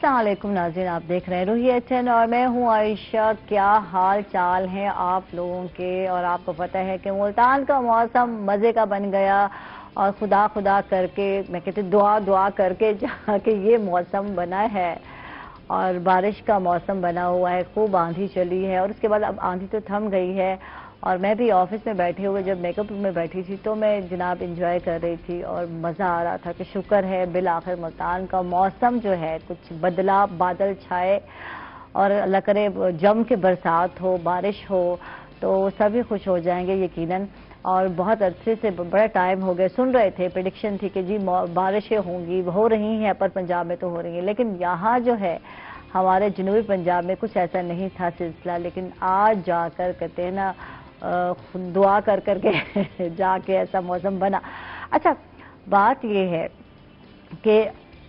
अस्सलाम वालेकुम नाज़रीन, आप देख रहे हैं रूही एचएन और मैं हूं आयशा। क्या हाल चाल हैं आप लोगों के। और आपको पता है कि मुल्तान का मौसम मज़े का बन गया और खुदा खुदा करके, मैं कहती दुआ दुआ करके जाके ये मौसम बना है और बारिश का मौसम बना हुआ है। खूब आंधी चली है और उसके बाद अब आंधी तो थम गई है और मैं भी ऑफिस में बैठे हुए जब मेकअप रूम में बैठी थी तो मैं जनाब इंजॉय कर रही थी और मज़ा आ रहा था कि शुक्र है बिल आखिर मुल्तान का मौसम जो है कुछ बदला, बादल छाए और अल्लाह करे जम के बरसात हो, बारिश हो तो सभी खुश हो जाएंगे यकीनन। और बहुत अरसे से बड़ा टाइम हो गया सुन रहे थे, प्रेडिक्शन थी कि जी बारिशें होंगी, हो रही हैं, अपर पंजाब में तो हो रही हैं, लेकिन यहाँ जो है हमारे जनूबी पंजाब में कुछ ऐसा नहीं था सिलसिला। लेकिन आज जाकर कहते हैं ना दुआ कर करके जाके ऐसा मौसम बना। अच्छा, बात ये है कि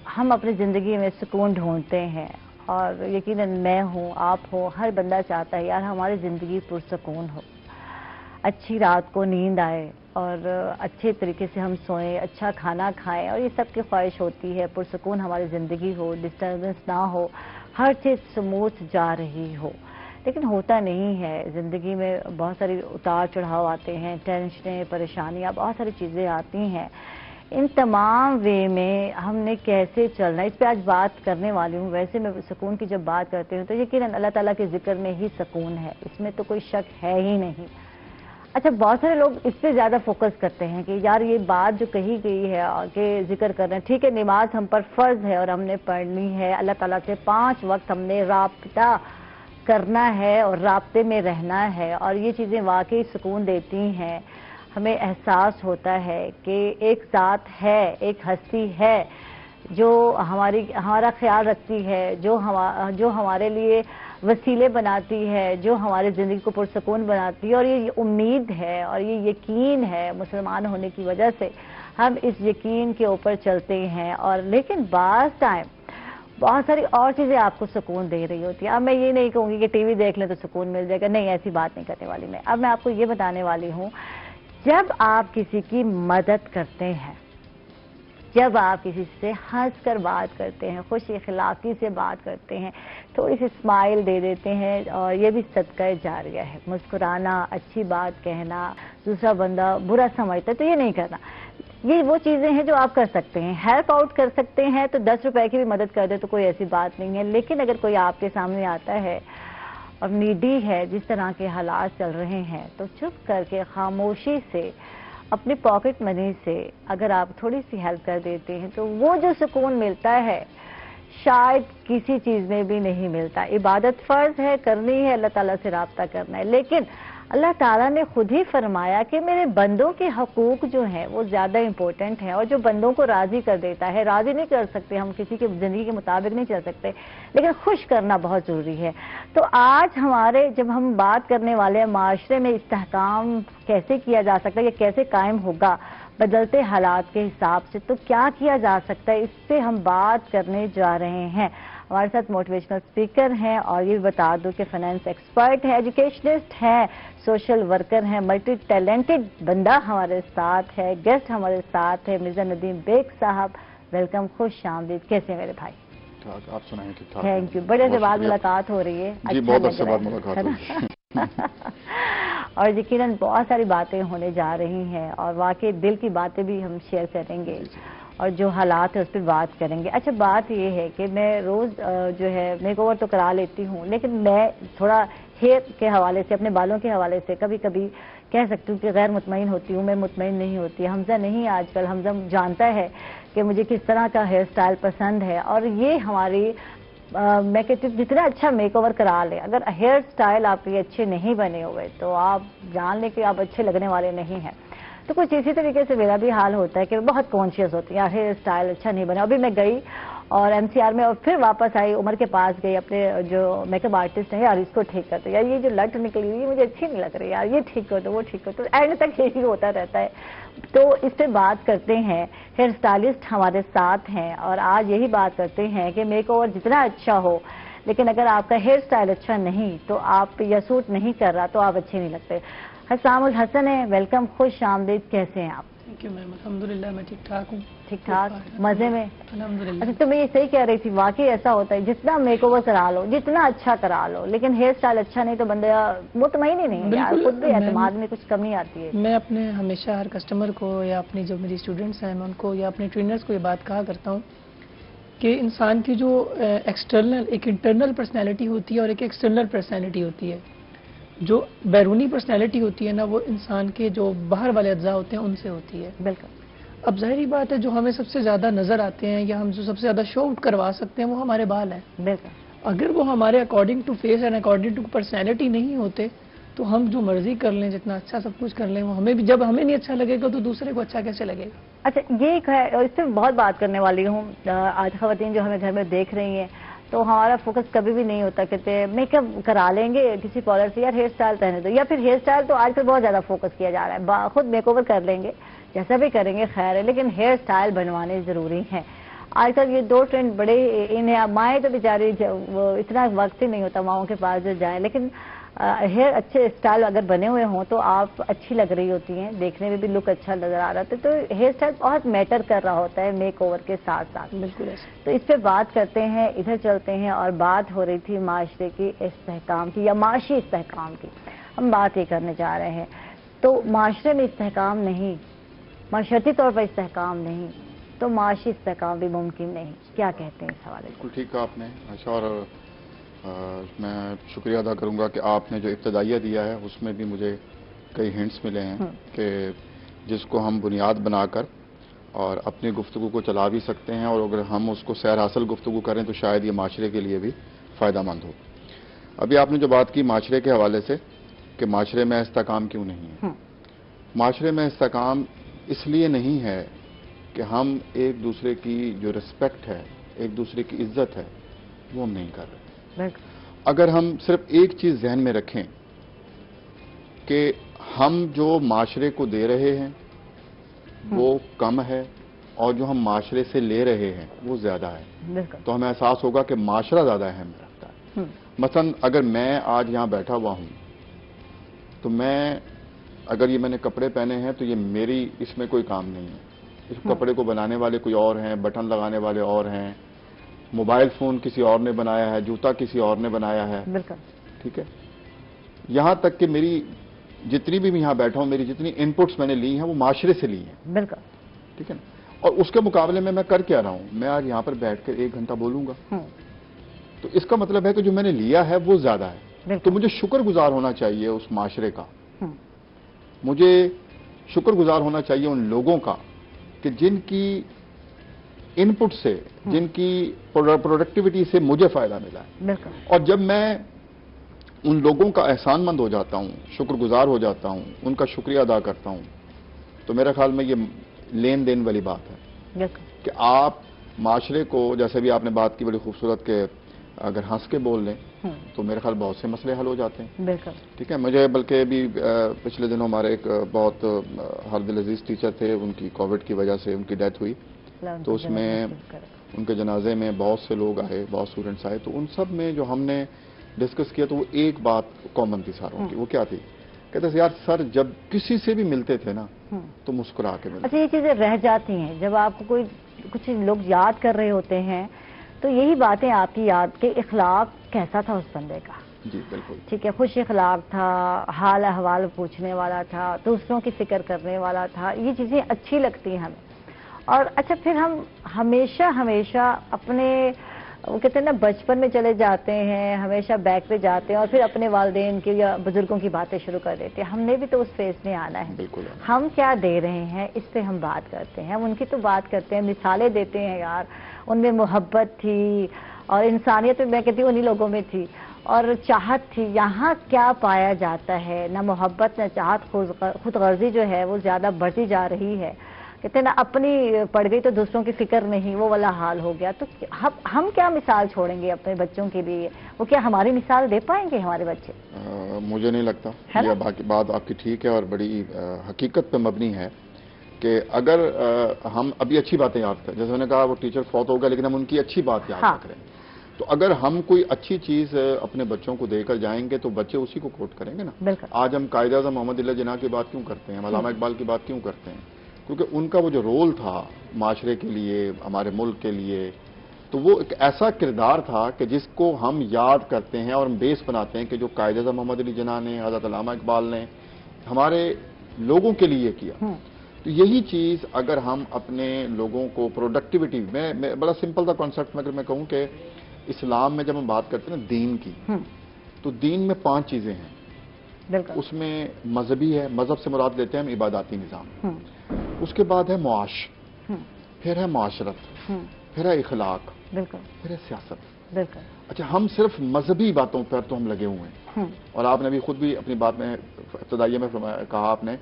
हम अपनी ज़िंदगी में सुकून ढूंढते हैं और यकीनन मैं हूँ, आप हो, हर बंदा चाहता है यार हमारी ज़िंदगी पुरसुकून हो, अच्छी रात को नींद आए और अच्छे तरीके से हम सोएं, अच्छा खाना खाएं और ये सब की ख्वाहिश होती है। पुरसुकून हमारी ज़िंदगी हो, डिस्टर्बेंस ना हो, हर चीज़ स्मूथ जा रही हो। लेकिन होता नहीं है, ज़िंदगी में बहुत सारी उतार चढ़ाव आते हैं, टेंशनें, परेशानियाँ, बहुत सारी चीज़ें आती हैं। इन तमाम वे में हमने कैसे चलना, इस पे आज बात करने वाली हूँ। वैसे मैं सुकून की जब बात करती हूँ तो यकीनन अल्लाह ताला के जिक्र में ही सुकून है, इसमें तो कोई शक है ही नहीं। अच्छा, बहुत सारे लोग इस पे ज़्यादा फोकस करते हैं कि यार ये बात जो कही गई है कि जिक्र कर रहे हैं, ठीक है नमाज हम पर फ़र्ज़ है और हमने पढ़नी है, अल्लाह ताला से 5 वक्त हमने राब्ता करना है और राब्ते में रहना है और ये चीज़ें वाकई सुकून देती हैं। हमें एहसास होता है कि एक ज़ात है, एक हस्ती है जो हमारा ख्याल रखती है, जो हमारे लिए वसीले बनाती है, जो हमारी ज़िंदगी को पुरसुकून बनाती है। और ये उम्मीद है और ये यकीन है, मुसलमान होने की वजह से हम इस यकीन के ऊपर चलते हैं। और लेकिन बाज़ टाइम बहुत सारी और चीज़ें आपको सुकून दे रही होती है। अब मैं ये नहीं कहूँगी कि टीवी देख लें तो सुकून मिल जाएगा, नहीं, ऐसी बात नहीं करने वाली मैं। अब मैं आपको ये बताने वाली हूँ, जब आप किसी की मदद करते हैं, जब आप किसी से हंस कर बात करते हैं, खुश इखलाकी से बात करते हैं, थोड़ी सी स्माइल दे देते हैं और ये भी सदका जारिया है। मुस्कुराना, अच्छी बात कहना, दूसरा बंदा बुरा समझता है तो ये नहीं करना। ये वो चीज़ें हैं जो आप कर सकते हैं। हेल्प आउट कर सकते हैं तो 10 रुपए की भी मदद कर दे तो कोई ऐसी बात नहीं है। लेकिन अगर कोई आपके सामने आता है और नीडी है, जिस तरह के हालात चल रहे हैं, तो चुप करके खामोशी से अपनी पॉकेट मनी से अगर आप थोड़ी सी हेल्प कर देते हैं तो वो जो सुकून मिलता है शायद किसी चीज़ में भी नहीं मिलता। इबादत फ़र्ज़ है, करनी है, अल्लाह ताला से राब्ता करना है, लेकिन अल्लाह ताला ने खुद ही फरमाया कि मेरे बंदों के हकूक जो हैं वो ज़्यादा इम्पोर्टेंट हैं और जो बंदों को राज़ी कर देता है, राज़ी नहीं कर सकते हम, किसी की ज़िंदगी के मुताबिक नहीं चल सकते, लेकिन खुश करना बहुत ज़रूरी है। तो आज जब हम बात करने वाले हैं माशरे में इस्तेहकाम कैसे किया जा सकता है, ये कैसे कायम होगा बदलते हालात के हिसाब से, तो क्या किया जा सकता है, इस पे हम बात करने जा रहे हैं। हमारे साथ मोटिवेशनल स्पीकर हैं और ये भी बता दूं कि फाइनेंस एक्सपर्ट हैं, एजुकेशनिस्ट हैं, सोशल वर्कर हैं, मल्टी टैलेंटेड बंदा हमारे साथ है, गेस्ट हमारे साथ है मिर्जा नदीम बेग साहब। वेलकम, खुश आमदीद। कैसे हैं मेरे भाई? आप सुनाएं? ठीक ठाक। Thank you. बड़े से बाद मुलाकात हो रही है, जी, बहुत अच्छे बाद मुलाकात हो रही है। और यकीनन बहुत सारी बातें होने जा रही हैं और वाकई दिल की बातें भी हम शेयर करेंगे और जो हालात है उस पर बात करेंगे। अच्छा, बात ये है कि मैं रोज़ जो है मेकओवर तो करा लेती हूँ, लेकिन मैं थोड़ा हेयर के हवाले से, अपने बालों के हवाले से कभी कभी कह सकती हूँ कि गैर मुतमईन होती हूँ, मैं मुतमईन नहीं होती। हमजा नहीं, आजकल हमजा जानता है कि मुझे किस तरह का हेयर स्टाइल पसंद है और ये हमारी मैं कहती हूँ जितना अच्छा मेकओवर करा ले, अगर हेयर स्टाइल आपके अच्छे नहीं बने हुए तो आप जान लें कि आप अच्छे लगने वाले नहीं हैं। तो कुछ इसी तरीके से मेरा भी हाल होता है कि बहुत कॉन्शियस होती है, यार हेयर स्टाइल अच्छा नहीं बना। अभी मैं गई और एमसीआर में और फिर वापस आई, उमर के पास गई, अपने जो मेकअप आर्टिस्ट हैं, यार इसको ठीक कर दो, यार ये जो लट निकली हुई मुझे अच्छी नहीं लग रही, यार ये ठीक कर दो, वो ठीक कर दो, एंड तक यही होता रहता है। तो इस पर बात करते हैं, हेयर स्टाइलिस्ट हमारे साथ हैं और आज यही बात करते हैं कि मेकओवर जितना अच्छा हो, लेकिन अगर आपका हेयर स्टाइल अच्छा नहीं तो आप या सूट नहीं कर रहा तो आप अच्छे नहीं लगते। हसामुल हसन है, वेलकम, खुश आमदीद। कैसे हैं आप? थैंक यू मैम, अल्हम्दुलिल्लाह मैं ठीक ठाक हूँ। ठीक ठाक, मजे में? अल्हम्दुलिल्लाह। अच्छा, तो मैं ये सही कह रही थी, वाकई ऐसा होता है, जितना मेकओवर करा लो, जितना अच्छा करा लो, लेकिन हेयर स्टाइल अच्छा नहीं तो बंदा मुतमईन ही नहीं है यार, खुद भी एतमाद में कुछ कमी आती है। मैं अपने हमेशा हर कस्टमर को या अपनी जो मेरी स्टूडेंट्स हैं मैं उनको या अपने ट्रेनर्स को ये बात कहा करता हूँ कि इंसान की जो एक इंटरनल पर्सनैलिटी होती है और एक एक्सटर्नल पर्सनैलिटी होती है। जो बैरूनी पर्सनैलिटी होती है ना, वो इंसान के जो बाहर वाले अज्जा होते हैं उनसे होती है। बिल्कुल। अब जाहिर बात है, जो हमें सबसे ज़्यादा नज़र आते हैं या हम जो सबसे ज़्यादा शो आउट करवा सकते हैं वो हमारे बाल हैं। बिल्कुल। अगर वो हमारे according to face and according to personality नहीं होते तो हम जो मर्जी कर लें, जितना अच्छा सब कुछ कर लें, वो हमें भी, जब हमें नहीं अच्छा लगेगा तो दूसरे को अच्छा कैसे लगेगा। अच्छा, ये एक है, और इससे बहुत बात करने वाली हूँ। आज ख़वातीन जो हमें घर में देख रही हैं, तो हमारा फोकस कभी भी नहीं होता कहते मेकअप करा लेंगे किसी पार्लर से, यार हेयर स्टाइल रहने दो, या फिर हेयर स्टाइल तो आजकल बहुत ज़्यादा फोकस किया जा रहा है, खुद मेकओवर कर लेंगे, जैसा भी करेंगे खैर है, लेकिन हेयर स्टाइल बनवाने ज़रूरी हैं। आजकल ये दो ट्रेंड बड़े इन्हें, माएँ तो बेचारी वो इतना वक्त ही नहीं होता माओं के पास जो जाएं, लेकिन हेयर अच्छे स्टाइल अगर बने हुए हों तो आप अच्छी लग रही होती हैं, देखने में भी लुक अच्छा नजर आ रहा था। तो हेयर स्टाइल बहुत मैटर कर रहा होता है मेक ओवर के साथ साथ। बिल्कुल। तो इस पे बात करते हैं, इधर चलते हैं। और बात हो रही थी माशरे की इस्तेहकाम की या माशी इस्तेहकाम की, हम बात ये करने जा रहे हैं। तो माशरे में इस्तेहकाम नहीं, माशरती तौर पर इस्तेहकाम नहीं, तो माशी इस्तेहकाम भी मुमकिन नहीं। क्या कहते हैं इस हवाले से? बिल्कुल ठीक कहा आपने आयशा, और मैं शुक्रिया अदा करूंगा कि आपने जो इब्तदाइया दिया है उसमें भी मुझे कई हिंट्स मिले हैं कि जिसको हम बुनियाद बनाकर और अपनी गुफ्तगू को चला भी सकते हैं, और अगर हम उसको सैर हासिल गुफ्तगू करें तो शायद ये माशरे के लिए भी फ़ायदा मंद हो। अभी आपने जो बात की माशरे के हवाले से कि माशरे में इस्तेहकाम क्यों नहीं है, माशरे में इस्तेहकाम इसलिए नहीं है कि हम एक दूसरे की जो रिस्पेक्ट है, एक दूसरे की इज्जत है, वो हम नहीं कर रहे। अगर हम सिर्फ एक चीज जहन में रखें कि हम जो माशरे को दे रहे हैं वो कम है और जो हम माशरे से ले रहे हैं वो ज्यादा है, तो हमें एहसास होगा कि माशरा ज्यादा अहम रखता है। मसलन अगर मैं आज यहां बैठा हुआ हूं तो मैं, अगर ये मैंने कपड़े पहने हैं तो ये मेरी, इसमें कोई काम नहीं है। इस कपड़े को बनाने वाले कोई और हैं, बटन लगाने वाले और हैं, मोबाइल फोन किसी और ने बनाया है, जूता किसी और ने बनाया है। बिल्कुल ठीक है। यहां तक कि मेरी जितनी भी मैं यहां बैठा हूं, मेरी जितनी इनपुट्स मैंने ली हैं वो माशरे से ली हैं। बिल्कुल ठीक है ना। और उसके मुकाबले में मैं कर क्या रहा हूं, मैं आज यहां पर बैठकर 1 घंटा बोलूंगा, तो इसका मतलब है कि जो मैंने लिया है वो ज्यादा है। तो मुझे शुक्रगुजार होना चाहिए उस माशरे का, मुझे शुक्रगुजार होना चाहिए उन लोगों का कि जिनकी इनपुट से, जिनकी प्रोडक्टिविटी से मुझे फायदा मिला है। और जब मैं उन लोगों का एहसानमंद हो जाता हूं, शुक्रगुजार हो जाता हूं, उनका शुक्रिया अदा करता हूं, तो मेरे ख्याल में ये लेन देन वाली बात है कि आप माशरे को, जैसे भी आपने बात की बड़ी खूबसूरत के अगर हंस के बोल लें तो मेरे ख्याल बहुत से मसले हल हो जाते हैं। ठीक है। मुझे बल्कि भी पिछले दिनों हमारे एक बहुत हरदिल अजीज टीचर थे, उनकी कोविड की वजह से उनकी डेथ हुई, तो उसमें उनके जनाजे में बहुत से लोग आए, बहुत स्टूडेंट्स आए, तो उन सब में जो हमने डिस्कस किया तो वो एक बात कॉमन थी सारों की। वो क्या थी? कहते थे यार सर जब किसी से भी मिलते थे ना तो मुस्कुरा के मिलते। अच्छा, ये चीजें रह जाती हैं जब आपको कोई कुछ लोग याद कर रहे होते हैं, तो यही बातें आपकी याद के इखलाक कैसा था उस बंदे का। जी बिल्कुल ठीक है, खुश इखलाक था, हाल अहवाल पूछने वाला था, दूसरों की फिक्र करने वाला था, ये चीजें अच्छी लगती हैं हमें। और अच्छा, फिर हम हमेशा हमेशा अपने, वो कहते हैं ना, बचपन में चले जाते हैं, हमेशा बैक पे जाते हैं और फिर अपने वालिदैन की या बुजुर्गों की बातें शुरू कर देते हैं। हमने भी तो उस फेज में आना है। बिल्कुल। हम क्या दे रहे हैं इस पे हम बात करते हैं, हम उनकी तो बात करते हैं, मिसालें देते हैं यार, उनमें मोहब्बत थी और इंसानियत मैं कहती हूँ उन्हीं लोगों में थी और चाहत थी। यहाँ क्या पाया जाता है, ना मोहब्बत ना चाहत, खुद गर्जी जो है वो ज्यादा बढ़ती जा रही है। कहते ना अपनी पड़ गई तो दूसरों की फिक्र नहीं, वो वाला हाल हो गया। तो हम क्या मिसाल छोड़ेंगे अपने बच्चों के लिए? वो क्या हमारी मिसाल दे पाएंगे हमारे बच्चे? मुझे नहीं लगता। ये बात आपकी ठीक है और बड़ी हकीकत पे मबनी है कि अगर हम अभी अच्छी बातें याद करें, जैसे मैंने कहा वो टीचर फौत हो गया लेकिन हम उनकी अच्छी बात याद रख रहे हैं, तो अगर हम कोई अच्छी चीज अपने बच्चों को देकर जाएंगे तो बच्चे उसी को कोट करेंगे ना। आज हम कायद-ए-आज़म मोहम्मद जिन्नाह की बात क्यों करते हैं, अल्लामा इकबाल की बात क्यों करते हैं? क्योंकि उनका वो जो रोल था माशरे के लिए, हमारे मुल्क के लिए, तो वो एक ऐसा किरदार था कि जिसको हम याद करते हैं और हम बेस बनाते हैं कि जो कायद आज़म मोहम्मद अली जिन्ना ने, हज़रत अल्लामा इकबाल ने हमारे लोगों के लिए किया। तो यही चीज़ अगर हम अपने लोगों को प्रोडक्टिविटी में बड़ा सिंपल सा कॉन्सेप्ट में अगर मैं कहूँ कि इस्लाम में जब हम बात करते हैं ना दीन की, तो दीन में 5 चीज़ें हैं। उसमें मजहबी है, मजहब से मुराद लेते हैं हम इबादती निज़ाम, उसके बाद है मुआश, फिर है मुआशरत, फिर है इखलाक, फिर है सियासत। अच्छा, हम सिर्फ मजहबी बातों पर तो हम लगे हुए हैं, और आपने भी खुद भी अपनी बात में इब्तिदाइया में कहा आपने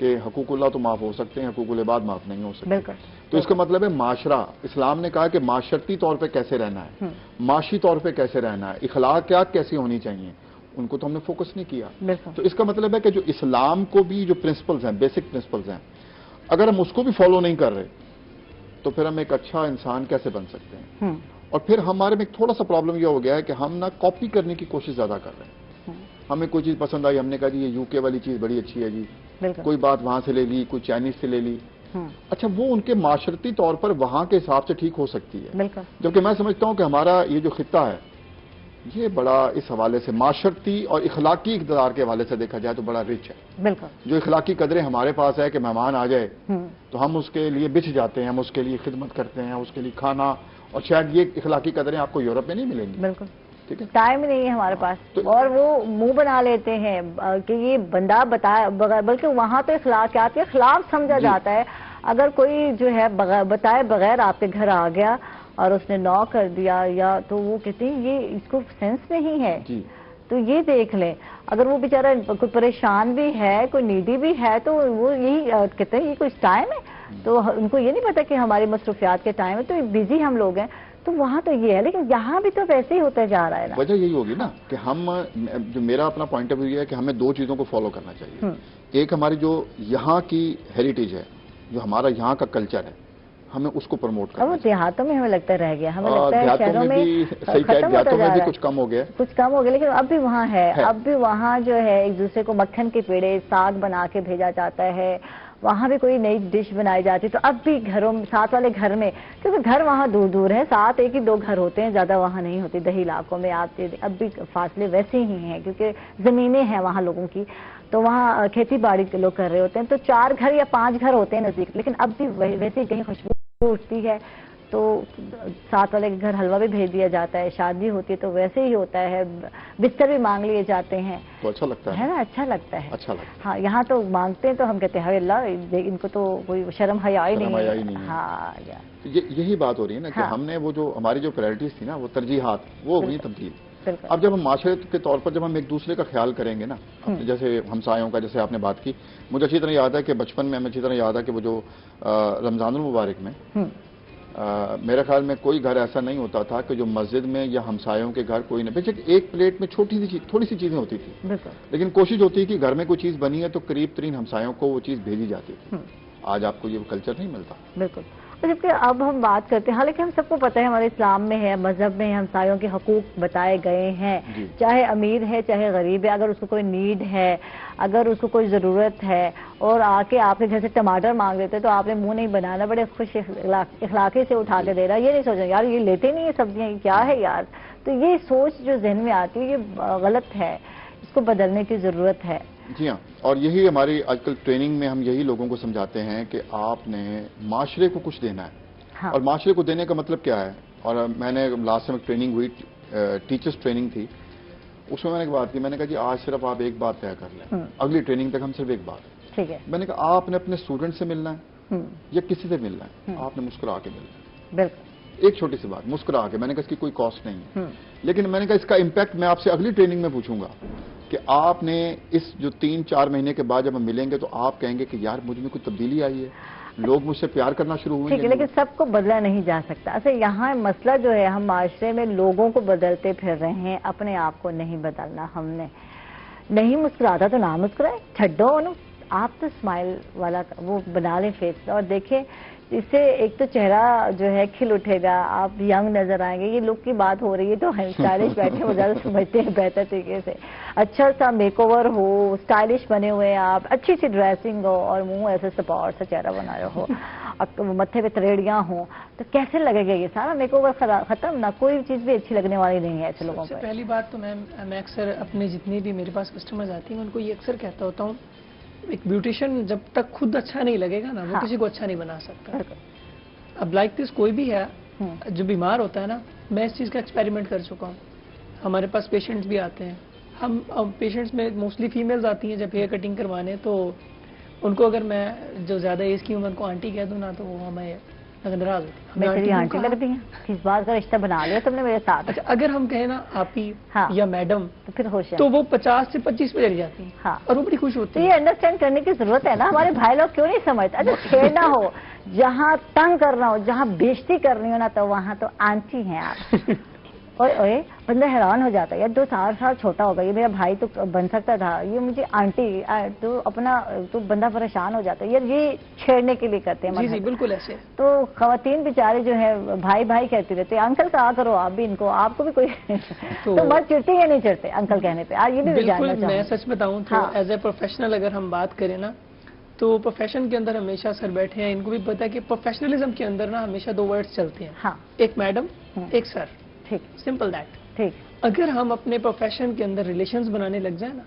कि हकूकुल्लाह तो माफ हो सकते हैं, हकूकुल इबाद माफ नहीं हो सकते। तो इसका मतलब है माशरा, इस्लाम ने कहा कि माशरती तौर पे कैसे रहना है, माशी तौर पे कैसे रहना है, इखलाकियात कैसी होनी चाहिए, उनको तो हमने फोकस नहीं किया। तो इसका मतलब है कि जो इस्लाम को भी जो प्रिंसिपल्स हैं, बेसिक प्रिंसिपल्स हैं, अगर हम उसको भी फॉलो नहीं कर रहे तो फिर हम एक अच्छा इंसान कैसे बन सकते हैं। और फिर हमारे में एक थोड़ा सा प्रॉब्लम ये हो गया है कि हम ना कॉपी करने की कोशिश ज्यादा कर रहे हैं। हमें कोई चीज पसंद आई, हमने कहा जी ये यूके वाली चीज बड़ी अच्छी है जी, कोई बात वहां से ले ली, कोई चाइनीज से ले ली। अच्छा, वो उनके माशरती तौर पर वहां के हिसाब से ठीक हो सकती है, जबकि मैं समझता हूं कि हमारा ये जो खित्ता है ये बड़ा इस हवाले से माशरती और इखलाकी इक़्तिदार के हवाले से देखा जाए तो बड़ा रिच है। जो इखलाकी कदरें हमारे पास है कि मेहमान आ जाए तो हम उसके लिए बिछ जाते हैं, हम उसके लिए खिदमत करते हैं, उसके लिए खाना, और शायद ये इखलाकी कदरें आपको यूरोप में नहीं मिलेंगी। बिल्कुल, ठीक है, टाइम नहीं है हमारे पास। तो और वो मुंह बना लेते हैं कि ये बंदा बताया बगैर, बल्कि वहां तो इखलाकियात के खिलाफ समझा जाता है। अगर कोई जो है बताए बगैर आपके घर आ गया और उसने नॉक कर दिया, या तो वो कहते हैं ये इसको सेंस नहीं है जी। तो ये देख लें, अगर वो बेचारा कोई परेशान भी है, कोई नीडी भी है, तो वो यही कहते हैं ये कुछ टाइम है, तो उनको ये नहीं पता कि हमारी मसरूफियात के टाइम है, तो बिजी हम लोग हैं। तो वहाँ तो ये है, लेकिन यहाँ भी तो वैसे ही होता जा रहा है ना। वजह यही होगी ना कि हम, जो मेरा अपना पॉइंट ऑफ व्यू है कि हमें 2 चीजों को फॉलो करना चाहिए। एक हमारी जो यहाँ की हेरिटेज है, जो हमारा यहाँ का कल्चर है, हमें उसको प्रमोट करना। वो देहातों में हमें लगता रह गया, हमें लगता है शहरों में देहातों में भी कुछ कम हो गया, लेकिन अब भी वहाँ है। अब भी वहाँ जो है एक दूसरे को मक्खन के पेड़े, साग बना के भेजा जाता है, वहाँ भी कोई नई डिश बनाई जाती है। तो अब भी घरों में, साथ वाले घर में, क्योंकि घर वहाँ दूर दूर है, साथ 1 ही 2 घर होते हैं, ज्यादा वहाँ नहीं होती। दही इलाकों में आप अब भी फासले वैसे ही हैं, क्योंकि जमीनें हैं वहाँ लोगों की, तो वहाँ खेती बाड़ी के लोग कर रहे होते हैं। तो 4 घर या 5 घर होते हैं नजदीक, लेकिन अब भी वैसे कहीं खुशबू उठती है तो साथ वाले के घर हलवा भी भेज दिया जाता है, शादी होती है तो वैसे ही होता है, बिस्तर भी मांग लिए जाते हैं। तो अच्छा लगता है ना, अच्छा लगता है, अच्छा लगता है। हाँ, यहाँ तो मांगते हैं तो हम कहते हैं अल्लाह, इनको तो कोई शर्म हया ही नहीं है। हाँ, यही बात हो रही है ना कि हमने वो जो हमारी जो प्रायोरिटीज थी ना, वो तरजीहात, वो हुई तब्दील। अब जब हम माशरे के तौर पर जब हम एक दूसरे का ख्याल करेंगे ना, जैसे हमसायों का, जैसे आपने बात की, मुझे अच्छी तरह याद है कि बचपन में हमें अच्छी तरह याद है कि वो जो रमजानुल मुबारक में मेरे ख्याल में कोई घर ऐसा नहीं होता था कि जो मस्जिद में या हमसायों के घर कोई नहीं, बेशक एक प्लेट में थोड़ी सी चीजें होती थी, लेकिन कोशिश होती है कि घर में कोई चीज बनी है तो करीब तरीन हमसायों को वो चीज भेजी जाती थी। आज आपको ये कल्चर नहीं मिलता। बिल्कुल। जबकि अब हम बात करते हैं, हालांकि हम सबको पता है हमारे इस्लाम में है, मजहब में हमसायों के हकूक बताए गए हैं, चाहे अमीर है चाहे गरीब है, अगर उसको कोई नीड है, अगर उसको कोई ज़रूरत है और आके आपके घर से टमाटर मांग लेते तो आपने मुंह नहीं बनाना, बड़े खुश इखलाकी से उठा के दे रहा, ये नहीं सोचना यार ये लेते नहीं है सब्जियाँ, क्या है यार। तो ये सोच जो जहन में आती है ये गलत है, इसको बदलने की ज़रूरत है। जी हाँ, और यही हमारी आजकल ट्रेनिंग में हम यही लोगों को समझाते हैं कि आपने माशरे को कुछ देना है। हाँ। और माशरे को देने का मतलब क्या है, और मैंने लास्ट टाइम ट्रेनिंग हुई, टीचर्स ट्रेनिंग थी, उसमें मैंने एक बात की, मैंने कहा जी आज सिर्फ आप एक बात तय कर लें, अगली ट्रेनिंग तक हम सिर्फ एक बात, ठीक है। मैंने कहा आपने अपने स्टूडेंट से मिलना है या किसी से मिलना है, आपने मुस्कुरा के मिलना है, एक छोटी सी बात, मुस्कुरा के। मैंने कहा इसकी कोई कॉस्ट नहीं है, लेकिन मैंने कहा इसका इम्पैक्ट मैं आपसे अगली ट्रेनिंग में पूछूंगा कि आपने इस जो 3-4 महीने के बाद जब हम मिलेंगे तो आप कहेंगे कि यार मुझ में कोई तब्दीली आई है, लोग मुझसे प्यार करना शुरू हुए। ठीक है, लेकिन सबको बदला नहीं जा सकता। अच्छा, यहाँ मसला जो है, हम माशरे में लोगों को बदलते फिर रहे हैं, अपने आप को नहीं बदलना। हमने नहीं मुस्कुराता तो ना मुस्कुराए, छड्डो उन्होंने, آپ تو اسمائل والا وہ بنا لیں فیس اور دیکھیں اس سے ایک تو چہرہ جو ہے کھل اٹھے گا, آپ ینگ نظر آئیں گے. یہ لک کی بات ہو رہی ہے تو اسٹائلش بیٹھے وہ زیادہ سمجھتے ہیں بہتر طریقے سے. اچھا سا میک اوور ہو, اسٹائلش بنے ہوئے ہیں آپ, اچھی سی ڈریسنگ ہو اور منہ ایسے سپاٹ سا چہرہ بنایا ہو, متھے پہ تریڑیاں ہوں, تو کیسے لگے گا یہ سارا میک اوور ختم نہ, کوئی چیز بھی اچھی لگنے والی نہیں ہے ایسے لوگوں سب کو. سے پہلی بات تو میں اکثر اپنے جتنے بھی میرے پاس کسٹمرز آتی ہیں ان کو یہ اکثر کہتا ہوتا ہوں, ایک بیوٹیشین جب تک خود اچھا نہیں لگے گا نا وہ کسی کو اچھا نہیں بنا سکتا. اب لائک دس کوئی بھی ہے جو بیمار ہوتا ہے نا, میں اس چیز کا ایکسپیریمنٹ کر چکا ہوں. ہمارے پاس پیشنٹس بھی آتے ہیں, ہم پیشنٹس میں موسٹلی فیمیلز آتی ہیں جب ہیئر کٹنگ کروانے, تو ان کو اگر میں جو زیادہ ایج کی عمر کو آنٹی کہہ دوں نا تو وہ ہمیں ناراض ہوتی ہے. میں تیری آنٹی لگتی ہیں, کس بات کا رشتہ بنا لیا تم نے میرے ساتھ. اچھا اگر ہم کہیں نا آپی یا میڈم تو پھر خوش ہے, تو وہ 50 سے 25 پہ چلی جاتی ہیں. ہاں, اور وہ بڑی خوش ہوتی تو ہے. یہ انڈرسٹینڈ کرنے کی ضرورت ہے نا, ہمارے بھائی لوگ کیوں نہیں سمجھتے. اچھا چھیڑنا ہو, جہاں تنگ کرنا ہو, جہاں بےزتی کرنی ہو نا, تو وہاں تو آنٹی ہیں آپ. اوئے بندہ حیران ہو جاتا ہے, یار 2 سال چھوٹا ہوگا, یہ میرا بھائی تو بن سکتا تھا, یہ مجھے آنٹی, تو بندہ پریشان ہو جاتا ہے. یار یہ چھیڑنے کے لیے کرتے ہیں. جی بالکل ایسے. تو خواتین بیچارے جو ہے بھائی بھائی کہتے رہتے ہیں, انکل کہا کرو آپ بھی ان کو, آپ کو بھی کوئی تو بس چڑھتے یا نہیں چڑھتے انکل کہنے پہ. یہ بھی بالکل. میں سچ بتاؤں تو ایز اے پروفیشنل اگر ہم بات کریں نا, تو پروفیشن کے اندر ہمیشہ سر بیٹھے ہیں, ان کو بھی پتا ہے کہ پروفیشنلزم کے اندر نا ہمیشہ 2 ورڈز چلتے ہیں, ایک میڈم ایک سر. ٹھیک, سمپل دیٹ. ٹھیک. اگر ہم اپنے پروفیشن کے اندر ریلیشنز بنانے لگ جائیں نا,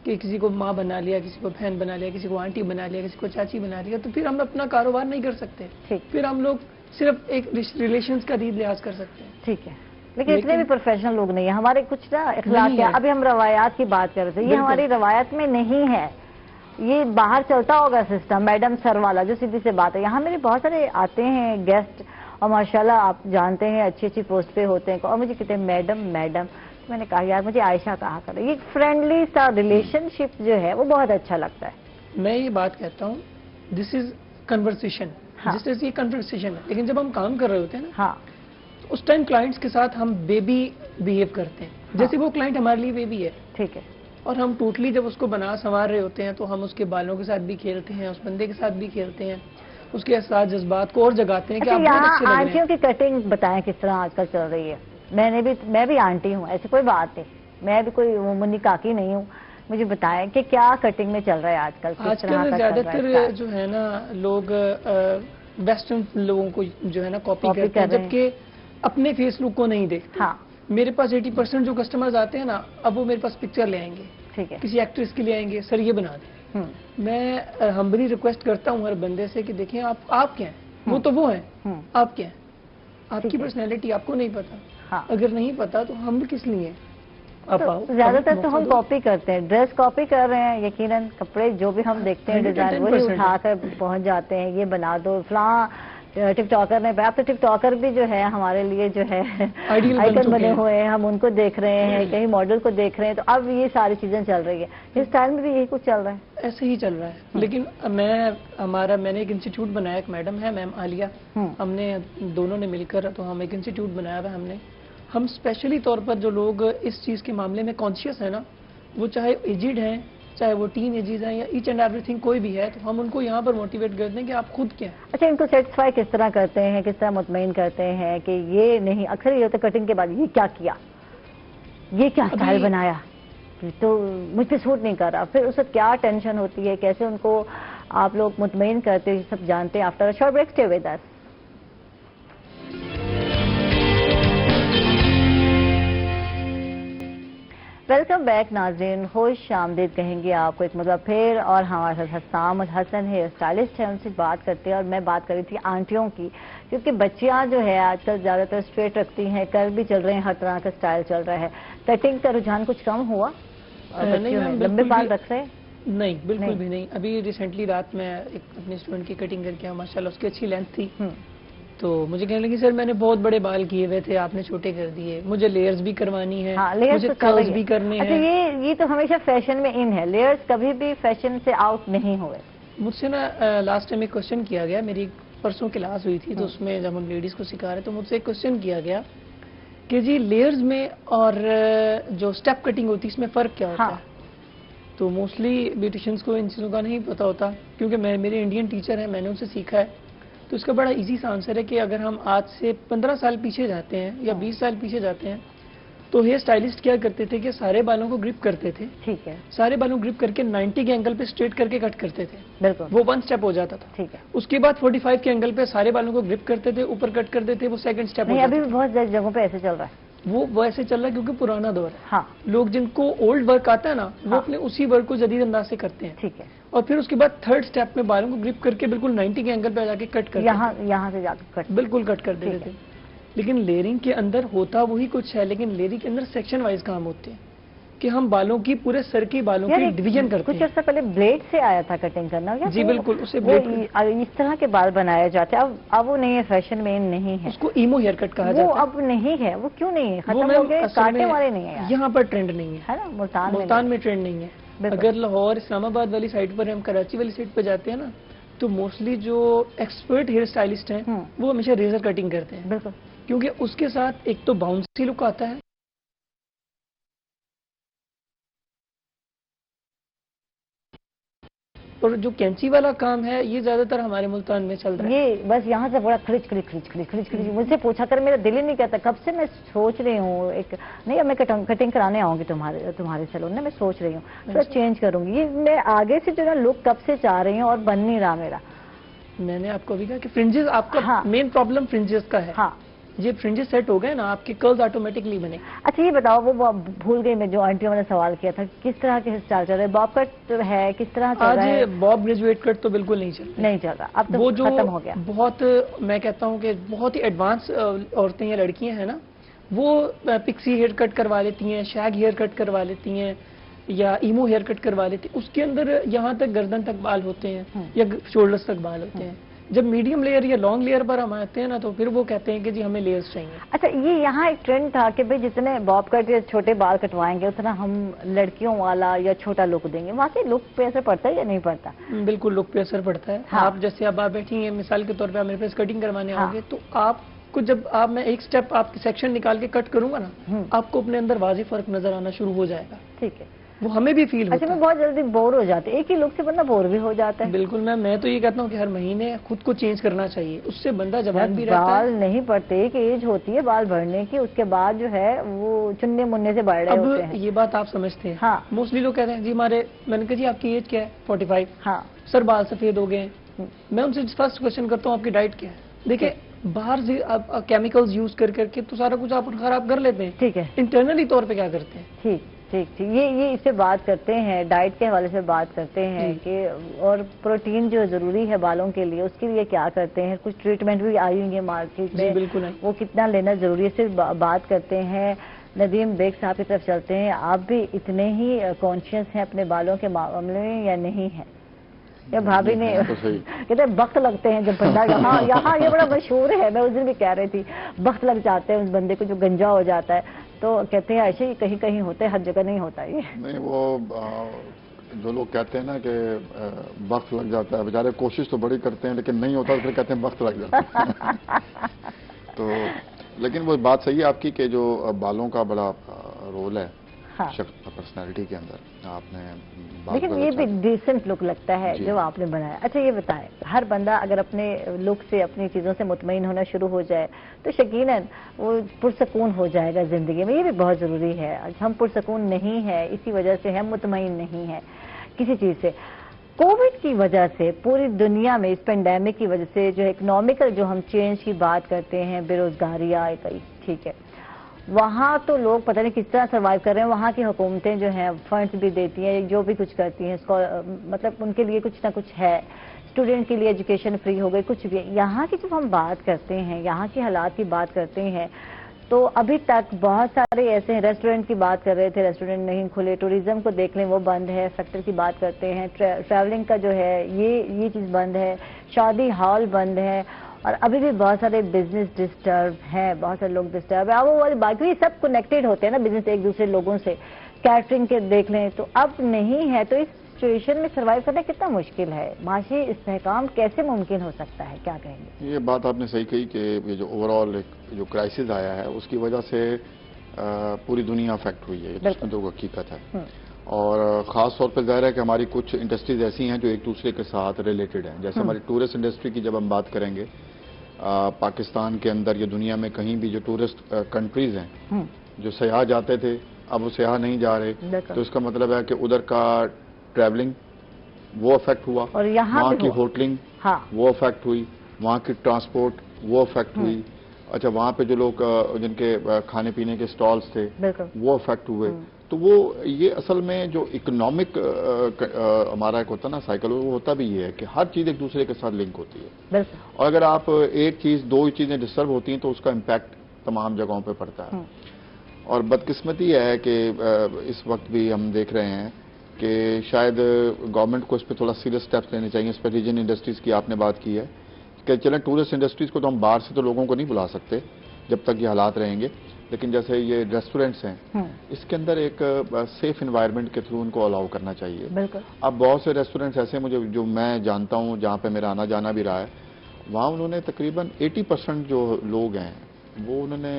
کہ کسی کو ماں بنا لیا, کسی کو بہن بنا لیا, کسی کو آنٹی بنا لیا, کسی کو چاچی بنا لیا, تو پھر ہم اپنا کاروبار نہیں کر سکتے. پھر ہم لوگ صرف ایک ریلیشنز کا لحاظ کر سکتے ہیں. ٹھیک ہے, لیکن اتنے بھی پروفیشنل لوگ نہیں ہیں ہمارے. کچھ نا اخلاق ہے. ابھی ہم روایات کی بات کر رہے تھے, یہ ہماری روایت میں نہیں ہے. یہ باہر چلتا ہوگا سسٹم میڈم سر والا, جو سیدھی سے بات ہے. یہاں میرے بہت سارے آتے ہیں گیسٹ, اور ماشاءاللہ آپ جانتے ہیں اچھی اچھی پوسٹ پہ ہوتے ہیں, اور مجھے کہتے ہیں میڈم میڈم. میں نے کہا یار مجھے عائشہ کہا کرے. یہ فرینڈلی سا ریلیشن شپ جو ہے وہ بہت اچھا لگتا ہے. میں یہ بات کہتا ہوں, دس از کنورسیشن, یہ کنورسیشن ہے. لیکن جب ہم کام کر رہے ہوتے ہیں نا, اس ٹائم کلائنٹس کے ساتھ ہم بیبی بیہیو کرتے ہیں, جیسے وہ کلائنٹ ہمارے لیے بیبی ہے. ٹھیک ہے. اور ہم ٹوٹلی جب اس کو بنا سنوار رہے ہوتے ہیں تو ہم اس کے بالوں کے ساتھ بھی کھیلتے ہیں, اس بندے کے ساتھ بھی کھیلتے ہیں, اس کے احساس جذبات کو اور جگاتے ہیں کہ آپ بہت اچھے لگ رہے ہیں. آنٹیوں کی کٹنگ بتائیں کس طرح آج کل چل رہی ہے. میں بھی آنٹی ہوں, ایسی کوئی بات نہیں, میں بھی کوئی منی کاکی نہیں ہوں. مجھے بتائیں کہ کیا کٹنگ میں چل رہا ہے آج کل. آج کل زیادہ تر جو ہے نا لوگ ویسٹرن لوگوں کو جو ہے نا کاپی کرتے ہیں, جبکہ اپنے فیس لک کو نہیں دیکھتے. میرے پاس 80% جو کسٹمرز آتے ہیں نا, اب وہ میرے پاس پکچر لے آئیں گے, کسی ایکٹریس کے لے آئیں گے, سر یہ بنا دیں. میں ہمبلی ریکویسٹ کرتا ہوں ہر بندے سے کہ دیکھیں آپ کیا ہیں, وہ تو وہ ہیں, آپ کیا ہیں, آپ کی پرسنالٹی آپ کو نہیں پتا. اگر نہیں پتا تو ہم کس لیے. زیادہ تر تو ہم کاپی کرتے ہیں, ڈریس کاپی کر رہے ہیں یقیناً. کپڑے جو بھی ہم دیکھتے ہیں ڈیزائن وہی اٹھا کر پہنچ جاتے ہیں, یہ بنا دو فلاں ٹک ٹاکر نے. اب تو ٹک ٹاکر بھی جو ہے ہمارے لیے جو ہے آئیکن بنے ہوئے ہیں, ہم ان کو دیکھ رہے ہیں, کہیں ماڈل کو دیکھ رہے ہیں. تو اب یہ ساری چیزیں چل رہی ہے, اس اسٹائل میں بھی یہی کچھ چل رہا ہے. ایسے ہی چل رہا ہے. لیکن میں نے ایک انسٹیٹیوٹ بنایا, ایک میڈم ہے میم عالیہ, ہم نے دونوں نے مل کر تو ہم ایک انسٹیٹیوٹ بنایا ہوا. ہم اسپیشلی طور پر جو لوگ اس چیز کے معاملے میں کانشیس ہیں نا, وہ چاہے ایجڈ ہیں, چاہے وہ ٹین ایجز ہیں, یا ایچ اینڈ ایوری تھنگ کوئی بھی ہے, تو ہم ان کو یہاں پر موٹیویٹ کرتے ہیں کہ آپ خود کیا ہیں. اچھا, ان کو سیٹسفائی کس طرح کرتے ہیں, کس طرح مطمئن کرتے ہیں کہ یہ نہیں. اکثر یہ ہوتا ہے کٹنگ کے بعد یہ کیا یہ کیا اسٹائل بنایا, تو مجھ پہ سوٹ نہیں کر رہا. پھر اس وقت کیا ٹینشن ہوتی ہے, کیسے ان کو آپ لوگ مطمئن کرتے ہیں, سب جانتے ہیں. After short break stay with us. Welcome back ناظرین, خوش آمدید کہیں گے آپ کو ایک مرتبہ پھر. اور ہمارے ساتھ حسام الحسن ہے, اسٹائلسٹ ہے, ان سے بات کرتے ہیں. اور میں بات کر رہی تھی آنٹیوں کی, کیونکہ بچیاں جو ہے آج کل زیادہ تر اسٹریٹ رکھتی ہیں, کر بھی چل رہے ہیں, ہر طرح کا اسٹائل چل رہا ہے. کٹنگ کا رجحان کچھ کم ہوا, لمبے بال رکھ رہے؟ نہیں, بالکل بھی نہیں. ابھی ریسنٹلی رات میں ایک اپنے اسٹوڈنٹ کی کٹنگ کر کے, ماشاءاللہ اس کی اچھی لینتھ تھی, تو مجھے کہنے لگی سر میں نے بہت بڑے بال کیے ہوئے تھے, آپ نے چھوٹے کر دیے, مجھے لیئرز بھی کروانی ہے, مجھے کرلز بھی کرنے ہیں. اچھا, یہ تو ہمیشہ فیشن میں ان ہے, لیئرز کبھی بھی فیشن سے آؤٹ نہیں ہوئے. مجھ سے نا لاسٹ ٹائم ایک کوشچن کیا گیا, میری پرسوں کلاس ہوئی تھی, تو اس میں جب ہم لیڈیز کو سکھا رہے تو مجھ سے ایک کوشچن کیا گیا کہ جی لیئرز میں اور جو سٹیپ کٹنگ ہوتی ہے اس میں فرق کیا ہوتا ہے. تو موسٹلی بیوٹیشینس کو ان چیزوں کا نہیں پتہ ہوتا، کیونکہ میرے انڈین ٹیچر ہیں، میں نے ان سے سیکھا ہے. تو اس کا بڑا ایزی سا آنسر ہے کہ اگر ہم آج سے 15 سال پیچھے جاتے ہیں یا 20 سال پیچھے جاتے ہیں تو ہیئر اسٹائلسٹ کیا کرتے تھے کہ سارے بالوں کو گرپ کرتے تھے. ٹھیک ہے. سارے بالوں گرپ کر کے 90 کے اینگل پہ اسٹریٹ کر کے کٹ کرتے تھے. بالکل. وہ 1 سٹیپ ہو جاتا تھا. ٹھیک ہے. اس کے بعد 45 کے اینگل پہ سارے بالوں کو گرپ کرتے تھے، اوپر کٹ کرتے تھے، وہ سیکنڈ سٹیپ ہو نہیں، جاتا ابھی بھی بہت جگہوں پہ ایسے چل رہا ہے. وہ ایسے چل رہا ہے کیونکہ پرانا دور ہے. ہاں. لوگ جن کو اولڈ ورک آتا ہے نا وہ ہاں. اپنے اسی ورک کو جدید انداز سے کرتے ہیں. ٹھیک ہے. اور پھر اس کے بعد 3rd سٹیپ میں بالوں کو گرپ کر کے بالکل 90 کے اینگل پہ جا کے کٹ کرتے یہاں سے جا کے کٹ بالکل کٹ کر دیتے تھے. لیکن لیئرنگ کے اندر ہوتا وہی کچھ ہے، لیکن لیئرنگ کے اندر سیکشن وائز کام ہوتے ہیں کہ ہم بالوں کی پورے سر کے بالوں کی ڈویژن کرتے ہیں. کچھ عرصہ پہلے بلیڈ سے آیا تھا کٹنگ کرنا. جی بالکل، اسے اس طرح کے بال بنائے جاتے ہیں. اب وہ نہیں ہے، فیشن میں نہیں ہے. اس کو ایمو ہیئر کٹ کہا جاتا ہے. وہ اب نہیں ہے. وہ کیوں نہیں ہے؟ ختم ہو گئے. کاٹنے والے نہیں ہیں یہاں پر ٹرینڈ نہیں ہے نا. ملتان میں ٹرینڈ نہیں ہے. اگر لاہور اسلام آباد والی سائڈ پر ہم کراچی والی سائڈ پہ جاتے ہیں نا تو موسٹلی جو ایکسپرٹ ہیئر اسٹائلسٹ ہیں وہ ہمیشہ ریزر کٹنگ کرتے ہیں. بالکل. کیونکہ اس کے ساتھ ایک تو باؤنسی لک آتا ہے اور جو کینچی والا کام ہے یہ زیادہ تر ہمارے ملتان میں چل رہا ہے. یہ بس یہاں سے بڑا کھڑچ مجھ سے پوچھا کر میرا دل ہی نہیں کہتا. کب سے میں سوچ رہی ہوں نہیں میں کٹنگ کرانے آؤں گی تمہارے سیلون میں سوچ رہی ہوں تھوڑا چینج کروں گی. یہ میں آگے سے جو نا لک کب سے چاہ رہی ہوں اور بن نہیں رہا میرا. میں نے آپ کو بھی کہا کہ فرنجز آپ کا مین پرابلم فرنجز کا ہے. ہاں. یہ فرنجز سیٹ ہو گئے نا آپ کے کرلز آٹومیٹکلی بنے. اچھا یہ بتاؤ، وہ بھول گئی میں جو آنٹیوں نے سوال کیا تھا، کس طرح کے اسٹائل چل رہے؟ باب کٹ ہے کس طرح چل رہا ہے؟ آج باب گریجویٹ کٹ تو بالکل نہیں چل رہا. اب تو ختم ہو گیا. بہت میں کہتا ہوں کہ بہت ہی ایڈوانس عورتیں یا لڑکیاں ہیں نا وہ پکسی ہیئر کٹ کروا لیتی ہیں، شیگ ہیئر کٹ کروا لیتی ہیں یا ایمو ہیئر کٹ کروا لیتی ہیں. اس کے اندر یہاں تک گردن تک بال ہوتے ہیں یا شولڈرز تک بال ہوتے ہیں. جب میڈیم لیئر یا لانگ لیئر پر ہم آتے ہیں نا تو پھر وہ کہتے ہیں کہ جی ہمیں لیئرز چاہیے. اچھا یہ یہاں ایک ٹرینڈ تھا کہ بھئی جتنے باب کٹ یا چھوٹے بال کٹوائیں گے اتنا ہم لڑکیوں والا یا چھوٹا لک دیں گے. واقعی لک پہ اثر پڑتا ہے یا نہیں پڑتا؟ بالکل لک پہ اثر پڑتا ہے. آپ جیسے اب آپ بیٹھی ہیں مثال کے طور پہ آپ میرے پاس کٹنگ کروانے آؤ گے تو آپ کو جب میں ایک سٹیپ آپ کی سیکشن نکال کے کٹ کروں گا نا آپ کو اپنے اندر واضح فرق نظر آنا شروع ہو جائے گا. ٹھیک ہے. وہ ہمیں بھی فیل ہوتا ہے. اچھا میں بہت جلدی بور ہو جاتے، ایک ہی لک سے بندہ بور بھی ہو جاتا ہے. بالکل میں تو یہ کہتا ہوں کہ ہر مہینے خود کو چینج کرنا چاہیے، اس سے بندہ جوان بھی رہتا ہے. بال نہیں پڑتے، ایک ایج ہوتی ہے بال بڑھنے کی، اس کے بعد جو ہے وہ چننے مننے سے بڑھ رہے ہوتے ہیں. یہ بات آپ سمجھتے ہیں. ہاں. موسٹلی لوگ کہتے ہیں جی میں نے کہا جی آپ کی ایج کیا ہے؟ 45. ہاں. سر بال سفید ہو گئے. میں ان سے فرسٹ کوشچن کرتا ہوں آپ کی ڈائٹ کیا ہے؟ دیکھیں باہر سے کیمیکلز یوز کر کے تو سارا کچھ آپ خراب کر لیتے ہیں. ٹھیک ہے. انٹرنلی طور پہ کیا کرتے ہیں؟ ٹھیک یہ اس سے بات کرتے ہیں، ڈائٹ کے حوالے سے بات کرتے ہیں کہ اور پروٹین جو ضروری ہے بالوں کے لیے اس کے لیے کیا کرتے ہیں. کچھ ٹریٹمنٹ بھی آئی ہوئی ہیں مارکیٹ میں. بالکل وہ کتنا لینا ضروری ہے اس سے بات کرتے ہیں. ندیم بیگ صاحب کی طرف چلتے ہیں. آپ بھی اتنے ہی کانشیس ہیں اپنے بالوں کے معاملے میں یا نہیں ہیں؟ یا بھابھی نے کہتے ہیں وقت لگتے ہیں جب بندہ یہاں یہ بڑا مشہور ہے. میں اس دن بھی کہہ رہی تھی وقت لگ جاتے ہیں اس بندے کو جو گنجا ہو جاتا ہے. تو کہتے ہیں ایسے ہی کہیں کہیں ہوتے ہیں، ہر جگہ نہیں ہوتا. یہ نہیں، وہ جو لوگ کہتے ہیں نا کہ وقت لگ جاتا ہے، بیچارے کوشش تو بڑی کرتے ہیں لیکن نہیں ہوتا، پھر کہتے ہیں وقت لگ جاتا ہے. تو لیکن وہ بات صحیح ہے آپ کی کہ جو بالوں کا بڑا رول ہے پرسنالٹی کے اندر. آپ نے لیکن یہ بھی ڈیسنٹ لک لگتا ہے جو آپ نے بنایا. اچھا یہ بتائیں، ہر بندہ اگر اپنے لک سے اپنی چیزوں سے مطمئن ہونا شروع ہو جائے تو یقیناً وہ پرسکون ہو جائے گا زندگی میں. یہ بھی بہت ضروری ہے. ہم پرسکون نہیں ہیں، اسی وجہ سے ہم مطمئن نہیں ہیں کسی چیز سے. کووڈ کی وجہ سے پوری دنیا میں اس پینڈیمک کی وجہ سے جو اکنامیکل جو ہم چینج کی بات کرتے ہیں، بے روزگاری آئے گئی، ٹھیک ہے، وہاں تو لوگ پتہ نہیں کس طرح سروائیو کر رہے ہیں. وہاں کی حکومتیں جو ہیں فنڈز بھی دیتی ہیں، جو بھی کچھ کرتی ہیں مطلب ان کے لیے کچھ نہ کچھ ہے. اسٹوڈنٹ کے لیے ایجوکیشن فری ہو گئی، کچھ بھی. یہاں کی جب ہم بات کرتے ہیں، یہاں کے حالات کی بات کرتے ہیں تو ابھی تک بہت سارے ایسے ہیں. ریسٹورنٹ کی بات کر رہے تھے، ریسٹورنٹ نہیں کھلے. ٹوریزم کو دیکھ لیں وہ بند ہے. سیکٹر کی بات کرتے ہیں، ٹریولنگ کا جو ہے یہ چیز بند ہے. شادی ہال بند ہے. اور ابھی بھی بہت سارے بزنس ڈسٹرب ہیں، بہت سارے لوگ ڈسٹرب ہیں. اب وہ والی بات یہ سب کنیکٹڈ ہوتے ہیں نا بزنس ایک دوسرے لوگوں سے. کیٹرنگ کے دیکھ لیں تو اب نہیں ہے. تو اس سچویشن میں سروائیو کرنا کتنا مشکل ہے. معاشی استحکام کیسے ممکن ہو سکتا ہے، کیا کہیں گے؟ یہ بات آپ نے صحیح کہی کہ یہ جو اوور آل جو کرائسس آیا ہے اس کی وجہ سے پوری دنیا افیکٹ ہوئی ہے. اس میں تو حقیقت ہے. اور خاص طور پہ ظاہر ہے کہ ہماری کچھ انڈسٹریز ایسی ہیں جو ایک دوسرے کے ساتھ ریلیٹڈ ہیں. جیسے ہماری ٹورسٹ انڈسٹری کی جب ہم بات کریں گے، پاکستان کے اندر یا دنیا میں کہیں بھی جو ٹورسٹ کنٹریز ہیں، جو سیاح جاتے تھے اب وہ سیاح نہیں جا رہے، تو اس کا مطلب ہے کہ ادھر کا ٹریولنگ وہ افیکٹ ہوا، اور وہاں کی ہوٹلنگ وہ افیکٹ ہوئی، وہاں کی ٹرانسپورٹ وہ افیکٹ ہوئی. اچھا، وہاں پہ جو لوگ جن کے کھانے پینے کے سٹالز تھے وہ افیکٹ ہوئے. تو وہ یہ اصل میں جو اکنامک ہمارا ایک ہوتا نا سائیکل، وہ ہوتا بھی یہ ہے کہ ہر چیز ایک دوسرے کے ساتھ لنک ہوتی ہے، اور اگر آپ ایک چیز دو چیزیں ڈسٹرب ہوتی ہیں تو اس کا امپیکٹ تمام جگہوں پہ پڑتا ہے. اور بدقسمتی یہ ہے کہ اس وقت بھی ہم دیکھ رہے ہیں کہ شاید گورنمنٹ کو اس پہ تھوڑا سیریس سٹیپس لینے چاہیے. اس پہ ریجن انڈسٹریز کی آپ نے بات کی ہے کہ چلیں ٹورسٹ انڈسٹریز کو تو ہم باہر سے تو لوگوں کو نہیں بلا سکتے جب تک یہ حالات رہیں گے، لیکن جیسے یہ ریسٹورینٹس ہیں اس کے اندر ایک سیف انوائرمنٹ کے تھرو ان کو الاؤ کرنا چاہیے. اب بہت سے ریسٹورینٹس ایسے مجھے جو میں جانتا ہوں جہاں پہ میرا آنا جانا بھی رہا ہے، وہاں انہوں نے تقریباً 80% جو لوگ ہیں وہ انہوں نے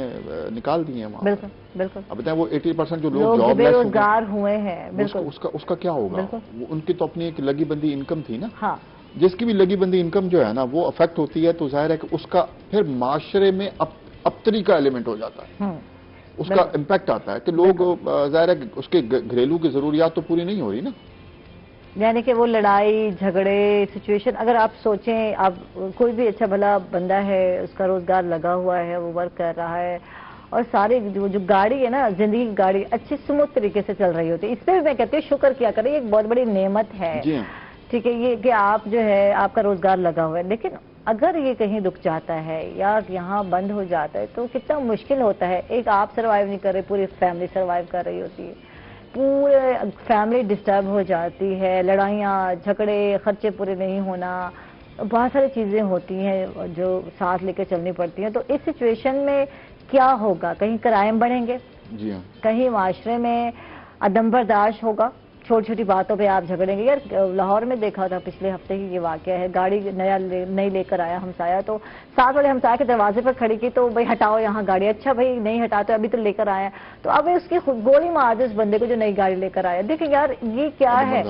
نکال دیے ہیں وہاں. بالکل. اب بتائیں وہ 80% جو لوگ جاب بے روزگار ہوئے ہیں، اس کا کیا ہوگا؟ ان کی تو اپنی ایک لگی بندی انکم تھی نا. جس کی بھی لگی بندی انکم جو ہے نا وہ افیکٹ ہوتی ہے، تو ظاہر ہے کہ اس کا پھر معاشرے میں ابتری کا ایلیمنٹ ہو جاتا ہے، اس کا امپیکٹ آتا ہے کہ لوگ ظاہر ہے کہ اس کے گھریلو کی ضروریات تو پوری نہیں ہو رہی نا. یعنی کہ وہ لڑائی جھگڑے سچویشن، اگر آپ سوچیں اب کوئی بھی اچھا بھلا بندہ ہے، اس کا روزگار لگا ہوا ہے، وہ ورک کر رہا ہے، اور ساری جو گاڑی ہے نا، زندگی کی گاڑی اچھی سموتھ طریقے سے چل رہی ہوتی ہے، اس پہ بھی میں کہتی ہوں شکر کیا کریں، یہ ایک بہت بڑی نعمت ہے. ٹھیک ہے، یہ کہ آپ جو ہے آپ کا روزگار لگا ہوا ہے، لیکن اگر یہ کہیں رک جاتا ہے یا یہاں بند ہو جاتا ہے تو کتنا مشکل ہوتا ہے. ایک آپ سروائیو نہیں کر رہے، پوری فیملی سروائیو کر رہی ہوتی ہے، پورے فیملی ڈسٹرب ہو جاتی ہے، لڑائیاں جھگڑے، خرچے پورے نہیں ہونا، بہت ساری چیزیں ہوتی ہیں جو ساتھ لے کے چلنی پڑتی ہیں. تو اس سچویشن میں کیا ہوگا؟ کہیں کرائم بڑھیں گے، کہیں معاشرے میں عدم برداشت ہوگا، چھوٹی چھوٹی باتوں پہ آپ جھگڑیں گے. یار لاہور میں دیکھا تھا پچھلے ہفتے ہی یہ واقعہ ہے، گاڑی نئی لے کر آیا ہمسایا، تو ساتھ والے ہمسایا کے دروازے پر کھڑی کی تو بھائی ہٹاؤ یہاں گاڑی. اچھا بھائی نہیں ہٹاتے، ابھی تو لے کر آیا، تو اب اس کی گولی مار دے اس بندے کو جو نئی گاڑی لے کر آیا. دیکھیں یار یہ کیا ہے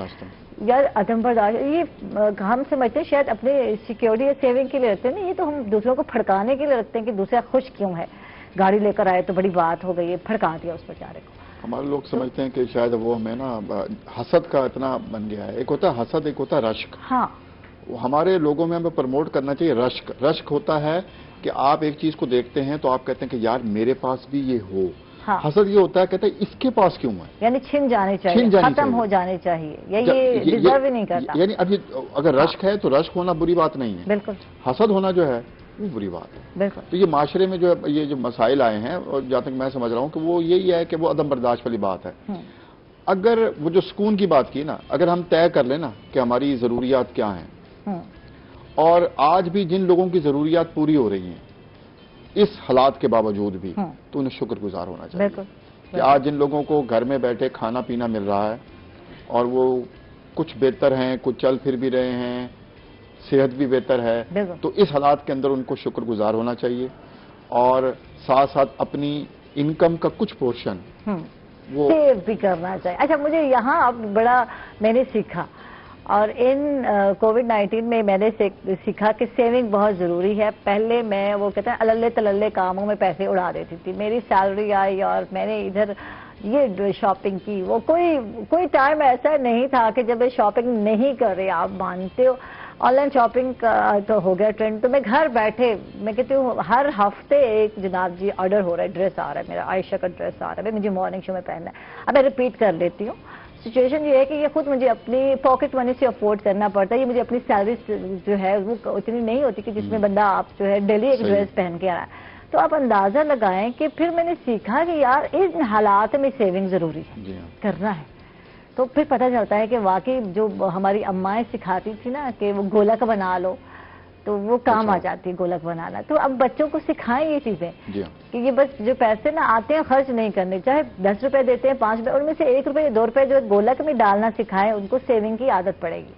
یار، عدم برداشت. یہ ہم سمجھتے ہیں شاید اپنے سیکیورٹی یا سیونگ کے لیے رکھتے ہیں، نہیں یہ تو ہم دوسروں کو پھڑکانے کے لیے رکھتے ہیں کہ دوسرا خوش کیوں ہے، گاڑی لے کر آئے تو بڑی بات ہو گئی ہے، پھڑکا دیا اس بیچارے کو. ہمارے لوگ سمجھتے ہیں کہ شاید وہ ہمیں نا حسد کا اتنا بن گیا ہے. ایک ہوتا ہے حسد، ایک ہوتا ہے رشک. ہمارے لوگوں میں ہمیں پروموٹ کرنا چاہیے رشک. رشک ہوتا ہے کہ آپ ایک چیز کو دیکھتے ہیں تو آپ کہتے ہیں کہ یار میرے پاس بھی یہ ہو. حسد یہ ہوتا ہے کہتے ہیں اس کے پاس کیوں ہے، یعنی چھن جانے چاہیے، ختم ہو جانے چاہیے، یا یہ ڈیزرو ہی نہیں کرتا. یعنی ابھی اگر رشک ہے تو رشک ہونا بری بات نہیں ہے، بالکل. حسد ہونا جو ہے وہ بری بات ہے. بالکل. تو یہ معاشرے میں جو یہ جو مسائل آئے ہیں، اور جہاں تک میں سمجھ رہا ہوں کہ وہ یہی ہے کہ وہ عدم برداشت والی بات ہے. اگر وہ جو سکون کی بات کی نا، اگر ہم طے کر لیں نا کہ ہماری ضروریات کیا ہیں، اور آج بھی جن لوگوں کی ضروریات پوری ہو رہی ہیں اس حالات کے باوجود بھی، تو انہیں شکر گزار ہونا چاہیے کہ آج جن لوگوں کو گھر میں بیٹھے کھانا پینا مل رہا ہے، اور وہ کچھ بہتر ہیں، کچھ چل پھر بھی رہے ہیں، صحت بھی بہتر ہے، تو اس حالات کے اندر ان کو شکر گزار ہونا چاہیے، اور ساتھ ساتھ اپنی انکم کا کچھ پورشن وہ سیو بھی کرنا چاہیے. اچھا مجھے یہاں اب بڑا میں نے سیکھا، اور ان کووڈ-19 میں میں نے سیکھا کہ سیونگ بہت ضروری ہے. پہلے میں وہ کہتے ہیں اللے تللے کاموں میں پیسے اڑا دیتی تھی. میری سیلری آئی اور میں نے ادھر یہ شاپنگ کی، وہ کوئی ٹائم ایسا نہیں تھا کہ جب شاپنگ نہیں کر رہے. آپ مانتے ہو آن لائن شاپنگ کا تو ہو گیا ٹرینڈ، تو میں گھر بیٹھے میں کہتی ہوں ہر ہفتے ایک جناب جی آرڈر ہو رہا ہے، ڈریس آ رہا ہے، میرا عائشہ کا ڈریس آ رہا ہے، مجھے مارننگ شو میں پہننا ہے. اب میں ریپیٹ کر لیتی ہوں. سچویشن یہ ہے کہ یہ خود مجھے اپنی پاکٹ منی سے افورڈ کرنا پڑتا ہے. یہ مجھے اپنی سیلری جو ہے وہ اتنی نہیں ہوتی کہ جس میں بندہ آپ جو ہے ڈیلی ایک ڈریس پہن کے آ رہا ہے. تو آپ اندازہ لگائیں کہ پھر میں نے سیکھا کہ یار ان حالات میں سیونگ ضروری ہے، کرنا ہے. تو پھر پتہ چلتا ہے کہ واقعی جو ہماری امائیں سکھاتی تھی نا کہ وہ گولک بنا لو، تو وہ کام آ جاتی ہے گولک بنانا. تو اب بچوں کو سکھائیں یہ چیزیں کہ یہ بس جو پیسے نا آتے ہیں خرچ نہیں کرنے، چاہے 10 روپے دیتے ہیں 5 روپے، ان میں سے 1 روپے یا 2 روپے جو گولک میں ڈالنا سکھائیں، ان کو سیونگ کی عادت پڑے گی.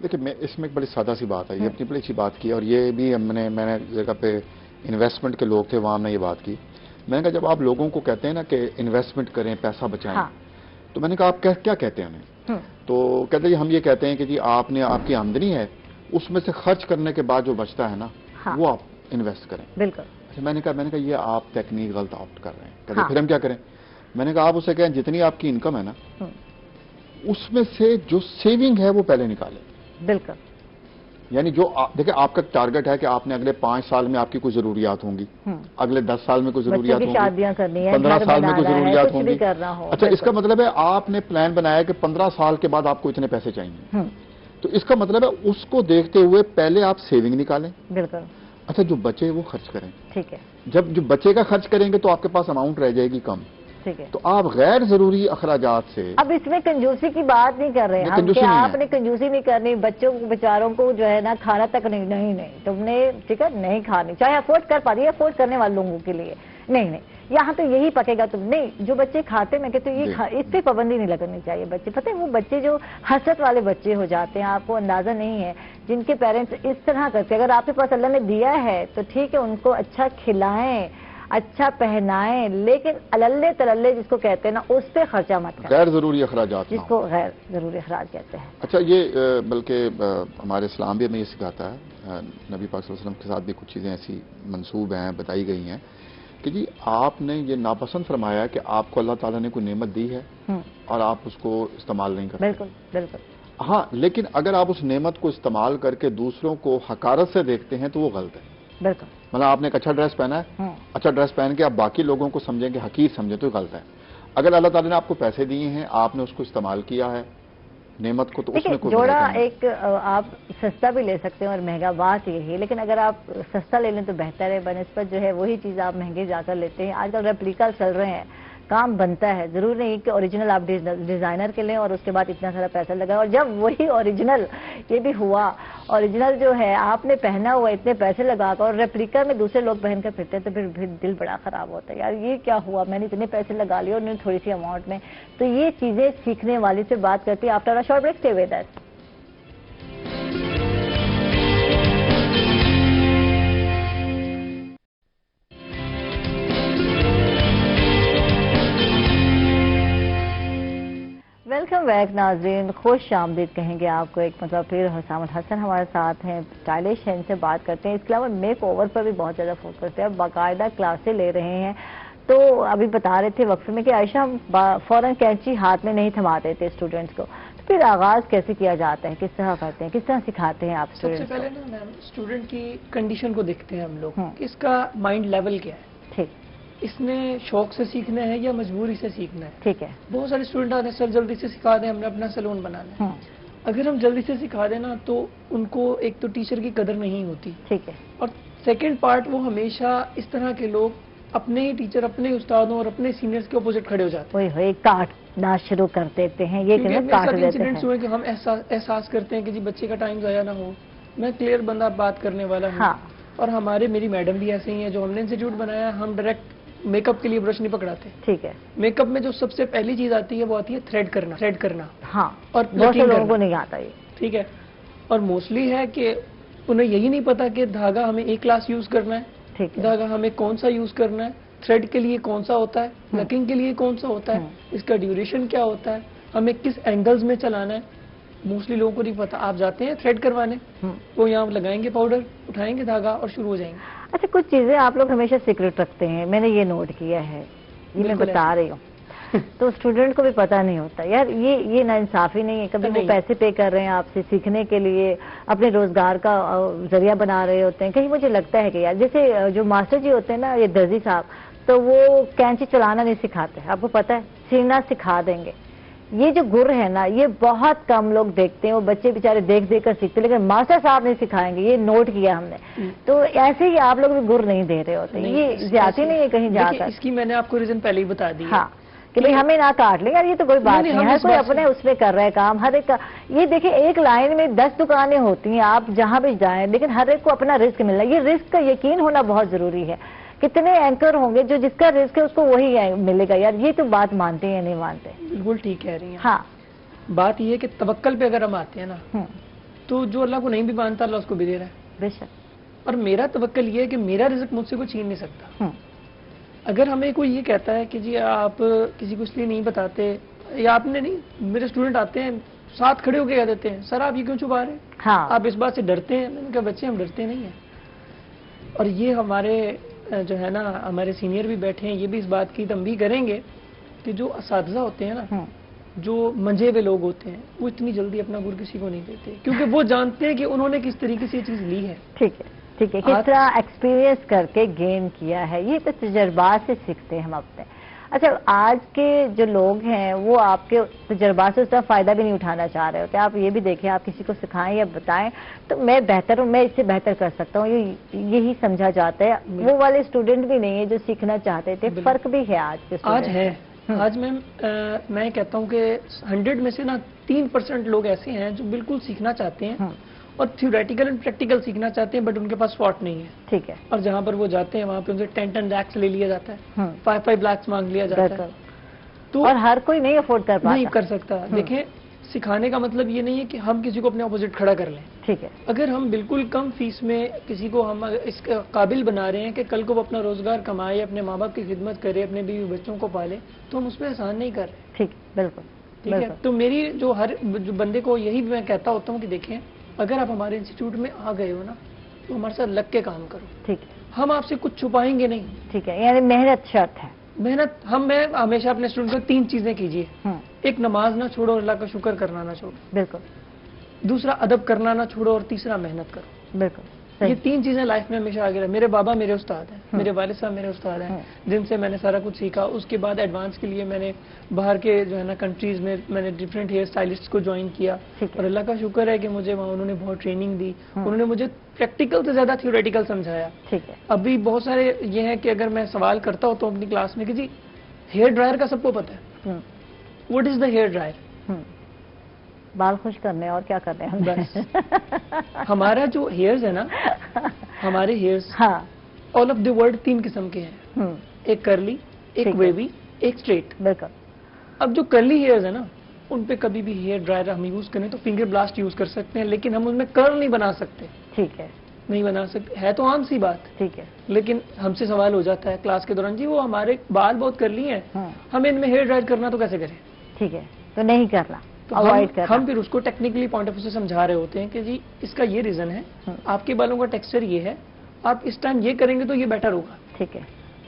دیکھیں میں اس میں ایک بڑی سادہ سی بات ہے، یہ اپنی بڑی اچھی بات کی، اور یہ بھی میں نے جگہ پہ انویسٹمنٹ کے لوگ تھے وہاں ہم نے یہ بات کی. میں نے کہا جب آپ لوگوں کو کہتے ہیں نا کہ انویسٹمنٹ کریں، پیسہ بچائیں، تو میں نے کہا آپ کیا کہتے ہیں انہیں؟ تو کہتے ہیں ہم یہ کہتے ہیں کہ جی آپ نے آپ کی آمدنی ہے اس میں سے خرچ کرنے کے بعد جو بچتا ہے نا وہ آپ انویسٹ کریں. بالکل. اچھا میں نے کہا یہ آپ ٹیکنیک غلط آپٹ کر رہے ہیں. کہتے پھر ہم کیا کریں؟ میں نے کہا آپ اسے کہیں جتنی آپ کی انکم ہے نا اس میں سے جو سیونگ ہے وہ پہلے نکالیں. بالکل. یعنی جو دیکھیں آپ کا ٹارگٹ ہے کہ آپ نے اگلے 5 سال میں آپ کی کوئی ضروریات ہوں گی, اگلے 10 سال میں کوئی ضروریات ہوں گی, 15 سال میں کوئی ضروریات ہوں گی. اچھا اس کا مطلب ہے آپ نے پلان بنایا کہ 15 سال کے بعد آپ کو اتنے پیسے چاہیے, تو اس کا مطلب ہے اس کو دیکھتے ہوئے پہلے آپ سیونگ نکالیں. بالکل. اچھا جو بچے وہ خرچ کریں. ٹھیک ہے. جب جو بچے کا خرچ کریں گے تو آپ کے پاس اماؤنٹ رہ جائے گی کم. ٹھیک ہے. تو آپ غیر ضروری اخراجات سے اب اس میں کنجوسی کی بات نہیں کر رہے ہیں ہم کہ آپ نے کنجوسی نہیں کرنی, بچوں کو بیچاروں کو جو ہے نا کھانا تک نہیں تم نے ٹھیک ہے نہیں کھانی, چاہے افورڈ کر پا رہی ہے, افورڈ کرنے والے لوگوں کے لیے نہیں یہاں تو یہی پکے گا تم نہیں. جو بچے کھاتے میں کہتے ہیں یہ اس پہ پابندی نہیں لگنی چاہیے. بچے پتہ ہے وہ بچے جو حسرت والے بچے ہو جاتے ہیں, آپ کو اندازہ نہیں ہے, جن کے پیرنٹس اس طرح کرتے ہیں. اگر آپ کے پاس اللہ نے دیا ہے تو ٹھیک ہے ان کو اچھا کھلائیں, اچھا پہنائیں, لیکن اللے تللے جس کو کہتے ہیں نا اس پہ خرچہ مت کریں, غیر ضروری اخراجات جس کو غیر ضروری اخراج کہتے ہیں. اچھا یہ بلکہ ہمارے اسلام بھی ہمیں یہ سکھاتا ہے, نبی پاک صلی اللہ علیہ وسلم کے ساتھ بھی کچھ چیزیں ایسی منسوب ہیں, بتائی گئی ہیں کہ جی آپ نے یہ ناپسند فرمایا کہ آپ کو اللہ تعالیٰ نے کوئی نعمت دی ہے اور آپ اس کو استعمال نہیں کرتے. بالکل بالکل. ہاں لیکن اگر آپ اس نعمت کو استعمال کر کے دوسروں کو حقارت سے دیکھتے ہیں تو وہ غلط ہے. بالکل. مطلب آپ نے ایک اچھا ڈریس پہنا ہے, اچھا ڈریس پہن کے آپ باقی لوگوں کو سمجھیں کہ حقیر سمجھیں تو غلط ہے. اگر اللہ تعالیٰ نے آپ کو پیسے دیے ہیں, آپ نے اس کو استعمال کیا ہے نعمت کو, تو اس میں کوئی جوڑا ایک آپ سستا بھی لے سکتے ہیں اور مہنگا, بات یہی ہے. لیکن اگر آپ سستا لے لیں تو بہتر ہے بنسبت جو ہے وہی چیز آپ مہنگے جا کر لیتے ہیں. آج کل ریپلیکا چل رہے ہیں, کام بنتا ہے, ضرور نہیں کہ اوریجنل آپ ڈیزائنر کے لیں اور اس کے بعد اتنا سارا پیسہ لگا, اور جب وہی اوریجنل یہ بھی ہوا, اوریجنل جو ہے آپ نے پہنا ہوا اتنے پیسے لگا کر اور ریپلیکا میں دوسرے لوگ پہن کر پھرتے ہیں تو پھر دل بڑا خراب ہوتا ہے, یار یہ کیا ہوا, میں نے اتنے پیسے لگا لیے اور انہوں نے تھوڑی سی اماؤنٹ میں. تو یہ چیزیں سیکھنے والی سے بات کرتی ہے. After a short break stay with us. Welcome back ناظرین, خوش آمدید کہیں گے آپ کو ایک مطلب پھر. حسامت حسن ہمارے ساتھ ہیں, اسٹائلش ہیں, ان سے بات کرتے ہیں. اس کے علاوہ میک اوور پر بھی بہت زیادہ فوکس کرتے ہیں, باقاعدہ کلاسیں لے رہے ہیں. تو ابھی بتا رہے تھے وقفے میں کہ عائشہ ہم فوراً کینچی ہاتھ میں نہیں تھماتے تھے اسٹوڈنٹس کو, تو پھر آغاز کیسے کیا جاتا ہے, کس طرح کرتے ہیں, کس طرح سکھاتے ہیں آپ اسٹوڈنٹس کو؟ سب سے پہلے نا میم اسٹوڈنٹ کی کنڈیشن کو دیکھتے ہیں ہم لوگ, اس کا مائنڈ لیول کیا ہے. ٹھیک. اس نے شوق سے سیکھنا ہے یا مجبوری سے سیکھنا ہے. ٹھیک ہے. بہت سارے اسٹوڈنٹ آتے ہیں سر جلدی سے سکھا دیں, ہم نے اپنا سیلون بنانا ہے. اگر ہم جلدی سے سکھا دیں نا تو ان کو ایک تو ٹیچر کی قدر نہیں ہوتی. ٹھیک ہے. اور سیکنڈ پارٹ وہ ہمیشہ اس طرح کے لوگ اپنے ہی ٹیچر, اپنے استادوں اور اپنے سینئرز کے اپوزٹ کھڑے ہو جاتے ہیں. وہی کاٹنا شروع کر دیتے ہیں, یہ کاٹ دیتے ہیں. ہوئے کہ ہم احساس کرتے ہیں کہ جی بچے کا ٹائم ضائع نہ ہو, میں کلیئر بندہ بات کرنے والا ہوں. اور میری میڈم بھی ایسے ہی ہیں جو ہم نے انسٹیٹیوٹ بنایا, ہم ڈائریکٹ میک اپ کے لیے برش نہیں پکڑاتے. ٹھیک ہے. میک اپ میں جو سب سے پہلی چیز آتی ہے وہ آتی ہے تھریڈ کرنا. ہاں. اور لوگوں کو نہیں آتا یہ. ٹھیک ہے. اور موسٹلی ہے کہ انہیں یہی نہیں پتا کہ دھاگا ہمیں ایک کلاس یوز کرنا ہے, دھاگا ہمیں کون سا یوز کرنا ہے, تھریڈ کے لیے کون سا ہوتا ہے, لکنگ کے لیے کون سا ہوتا ہے, اس کا ڈیوریشن کیا ہوتا ہے, ہمیں کس اینگلز میں چلانا ہے. موسٹلی لوگوں کو نہیں پتا. آپ جاتے ہیں تھریڈ کروانے, وہ یہاں لگائیں گے پاؤڈر, اٹھائیں گے دھاگا اور شروع ہو جائیں گے. اچھا کچھ چیزیں آپ لوگ ہمیشہ سیکرٹ رکھتے ہیں, میں نے یہ نوٹ کیا ہے, یہ میں بتا رہی ہوں. تو اسٹوڈنٹ کو بھی پتا نہیں ہوتا, یار یہ ناانصافی نہیں ہے. کبھی وہ پیسے پے کر رہے ہیں آپ سے سیکھنے کے لیے, اپنے روزگار کا ذریعہ بنا رہے ہوتے ہیں. کہیں مجھے لگتا ہے کہ یار جیسے جو ماسٹر جی ہوتے ہیں نا, یہ درزی صاحب, تو وہ کینچی چلانا نہیں سکھاتے, آپ کو پتا ہے, سینا سکھا دیں گے. یہ جو گر ہے نا, یہ بہت کم لوگ دیکھتے ہیں, وہ بچے بیچارے دیکھ کر سیکھتے, لیکن ماسٹر صاحب نہیں سکھائیں گے, یہ نوٹ کیا ہم نے. تو ایسے ہی آپ لوگ بھی گر نہیں دے رہے ہوتے, یہ زیادتی نہیں ہے کہیں جا کر. اس کی میں نے آپ کو ریزن پہلے ہی بتا دی. ہاں کہ بھئی ہمیں نہ کاٹ لیں, یار یہ تو کوئی بات نہیں, ہر کوئی اپنے اس میں کر رہا ہے کام, ہر ایک کا. یہ دیکھیں ایک لائن میں 10 دکانیں ہوتی ہیں, آپ جہاں بھی جائیں, لیکن ہر ایک کو اپنا رزق مل رہا ہے. یہ رزق کا یقین ہونا بہت ضروری ہے. کتنے اینکر ہوں گے جو جس کا رزق ہے اس کو وہی ملے گا. یار یہ تو بات مانتے ہیں یا نہیں مانتے؟ بالکل ٹھیک کہہ رہی ہیں. ہاں بات یہ ہے کہ توکل پہ اگر ہم آتے ہیں نا, تو جو اللہ کو نہیں بھی مانتا اللہ اس کو بھی دے رہا ہے. بے شک. اور میرا توکل یہ ہے کہ میرا رزق مجھ سے کوئی چھین نہیں سکتا. اگر ہمیں کوئی یہ کہتا ہے کہ جی آپ کسی کو اس لیے نہیں بتاتے, یا آپ نے نہیں، میرے اسٹوڈنٹ آتے ہیں ساتھ کھڑے ہو کے کہہ دیتے ہیں سر آپ یہ کیوں چھپا رہے ہیں، ہاں آپ اس بات سے ڈرتے ہیں؟ میں نے کہا بچے ہم ڈرتے نہیں ہیں. اور یہ ہمارے جو ہے نا ہمارے سینئر بھی بیٹھے ہیں، یہ بھی اس بات کی تنبیہ کریں گے کہ جو اساتذہ ہوتے ہیں نا، جو منجے ہوئے لوگ ہوتے ہیں، وہ اتنی جلدی اپنا گر کسی کو نہیں دیتے، کیونکہ وہ جانتے ہیں کہ انہوں نے کس طریقے سے یہ چیز لی ہے. ٹھیک ہے ٹھیک ہے، کس طرح ایکسپیرینس کر کے گین کیا ہے، یہ تو تجربات سے سیکھتے ہیں ہم اپنے. اچھا آج کے جو لوگ ہیں وہ آپ کے تجربات سے اس طرح فائدہ بھی نہیں اٹھانا چاہ رہے ہوتے. آپ یہ بھی دیکھیں، آپ کسی کو سکھائیں یا بتائیں تو میں بہتر ہوں، میں اس سے بہتر کر سکتا ہوں، یہی سمجھا جاتا ہے. وہ والے اسٹوڈنٹ بھی نہیں ہے جو سیکھنا چاہتے تھے. فرق بھی ہے آج کے آج ہے. آج میں کہتا ہوں کہ 100 میں سے نا 3% لوگ ایسے ہیں جو بالکل سیکھنا چاہتے ہیں اور تھیوریٹیکل اینڈ پریکٹیکل سیکھنا چاہتے ہیں، بٹ ان کے پاس اسپاٹ نہیں ہے. ٹھیک ہے. اور جہاں پر وہ جاتے ہیں وہاں پہ ان سے 10 لیکس لے لیا جاتا ہے، 5 لیکس مانگ لیا جاتا ہے. تو اور ہر کوئی نہیں افورڈ کر پاتا، نہیں کر سکتا. دیکھیں سکھانے کا مطلب یہ نہیں ہے کہ ہم کسی کو اپنے اپوزٹ کھڑا کر لیں. ٹھیک ہے. اگر ہم بالکل کم فیس میں کسی کو ہم اس قابل بنا رہے ہیں کہ کل کو وہ اپنا روزگار کمائے، اپنے ماں باپ کی خدمت کرے، اپنے بیوی بچوں کو پالے، تو ہم اس میں احسان نہیں کر رہے. ٹھیک بالکل ٹھیک ہے. تو میری جو ہر بندے کو یہی میں کہتا ہوتا ہوں کہ دیکھیں اگر آپ ہمارے انسٹیٹیوٹ میں آ گئے ہو نا تو ہمارے ساتھ لگ کے کام کرو. ٹھیک ہے. ہم آپ سے کچھ چھپائیں گے نہیں. ٹھیک ہے، یعنی محنت شرط ہے. محنت میں ہمیشہ اپنے اسٹوڈنٹ کو 3 چیزیں کیجیے. ایک نماز نہ چھوڑو، اللہ کا شکر کرنا نہ چھوڑو. بالکل. دوسرا ادب کرنا نہ چھوڑو، اور تیسرا محنت کرو. بالکل. یہ 3 چیزیں لائف میں ہمیشہ آگے رہے. میرے بابا میرے استاد ہیں، میرے والد صاحب میرے استاد ہیں جن سے میں نے سارا کچھ سیکھا. اس کے بعد ایڈوانس کے لیے میں نے باہر کے جو ہے نا کنٹریز میں نے ڈفرینٹ ہیئر اسٹائلسٹ کو جوائن کیا، اور اللہ کا شکر ہے کہ مجھے وہاں انہوں نے بہت ٹریننگ دی. انہوں نے مجھے پریکٹیکل سے زیادہ تھیوریٹیکل سمجھایا. ٹھیک ہے. ابھی بہت سارے یہ ہیں کہ اگر میں سوال کرتا ہوں تو اپنی کلاس میں کہ جی ہیئر ڈرائر کا سب کو پتہ ہے، what is the hair dryer? بال خوش کرنے اور کیا کرنے ہیں بس. ہمارا جو ہیئرز ہے نا، ہمارے hairs all of the world 3 قسم کے ہیں. ایک کرلی، ایک ویوی، ایک اسٹریٹ. بالکل. اب جو کرلی ہیئرز ہیں نا ان پہ کبھی بھی ہیئر ڈرائر ہم یوز کریں تو فنگر بلاسٹ یوز کر سکتے ہیں، لیکن ہم ان میں کرل نہیں بنا سکتے. ٹھیک ہے. نہیں بنا سکتے. ہے تو عام سی بات. ٹھیک ہے. لیکن ہم سے سوال ہو جاتا ہے کلاس کے دوران، جی وہ ہمارے بال بہت کرلی ہیں، ہمیں ان میں ہیئر ڈرائر کرنا تو کیسے کریں؟ ٹھیک ہے. تو نہیں کرنا. ہم پھر اس کو ٹیکنیکلی پوائنٹ آف ویو سے سمجھا رہے ہوتے ہیں کہ جی اس کا یہ ریزن ہے، آپ کے بالوں کا ٹیکسچر یہ ہے، آپ اس ٹائم یہ کریں گے تو یہ بیٹر ہوگا. ٹھیک ہے.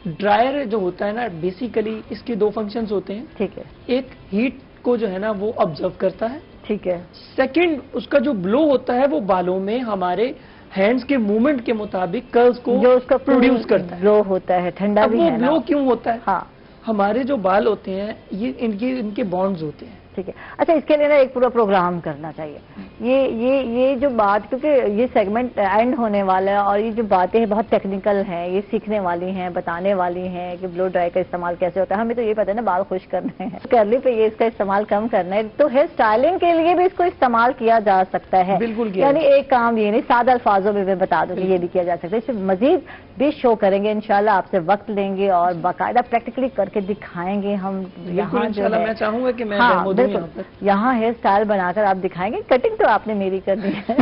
ڈرائر جو ہوتا ہے نا بیسیکلی اس کے 2 فنکشنز ہوتے ہیں. ٹھیک ہے. ایک ہیٹ کو جو ہے نا وہ آبزرو کرتا ہے. ٹھیک ہے. سیکنڈ اس کا جو بلو ہوتا ہے وہ بالوں میں ہمارے ہینڈز کے موومنٹ کے مطابق کرلز کو جو اس کا پروڈیوس کرتا ہے. بلو ہوتا ہے، ٹھنڈا بھی ہے. وہ بلو کیوں ہوتا ہے؟ ہاں. ہمارے جو بال ہوتے ہیں یہ ان کے بانڈز ہوتے ہیں. ٹھیک ہے. اچھا اس کے لیے نا ایک پورا پروگرام کرنا چاہیے. یہ جو بات، کیونکہ یہ سیگمنٹ اینڈ ہونے والا ہے اور یہ جو باتیں بہت ٹیکنیکل ہیں، یہ سیکھنے والی ہیں، بتانے والی ہیں کہ بلو ڈرائی کا استعمال کیسے ہوتا ہے. ہمیں تو یہ پتہ ہے نا بال خوش کرنے ہیں، کرلی پہ یہ اس کا استعمال کم کرنا ہے. تو ہیئر اسٹائلنگ کے لیے بھی اس کو استعمال کیا جا سکتا ہے. بالکل. یعنی ایک کام یہ نہیں، سادہ الفاظوں میں بتا دوں کہ یہ بھی کیا جا سکتا ہے. اس سے مزید بھی شو کریں گے انشاءاللہ، آپ سے وقت لیں گے اور باقاعدہ پریکٹیکلی کر کے دکھائیں گے ہم. بالکل انشاءاللہ میں چاہوں گا کہ میں یہاں ہیئر اسٹائل بنا کر آپ دکھائیں گے. کٹنگ تو آپ نے میری کرنی ہے.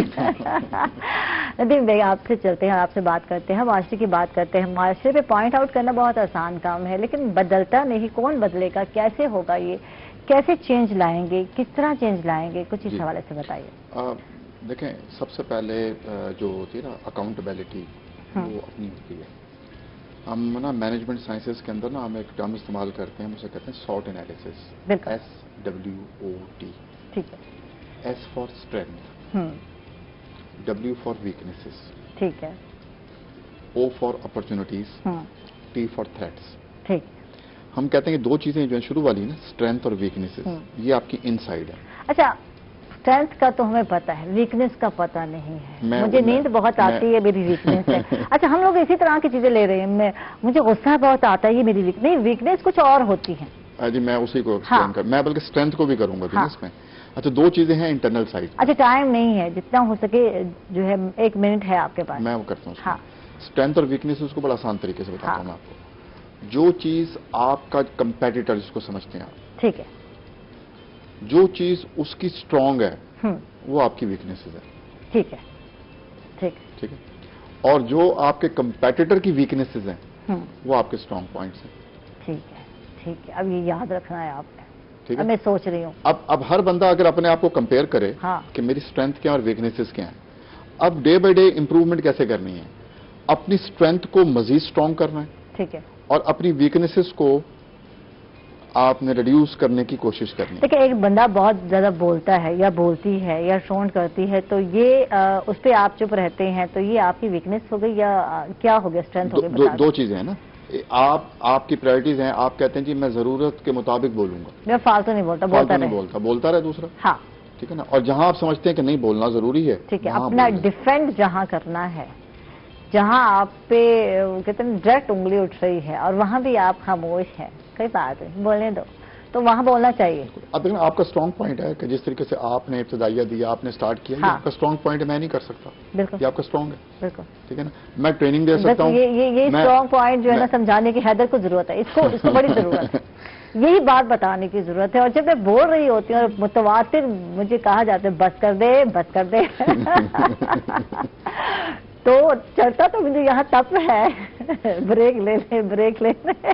ندیم بھائی آپ سے چلتے ہیں، آپ سے بات کرتے ہیں، معاشرے کی بات کرتے ہیں. معاشرے پہ پوائنٹ آؤٹ کرنا بہت آسان کام ہے، لیکن بدلتا نہیں. کون بدلے گا؟ کیسے ہوگا؟ یہ کیسے چینج لائیں گے؟ کس طرح چینج لائیں گے؟ کچھ اس حوالے سے بتائیے. دیکھیں سب سے پہلے جو ہوتی ہے نا اکاؤنٹیبلٹی، وہ اپنی ہوتی ہے. ہم نا مینجمنٹ سائنسز کے اندر نا ہم ایک ٹرم استعمال کرتے ہیں، اسے کہتے ہیں SWOT انالیسس. SWOT. ٹھیک ہے. S for strength, W for weaknesses. ٹھیک ہے. O for opportunities, T for threats. ٹھیک. ہم کہتے ہیں کہ 2 چیزیں جو ہیں شروع والی نا اسٹرینتھ اور ویکنیسز، یہ آپ کی ان سائڈ ہے. اچھا اسٹرینتھ کا تو ہمیں پتا ہے، ویکنیس کا پتا نہیں ہے. مجھے نیند بہت آتی ہے، میری ویکنیس ہے. اچھا ہم لوگ اسی طرح کی چیزیں لے رہے ہیں. مجھے غصہ بہت آتا ہے، یہ میری ویکنیس کچھ اور ہوتی ہے. جی میں اسی کو ایکسپلین کر، میں بلکہ اسٹرینتھ کو بھی کروں گا اس میں. اچھا 2 چیزیں ہیں انٹرنل سائڈ. اچھا ٹائم نہیں ہے، جتنا ہو سکے جو ہے 1 منٹ ہے آپ کے پاس. میں وہ کرتا ہوں. اسٹرینتھ اور ویکنیس اس کو بڑا آسان طریقے سے بتاتا ہوں میں آپ کو. جو چیز آپ کا کمپیٹیٹر جس کو سمجھتے ہیں آپ، ٹھیک ہے، جو چیز اس کی اسٹرانگ ہے وہ آپ کی ویکنیسز ہے. ٹھیک ہے. ٹھیک ہے. اور جو آپ کے کمپیٹیٹر کی ویکنیسز ہیں وہ آپ کے اسٹرانگ پوائنٹس ہیں. ٹھیک ہے. ٹھیک ہے. اب یہ یاد رکھنا ہے آپ نے. ठीक है, मैं सोच रही हूँ। अब हर बंदा अगर अपने आप को कंपेयर करे हाँ। कि मेरी स्ट्रेंथ क्या और वीकनेसेस क्या हैं, अब डे बाय डे इंप्रूवमेंट कैसे करनी है, अपनी स्ट्रेंथ को मजीद स्ट्रांग करना है, ठीक है, और अपनी वीकनेसेस को आपने रिड्यूस करने की कोशिश करनी है। देखिए, एक बंदा बहुत ज्यादा बोलता है या बोलती है या शोंड करती है, तो ये उस पर आप चुप रहते हैं, तो ये आपकी वीकनेस हो गई या क्या हो गया, स्ट्रेंथ हो गई? दो चीजें हैं ना, आपकी प्रायोरिटीज हैं। आप कहते हैं जी मैं जरूरत के मुताबिक बोलूंगा, मैं फालतू नहीं बोलता, बोलता रहे दूसरा। हाँ, ठीक है ना, और जहां आप समझते हैं कि नहीं बोलना जरूरी है, ठीक है, अपना डिफेंड जहां करना है, जहां आप पे कहते हैं डायरेक्ट उंगली उठ रही है और वहां भी आप खामोश हैं, कोई बात नहीं, बोलने दो, तो वहां बोलना चाहिए। अब देखना, आपका स्ट्रॉन्ग पॉइंट है कि जिस तरीके से आपने इब्तिदाइया दिया, आपने स्टार्ट किया, हाँ। आपका स्ट्रॉन्ग पॉइंट है, मैं नहीं कर सकता, बिल्कुल, ये आपका स्ट्रॉन्ग है, बिल्कुल, ठीक है ना। मैं ट्रेनिंग दे सकता हूँ, ये स्ट्रॉन्ग पॉइंट जो है ना, समझाने की हैदर को जरूरत है, इसको बड़ी जरूरत है, यही बात बताने की जरूरत है। और जब मैं बोल रही होती हूँ और मुतवातिर मुझे कहा जाता है बस कर दे, बस कर दे तो चढ़ता तो मुझे यहाँ तप है, ब्रेक ले ले, ब्रेक ले ले।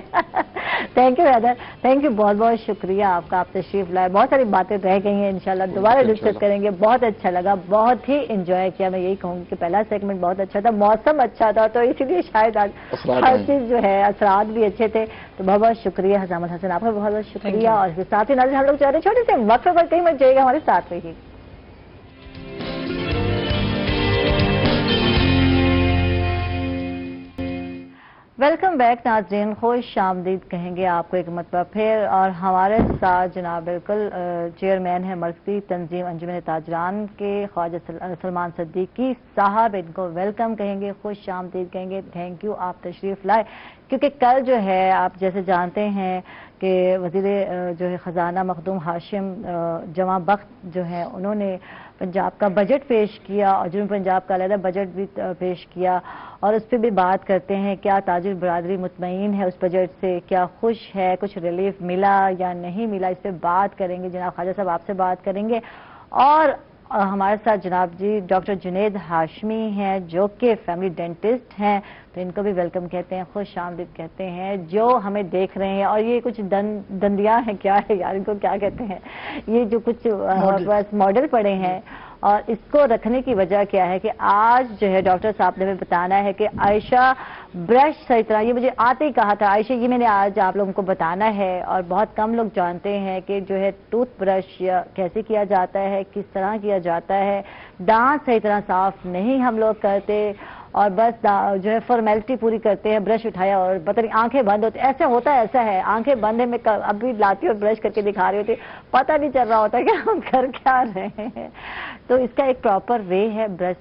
Thank you Haider, thank you, बहुत बहुत शुक्रिया आपका, आप तशरीफ लाए। बहुत सारी बातें रह गई हैं, इंशाल्लाह दोबारा डिस्कस करेंगे। बहुत अच्छा लगा, बहुत ही एंजॉय किया। मैं यही कहूँगी कि पहला सेगमेंट बहुत अच्छा था, मौसम अच्छा था, तो इसीलिए शायद आज हर चीज जो है, असरात भी अच्छे थे। तो बहुत बहुत शुक्रिया हजामत हसन, आपका बहुत बहुत शुक्रिया। और साथ ही नाज़रीन, हम लोग चाह रहे छोटे से वक्फे पर कहीं मत जाइएगा, हमारे साथ रहिए। वेलकम बैक नाज़रीन, खुश आमदीद कहेंगे आपको एक मरतबा फिर। और हमारे साथ जनाब बिल्कुल चेयरमैन है मरकज़ी तंजीम अंजुमन ताजरान के ख्वाजा सलमान सिद्दीकी साहब, इनको वेलकम कहेंगे, खुश आमदीद कहेंगे, थैंक यू आप तशरीफ़ लाए। क्योंकि कल जो है आप जैसे जानते हैं कि वज़ीर जो है ख़जाना मखदूम हाशिम जमा बख्त जो है, उन्होंने पंजाब का बजट पेश किया और जुनूबी पंजाब का अलग बजट भी पेश किया, और उस पर भी बात करते हैं क्या ताजिर बरादरी मुतमईन है उस बजट से, क्या खुश है, कुछ रिलीफ मिला या नहीं मिला, इस पर बात करेंगे। जनाब ख्वाजा साहब आपसे बात करेंगे। और हमारे साथ जनाब जी डॉक्टर जुनेद हाशमी हैं जो कि फैमिली डेंटिस्ट हैं, तो इनको भी वेलकम कहते हैं, खुश आमदीद कहते हैं, जो हमें देख रहे हैं। और ये कुछ दंदियां हैं, क्या है यार, इनको क्या कहते हैं, ये जो कुछ बस मॉडल पड़े हैं, और इसको रखने की वजह क्या है कि आज जो है डॉक्टर साहब ने हमें बताना है कि आयशा ब्रश सही तरह, ये मुझे आते ही कहा था आयशा, ये मैंने आज आप लोगों को बताना है। और बहुत कम लोग जानते हैं कि जो है टूथ ब्रश कैसे किया जाता है, किस तरह किया जाता है। दांत सही तरह साफ नहीं हम लोग करते और बस जो है फॉर्मेलिटी पूरी करते हैं, ब्रश उठाया और पता नहीं आंखें बंद होती, ऐसा होता है, ऐसा है, आंखें बंद है, मैं अभी लाती और ब्रश करके दिखा रही होती, पता नहीं चल रहा होता कि हम कर क्या रहे हैं। तो इसका एक प्रॉपर वे है, ब्रश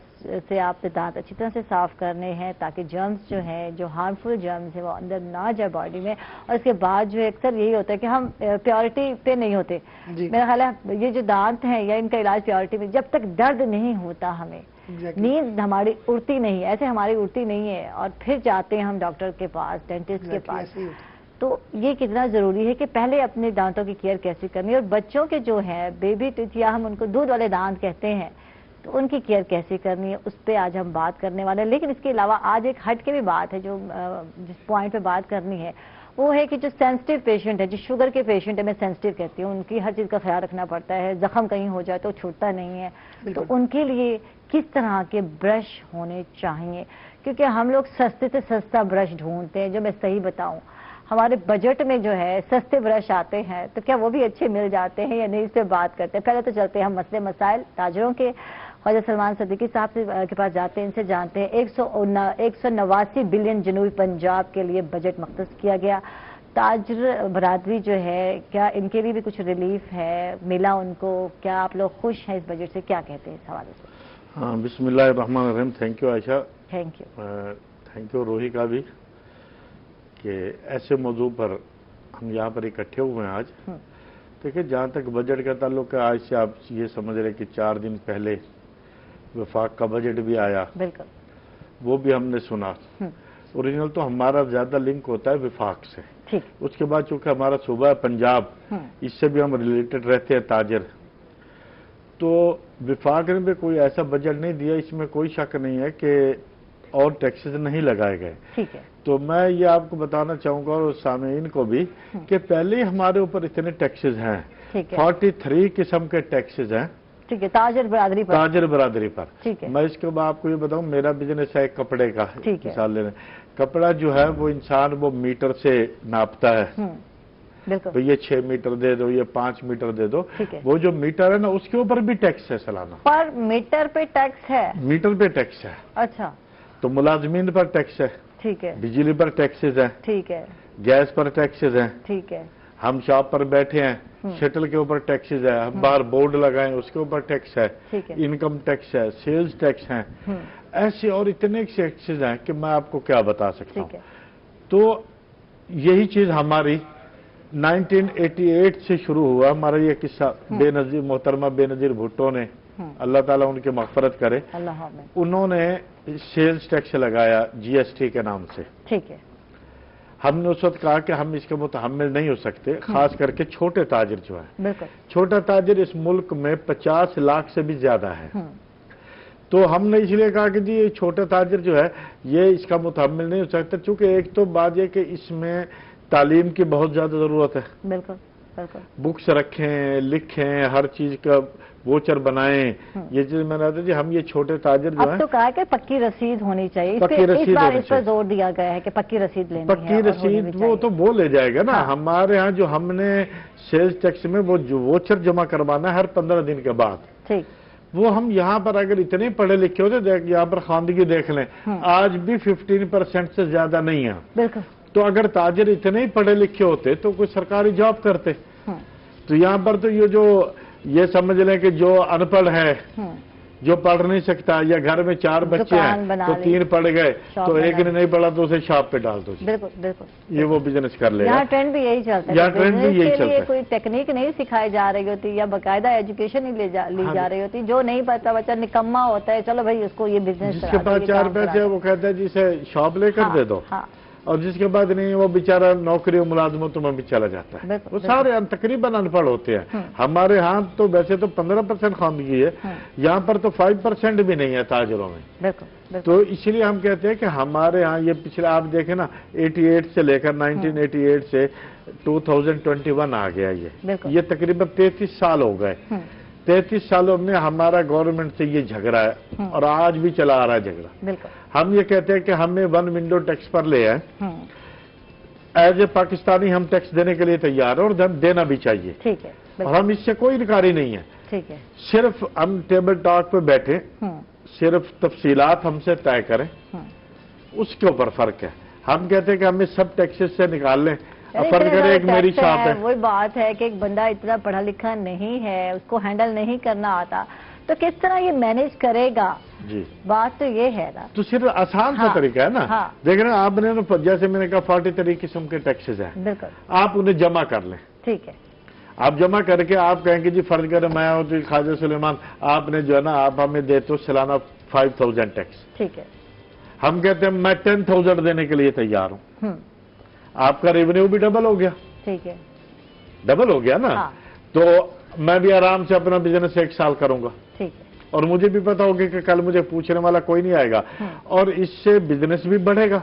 से आपने दांत अच्छी तरह से साफ करने हैं ताकि जर्म्स जो हैं, जो हार्मफुल जर्म्स है वो अंदर ना जाए बॉडी में। और इसके बाद जो है अक्सर यही होता है कि हम प्योरिटी पे नहीं होते। मेरा ख्याल है ये जो दांत हैं या इनका इलाज प्योरिटी में, जब तक दर्द नहीं होता हमें, नींद हमारी उड़ती नहीं है, ऐसे हमारी उड़ती नहीं है, और फिर जाते हैं हम डॉक्टर के पास, डेंटिस्ट के पास। तो ये कितना जरूरी है कि पहले अपने दांतों की केयर कैसे करनी है। और बच्चों के जो है बेबी टीथ या हम उनको दूध वाले दांत कहते हैं, तो उनकी केयर कैसे करनी है, उस पर आज हम बात करने वाले हैं। लेकिन इसके अलावा आज एक हट के भी बात है, जो जिस पॉइंट पे बात करनी है वो है कि जो सेंसिटिव पेशेंट है, जो शुगर के पेशेंट है, मैं सेंसिटिव कहती हूँ, उनकी हर चीज़ का ख्याल रखना पड़ता है, जख्म कहीं हो जाए तो छूटता नहीं है, तो उनके लिए किस तरह के ब्रश होने चाहिए। क्योंकि हम लोग सस्ते से सस्ता ब्रश ढूंढते हैं। जो मैं सही बताऊं, हमारे बजट में जो है सस्ते ब्रश आते हैं, तो क्या वो भी अच्छे मिल जाते हैं या नहीं, इस पर बात करते हैं। पहले तो चलते हैं हम मसले मसाइल ताजरों के, ख्वाजा सलमान सिद्दीकी साहब के पास जाते हैं, इनसे जानते हैं 189 बिलियन जनूबी पंजाब के लिए बजट मख्तस किया गया। ताजर बरादरी जो है, क्या इनके लिए भी कुछ रिलीफ है, मिला उनको, क्या आप लोग खुश हैं इस बजट से, क्या कहते हैं इस हवाले से? हाँ, बिस्मिल्लाहिर्रहमानिर्रहीम। Thank you Ayesha, thank you रोही का भी कि ऐसे मौजू पर हम यहाँ पर इकट्ठे हुए हैं आज। देखिए, जहाँ तक बजट का ताल्लुक है, आज से आप ये समझ रहे कि 4 दिन पहले वफाक का बजट भी आया, बिल्कुल, वो भी हमने सुना। ओरिजिनल तो हमारा ज्यादा लिंक होता है वफाक से, ठीक। उसके बाद चूंकि हमारा सूबा है पंजाब, इससे भी हम रिलेटेड रहते हैं ताजर, तो वफाक ने भी कोई ऐसा बजट नहीं दिया, इसमें कोई शक नहीं है कि और टैक्सेस नहीं लगाए गए, ठीक है। तो मैं ये आपको बताना चाहूंगा और सामीन को भी कि पहले ही हमारे ऊपर इतने टैक्सेस हैं 43 किस्म के टैक्सेस हैं। ठीक है, ताजर बरादरी पर। ताजर बरादरी पर। ठीक है। मैं इसके बाद आपको ये बताऊं, मेरा बिजनेस है कपड़े का। ठीक है। मिसाल ले लें, कपड़ा जो है वो इंसान वो मीटर से नापता है। बिल्कुल। तो ये 6 मीटर दे दो, ये 5 मीटर दे दो। ठीक है। वो जो मीटर है ना, उसके ऊपर भी टैक्स है सालाना। पर मीटर पे टैक्स है? मीटर पे टैक्स है। अच्छा। तो मुलाजमीन पर टैक्स है। ठीक है। बिजली पर टैक्सेस हैं। ठीक है। गैस पर टैक्सेस हैं। ठीक है। हम शॉप पर बैठे हैं, शटल के ऊपर टैक्सेस है। हम बाहर बोर्ड लगाए, उसके ऊपर टैक्स है। ठीक है। इनकम टैक्स है, सेल्स टैक्स है। ऐसे और इतने टैक्सेस हैं कि मैं आपको क्या बता सकता हूँ। तो यही चीज हमारी 1988 से शुरू हुआ। हमारा ये किस्सा बेनजीर मोहतरमा बेनजीर भुट्टो ने, अल्लाह ताला उनकी मग़फ़िरत करे, उन्होंने सेल्स टैक्स लगाया जीएसटी के नाम से। ठीक है। हमने उस वक्त कहा कि हम इसके मुतहम्मिल नहीं हो सकते, खास करके छोटे ताजिर जो है। बिल्कुल। छोटा ताजिर इस मुल्क में 50 लाख से भी ज्यादा है। तो हमने इसलिए कहा कि जी ये छोटा ताजिर जो है ये इसका मुतहम्मिल नहीं हो सकता, चूंकि एक तो बात यह कि इसमें तालीम की बहुत ज्यादा जरूरत है। बिल्कुल बिल्कुल। बुक्स रखें, लिखें, हर चीज का वोचर बनाएं, ये चीज मैंने जी हम ये छोटे ताजिर जो है। तो कहा कि पक्की रसीद होनी चाहिए, पक्की रसीद इस बार इस पर जोर दिया गया है कि पक्की रसीद लेनी है। पक्की रसीद वो तो वो ले जाएगा ना। हमारे यहाँ जो हमने सेल्स टैक्स में वो जो वोचर जमा करवाना है हर 15 दिन के बाद। ठीक। वो हम यहाँ पर अगर इतने पढ़े लिखे होते, यहाँ पर खानदगी देख लें, आज भी 15% से ज्यादा नहीं है। बिल्कुल। तो अगर ताजिर इतने ही पढ़े लिखे होते तो कोई सरकारी जॉब करते। तो यहाँ पर तो ये समझ लें कि जो अनपढ़ है, जो पढ़ नहीं सकता, या घर में 4 बच्चे हैं तो 3 पढ़ गए, तो एक ने नहीं पढ़ा तो उसे शॉप पे डाल दो। बिल्कुल बिल्कुल। ये वो बिजनेस कर लेगा। यहाँ ट्रेंड भी यही चलता है। यहाँ ट्रेंड भी यही चलता है। कोई टेक्निक नहीं सिखाई जा रही होती या बाकायदा एजुकेशन ही ली जा रही होती। जो नहीं पता बच्चा निकम्मा होता है, चलो भाई उसको ये बिजनेस, जिसके पास 4 पैसे वो कहता है जिसे शॉप लेकर दे दो। और जिसके बाद नहीं वो बेचारा नौकरी और मुलाजमतों में भी चला जाता है। वो सारे तकरीबन अनपढ़ होते हैं। हमारे यहाँ तो वैसे तो 15% खानगी है, यहाँ पर तो 5% भी नहीं है ताजरों में। तो इसलिए हम कहते हैं कि हमारे यहाँ ये पिछले आप देखें ना, 88 से लेकर 1988 से 2021 आ गया ये तकरीबन 33 साल हो गए। 33 सालों में हमारा गवर्नमेंट से ये झगड़ा है और आज भी चला आ रहा है झगड़ा। हम ये कहते हैं कि हमें 1 विंडो टैक्स पर ले आए। एज ए पाकिस्तानी हम टैक्स देने के लिए तैयार हैं और देना भी चाहिए। ठीक है। और हम इससे कोई इनकारी नहीं है। ठीक है। सिर्फ हम टेबल टॉक पे बैठे, सिर्फ तफसीलात हमसे तय करें, उसके ऊपर फर्क है। हम कहते हैं कि हमें सब टैक्सेस से निकाल लें। फर्क है, एक मेरी शॉप है। वही बात है कि एक बंदा इतना पढ़ा लिखा नहीं है, उसको हैंडल नहीं करना आता, तो किस तरह ये मैनेज करेगा? जी बात तो ये है ना। तो सिर्फ आसान सा तरीका है ना। देख रहे हैं आपने, जैसे मैंने कहा 43 किस्म के टैक्सेस हैं। बिल्कुल। आप उन्हें जमा कर लें। ठीक है। आप जमा करके आप कहेंगे जी फर्ज करें मैं और तो ख्वाजा सुलेमान, आपने जो है ना आप हमें देते हो सालाना 5000 टैक्स। ठीक है। हम कहते हैं मैं 10,000 देने के लिए तैयार हूँ। आपका रेवेन्यू भी डबल हो गया। ठीक है। डबल हो गया ना। तो मैं भी आराम से अपना बिजनेस 1 साल करूंगा। ठीक है। और मुझे भी पता होगा कि कल मुझे पूछने वाला कोई नहीं आएगा और इससे बिजनेस भी बढ़ेगा,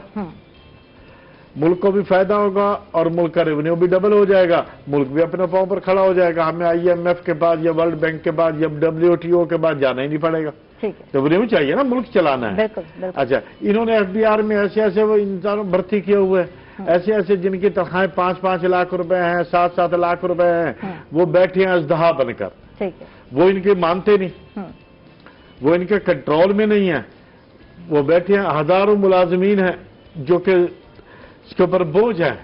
मुल्क को भी फायदा होगा और मुल्क का रेवेन्यू भी डबल हो जाएगा, मुल्क भी अपने पांव पर खड़ा हो जाएगा। हमें IMF के पास या वर्ल्ड बैंक के पास या WTO के पास जाना ही नहीं पड़ेगा। रेवेन्यू चाहिए ना, मुल्क चलाना है। अच्छा, इन्होंने FBR में ऐसे ऐसे वो इंसानों भर्ती किए हुए हैं, ऐसे ऐसे जिनकी तनख्वाहें 5-5 लाख रुपए हैं, 7-7 लाख रुपए हैं, वो बैठे हैं अजदहा बनकर। वो इनके मानते नहीं, वो इनके कंट्रोल में नहीं है। वो बैठे हैं, हजारों मुलाजमीन हैं जो कि इसके ऊपर बोझ है।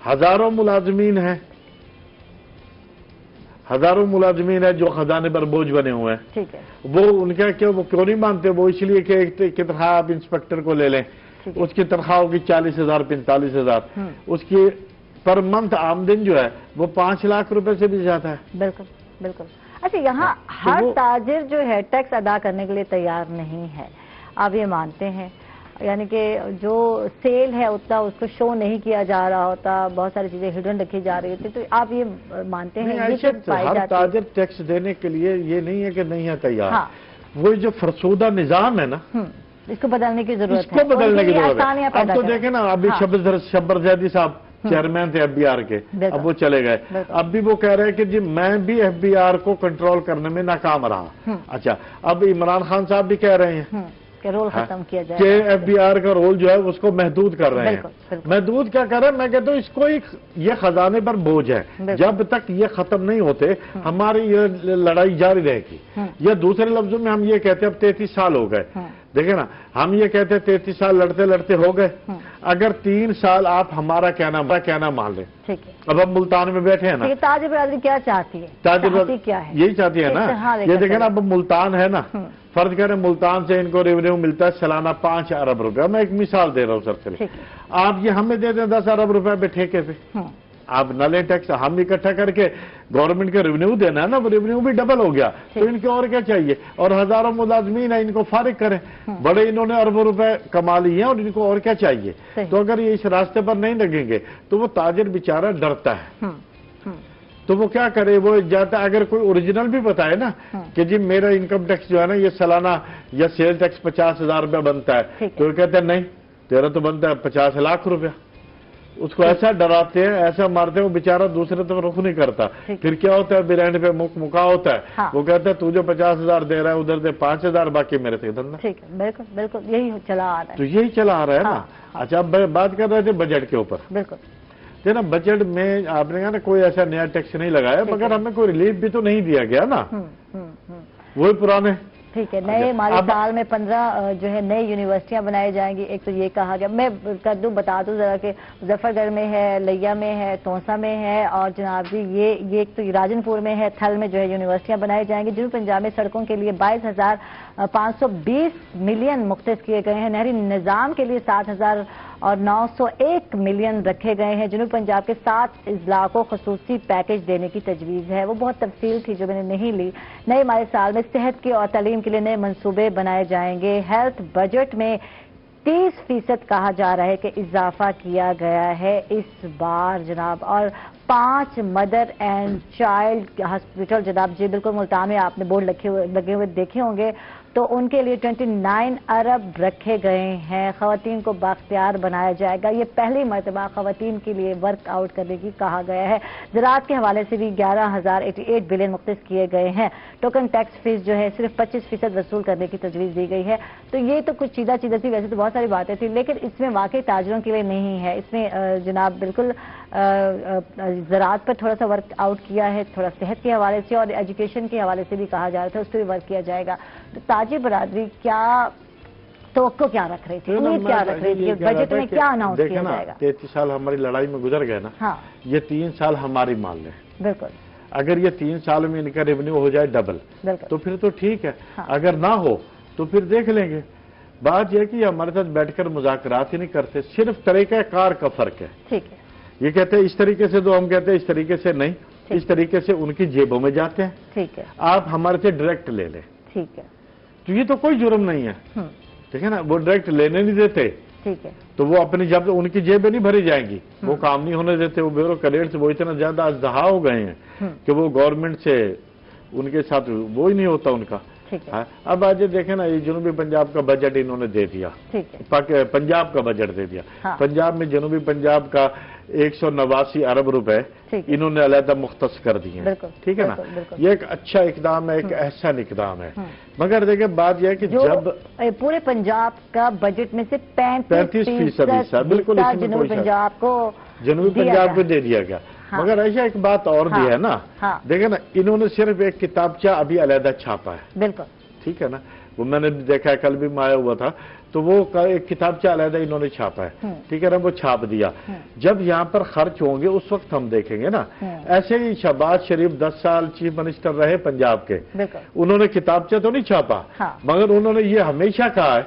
हजारों मुलाजमीन हैं, हजारों मुलाजमीन है जो खजाने पर बोझ बने हुए हैं। ठीक है। वो उनका क्यों, वो क्यों नहीं मानते? वो इसलिए कि एक तनख्वाह आप इंस्पेक्टर को ले लें, उसकी तनख्वाह होगी 40,000 45,000, उसकी पर मंथ आमदन जो है वो 5 लाख रुपए से भी ज्यादा है। बिल्कुल बिल्कुल। अच्छा, यहाँ हर ताजिर जो है टैक्स अदा करने के लिए तैयार नहीं है, आप ये मानते हैं? यानी कि जो सेल है उतना उसको शो नहीं किया जा रहा होता, बहुत सारी चीजें हिडन रखी जा रही होती, तो आप ये मानते हैं? हर ताजिर टैक्स देने के लिए ये नहीं है कि नहीं है तैयार। वो जो फरसूदा निजाम है ना, इसको बदलने की जरूरत है। इसको बदलने की जरूरत है। अब तो देखें ना, अभी शब्बर जैदी साहब चेयरमैन थे FBR के, अब वो चले गए। अब भी वो कह रहे हैं कि जी मैं भी FBR को कंट्रोल करने में नाकाम रहा। अच्छा, अब इमरान खान साहब भी कह रहे हैं कि रोल खत्म किया जाए, कि FBR का रोल जो है उसको महदूद कर रहे हैं। महदूद क्या कर रहे हैं? मैं कहता हूँ इसको ये खजाने पर बोझ है, जब तक ये खत्म नहीं होते हमारी ये लड़ाई जारी रहेगी। या दूसरे लफ्जों में हम ये कहते हैं अब 33 साल हो गए, देखे ना, हम ये कहते हैं 33 साल लड़ते लड़ते हो गए। अगर 3 साल आप हमारा कहना मान लें, ठीक है, अब हम मुल्तान में बैठे हैं ना, ताजिर बरादरी क्या चाहती है? क्या है? यही चाहती है ना, ये देखे ना, अब मुल्तान है ना, फर्ज करें मुल्तान से इनको रेवेन्यू मिलता है सालाना 5 अरब रुपया। मैं एक मिसाल दे रहा हूँ सर, चलिए आप ये हमें दे दें 10 अरब रुपए पे ठेके पे, आप न लें टैक्स, हम इकट्ठा करके गवर्नमेंट का रेवेन्यू देना है ना, वो रेवेन्यू भी डबल हो गया, तो इनके और क्या चाहिए? और हजारों मुलाजमीन है, इनको फारिग करें, बड़े इन्होंने अरबों रुपए कमा लिए हैं और इनको और क्या चाहिए? तो अगर ये इस रास्ते पर नहीं लगेंगे तो वो ताजिर बेचारा डरता है, तो वो क्या करे? वो जाता, अगर कोई ओरिजिनल भी बताए ना कि जी मेरा इनकम टैक्स जो है ना ये सालाना या सेल टैक्स 50,000 रुपया बनता है, तो वो कहते हैं नहीं तेरा तो बनता है 50 लाख रुपया। उसको ऐसा डराते हैं, ऐसा मारते हैं, वो बेचारा दूसरे तरफ रुख नहीं करता। फिर क्या होता है? बिरयानी पे मुका होता है, वो कहता है तू जो 50,000 दे रहा है उधर से 5,000 बाकी मेरे से धंधा। ठीक है, बिल्कुल बिल्कुल यही चला आ रहा है, तो यही चला आ रहा है ना। अच्छा, अब बात कर रहे थे बजट के ऊपर। बिल्कुल ना, बजट में आपने कहा ना कोई ऐसा नया टैक्स नहीं लगाया, मगर हमें कोई रिलीफ भी तो नहीं दिया गया ना, वही पुराने। ठीक है, नए माली साल में 15 जो है नई यूनिवर्सिटियां बनाई जाएंगी। एक तो ये कहा गया, मैं बता दूं जरा कि मुजफ्फरगढ़ में है, लिया में है, तोसा में है, और जनाब जी ये एक तो राजनपुर में है, थल में जो है यूनिवर्सिटियां बनाई जाएंगी। जनूबी पंजाब में सड़कों के लिए 22,520 मिलियन मुख्तस किए गए हैं। नहरी निज़ाम के लिए 7,901 मिलियन रखे गए हैं। जनूबी पंजाब के 7 अजला को खसूसी पैकेज देने की तजवीज़ है। वो बहुत तफसील थी जो मैंने नहीं ली। नए माली साल में सेहत के और तालीम के लिए नए मंसूबे बनाए जाएंगे। हेल्थ बजट में 30% कहा जा रहा है कि इजाफा किया गया है इस बार जनाब। और 5 मदर एंड चाइल्ड हॉस्पिटल जनाब जी बिल्कुल मुल्तान में आपने बोर्ड लगे हुए देखे होंगे, तो उनके लिए 29 अरब रखे गए हैं। खवातीन को बाख्तियार बनाया जाएगा। ये पहली मरतबा खवातीन के लिए वर्कआउट करने की कहा गया है। ज़राअत के हवाले से भी 11,088 बिलियन मुख्तस किए गए हैं। टोकन टैक्स फीस जो है सिर्फ 25% वसूल करने की तजवीज़ दी गई है। तो ये तो कुछ चीज़ा थी, वैसे तो बहुत सारी बातें थी, लेकिन इसमें वाकई ताजरों के लिए नहीं है। इसमें जनाब बिल्कुल ज़राअत पर थोड़ा सा वर्कआउट किया है, थोड़ा सेहत के हवाले से और एजुकेशन के हवाले से भी कहा जा रहा था, उस पर भी वर्क किया जाएगा। तो ताजिर बरादरी क्या तवक्को क्या रख रही थी, उम्मीद क्या रख रही थी, बजट में क्या अनाउंस किया जाएगा? 33 साल हमारी लड़ाई में गुजर गए ना, हाँ, ये 3 साल हमारी मान लें। बिल्कुल, अगर ये 3 साल में इनका रेवेन्यू हो जाए डबल तो फिर तो ठीक है, अगर ना हो तो फिर देख लेंगे। बात यह कि हमारे साथ बैठकर मुज़ाकरात ही नहीं करते, सिर्फ तरीका कार का फर्क है। ठीक है, ये कहते हैं इस तरीके से, तो हम कहते हैं इस तरीके से नहीं, इस तरीके से उनकी जेबों में जाते हैं। ठीक है, आप हमारे से डायरेक्ट ले लें, ठीक है, तो ये तो कोई जुर्म नहीं है, ठीक है ना। वो डायरेक्ट लेने नहीं देते, ठीक है, तो वो अपनी जब उनकी जेबें नहीं भरी जाएंगी, वो काम नहीं होने देते। वो ब्यूरोक्रेट्स वो इतना ज्यादा अजदहा हो गए हैं कि वो गवर्नमेंट से उनके साथ वो ही नहीं होता उनका। अब आज देखें ना, ये जनूबी पंजाब का बजट इन्होंने दे दिया, पंजाब का बजट दे दिया। पंजाब में जनूबी पंजाब का 189 अरब रुपए इन्होंने अलहदा मुख्तस कर दिए, ठीक है ना। ये एक अच्छा इकदाम है, एक एहसन इकदाम है। मगर देखिए बात यह है कि जब पूरे पंजाब का बजट में से 35% हिस्सा बिल्कुल जनूबी पंजाब को दे दिया गया। मगर ऐसा एक बात और भी है ना, देखे ना, इन्होंने सिर्फ एक किताबचा अभी अलहदा छापा है, बिल्कुल, ठीक है ना। वो मैंने देखा है, कल भी मैं आया हुआ था, तो वो एक किताबचा अलहदा इन्होंने छापा है, ठीक है ना, वो छाप दिया। जब यहाँ पर खर्च होंगे उस वक्त हम देखेंगे ना। ऐसे ही शहबाज शरीफ 10 साल चीफ मिनिस्टर रहे पंजाब के, उन्होंने किताबचा तो नहीं छापा, मगर उन्होंने ये हमेशा कहा है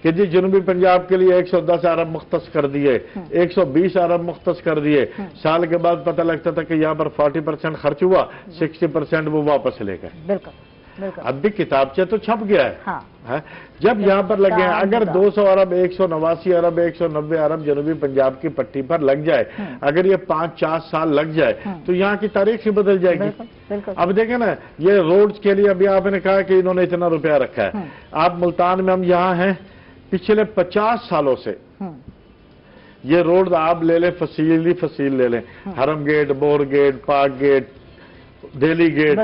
कि जी जनूबी पंजाब के लिए 110 अरब मुख्तस कर दिए, 120 अरब मुख्तस कर दिए। साल के बाद पता लगता था कि यहाँ पर 40% खर्च हुआ, 60% वो वापस ले गए। अब भी किताबचे तो छप गया है, है? जब यहाँ पर लगे हैं, अगर 200 अरब 189 अरब 190 अरब जनूबी पंजाब की पट्टी पर लग जाए, अगर ये 5-4 साल लग जाए तो यहाँ की तारीख ही बदल जाएगी। अब देखें ना, ये रोड्स के लिए अभी आपने कहा कि इन्होंने इतना रुपया रखा है। आप मुल्तान में हम यहाँ हैं, पिछले 50 सालों से ये रोड आप ले लें, फसील ही फसील ले लें, हरम गेट, बोर गेट, पाक गेट, दिल्ली गेट,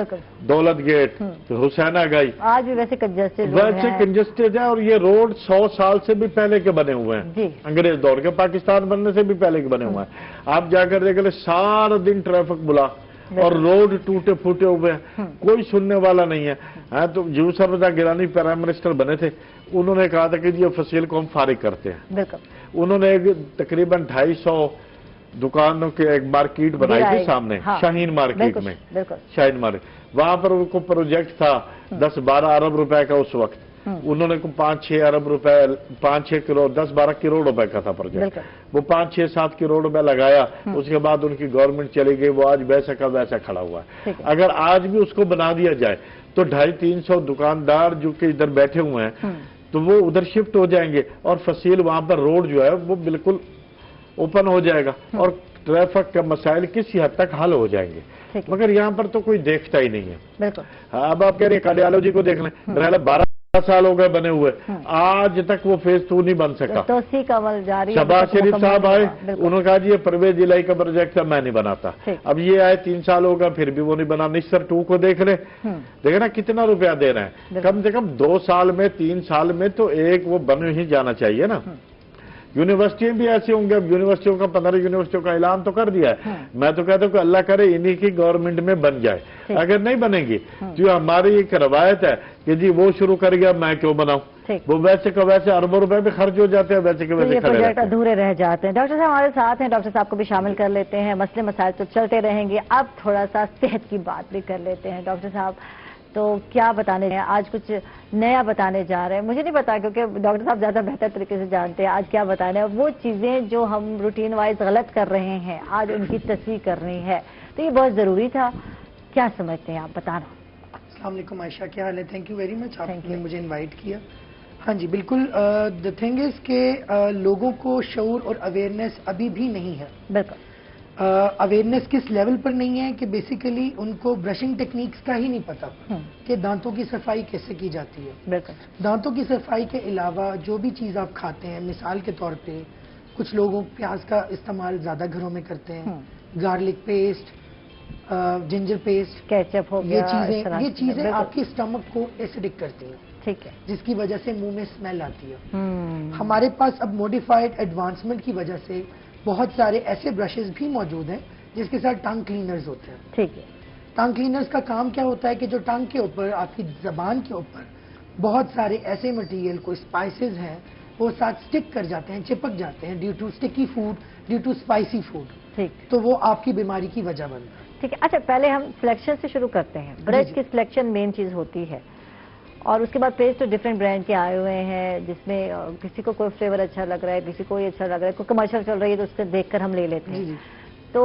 दौलत गेट, हुसैना गई, आज भी वैसे कंजेस्टेड है। और ये रोड 100 साल से भी पहले के बने हुए हैं, अंग्रेज दौर के, पाकिस्तान बनने से भी पहले के बने हुए हैं। आप जाकर देख ले, सारा दिन ट्रैफिक बुला और रोड टूटे फूटे हुए हैं, कोई सुनने वाला नहीं है। तो यूसुफ सरदा गिलानी प्राइम मिनिस्टर बने थे, उन्होंने कहा था कि ये फसील को हम फारिग करते हैं। उन्होंने तकरीबन 250 दुकानों की एक मार्केट बनाई थी सामने, शाहीन मार्केट में, शाहीन मार्केट, वहां पर उनको प्रोजेक्ट था 10-12 अरब रुपए का उस वक्त। उन्होंने 5-6 अरब रुपए, 5-6 करोड़, 10-12 करोड़ रुपए का था प्रोजेक्ट। वो 5-6-7 करोड़ रुपए लगाया, उसके बाद उनकी गवर्नमेंट चली गई, वो आज वैसा का वैसा खड़ा हुआ है। अगर आज भी उसको बना दिया जाए तो 250-300 दुकानदार जो कि इधर बैठे हुए हैं तो वो उधर शिफ्ट हो जाएंगे और फसील वहां पर रोड जो है वो बिल्कुल ओपन हो जाएगा और ट्रैफिक के मसाइल किसी हद तक हल हो जाएंगे। मगर यहाँ पर तो कोई देखता ही नहीं है। अब आप कह रहे हैं कार्डियोलॉजी को देख लें, 12 साल हो गए बने हुए, आज तक वो फेज 2 नहीं बन सका। तो उसी का अमल जारी। शहबाज शरीफ साहब आए, उन्होंने कहा जी ये परवेज इलाही का प्रोजेक्ट है, मैं नहीं बनाता। अब ये आए 3 साल हो गए, फिर भी वो नहीं बना। निस्सर 2 को देख ले, देखे ना कितना रुपया दे रहे हैं। कम से कम 2 साल में, 3 साल में तो एक वो बन ही जाना चाहिए ना। यूनिवर्सिटियां भी ऐसी होंगे। अब यूनिवर्सिटियों का 15 यूनिवर्सिटियों का ऐलान तो कर दिया है। मैं तो कहता हूँ कि अल्लाह करे इन्हीं की गवर्नमेंट में बन जाए। अगर नहीं बनेगी तो हमारी एक रवायत है कि जी वो शुरू कर गया, मैं क्यों बनाऊं। वो वैसे का वैसे अरबों रुपए भी खर्च हो जाते हैं, वैसे के वैसे प्रोजेक्ट अधूरे रह जाते हैं। डॉक्टर साहब हमारे साथ हैं, डॉक्टर साहब को भी शामिल कर लेते हैं। मसले मसाइल तो चलते रहेंगे, अब थोड़ा सा सेहत की बात भी कर लेते हैं। डॉक्टर साहब तो क्या बताने हैं आज, कुछ नया बताने जा रहे हैं? मुझे नहीं पता क्योंकि डॉक्टर साहब ज्यादा बेहतर तरीके से जानते हैं आज क्या बताने हैं। वो चीजें जो हम रूटीन वाइज गलत कर रहे हैं आज उनकी तस्वीर करनी है, तो ये बहुत जरूरी था। क्या समझते हैं आप, बताना। अस्सलाम वालेकुम आयशा, क्या हाल है? थैंक यू वेरी मच, आपने मुझे इन्वाइट किया। हाँ जी बिल्कुल, द थिंग इज के लोगों को शऊर और अवेयरनेस अभी भी नहीं है। बिल्कुल अवेयरनेस किस लेवल पर नहीं है कि बेसिकली उनको ब्रशिंग टेक्निक्स का ही नहीं पता कि दांतों की सफाई कैसे की जाती है। दांतों की सफाई के अलावा जो भी चीज़ आप खाते हैं, मिसाल के तौर पे कुछ लोगों प्याज का इस्तेमाल ज़्यादा घरों में करते हैं, garlic paste, ginger paste, ketchup हो गया, ये चीज़ें आपकी स्टमक को एसिडिक करती हैं। ठीक है, जिसकी वजह से मुंह में स्मेल आती है। हमारे पास अब मॉडिफाइड एडवांसमेंट की वजह से बहुत सारे ऐसे ब्रशेस भी मौजूद हैं जिसके साथ टंग क्लीनर्स होते हैं। ठीक है, टंग क्लीनर्स का काम क्या होता है कि जो टंग के ऊपर, आपकी जबान के ऊपर बहुत सारे ऐसे मटेरियल को, स्पाइसेस हैं, वो साथ स्टिक कर जाते हैं, चिपक जाते हैं due to sticky food, due to spicy food. ठीक, तो वो आपकी बीमारी की वजह बनता है। ठीक है, अच्छा पहले हम सिलेक्शन से शुरू करते हैं। ब्रश की सिलेक्शन मेन चीज होती है और उसके बाद पेस्ट तो डिफरेंट ब्रांड के आए हुए हैं जिसमें किसी को कोई फ्लेवर अच्छा लग रहा है, किसी को ये अच्छा लग रहा है, कोई कमर्शियल चल रही है तो उसको देखकर हम ले लेते हैं। तो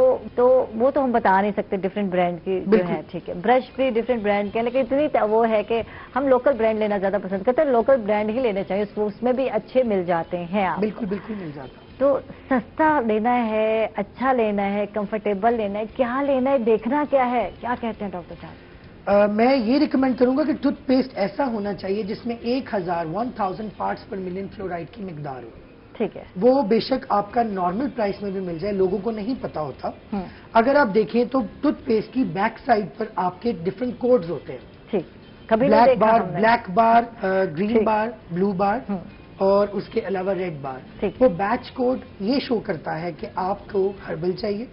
वो तो हम बता नहीं सकते डिफरेंट ब्रांड की जो है। ठीक है, ब्रश भी डिफरेंट ब्रांड के हैं, लेकिन इतनी वो है कि हम लोकल ब्रांड लेना ज्यादा पसंद करते हैं। लोकल ब्रांड ही लेने चाहिए, उसमें भी अच्छे मिल जाते हैं। आप बिल्कुल बिल्कुल मिल जाता। तो सस्ता लेना है, अच्छा लेना है, कंफर्टेबल लेना है, क्या लेना है, देखना क्या है, क्या कहते हैं डॉक्टर साहब? मैं ये रिकमेंड करूंगा कि टूथपेस्ट ऐसा होना चाहिए जिसमें 1000 पार्ट्स पर मिलियन फ्लोराइड की मिकदार हो। ठीक है, वो बेशक आपका नॉर्मल प्राइस में भी मिल जाए, लोगों को नहीं पता होता। अगर आप देखें तो टूथपेस्ट की बैक साइड पर आपके डिफरेंट कोड्स होते हैं। ठीक, कभी ब्लैक बार, ग्रीन बार, ब्लू बार और उसके अलावा रेड बार। वो बैच कोड ये शो करता है कि आपको हर्बल चाहिए,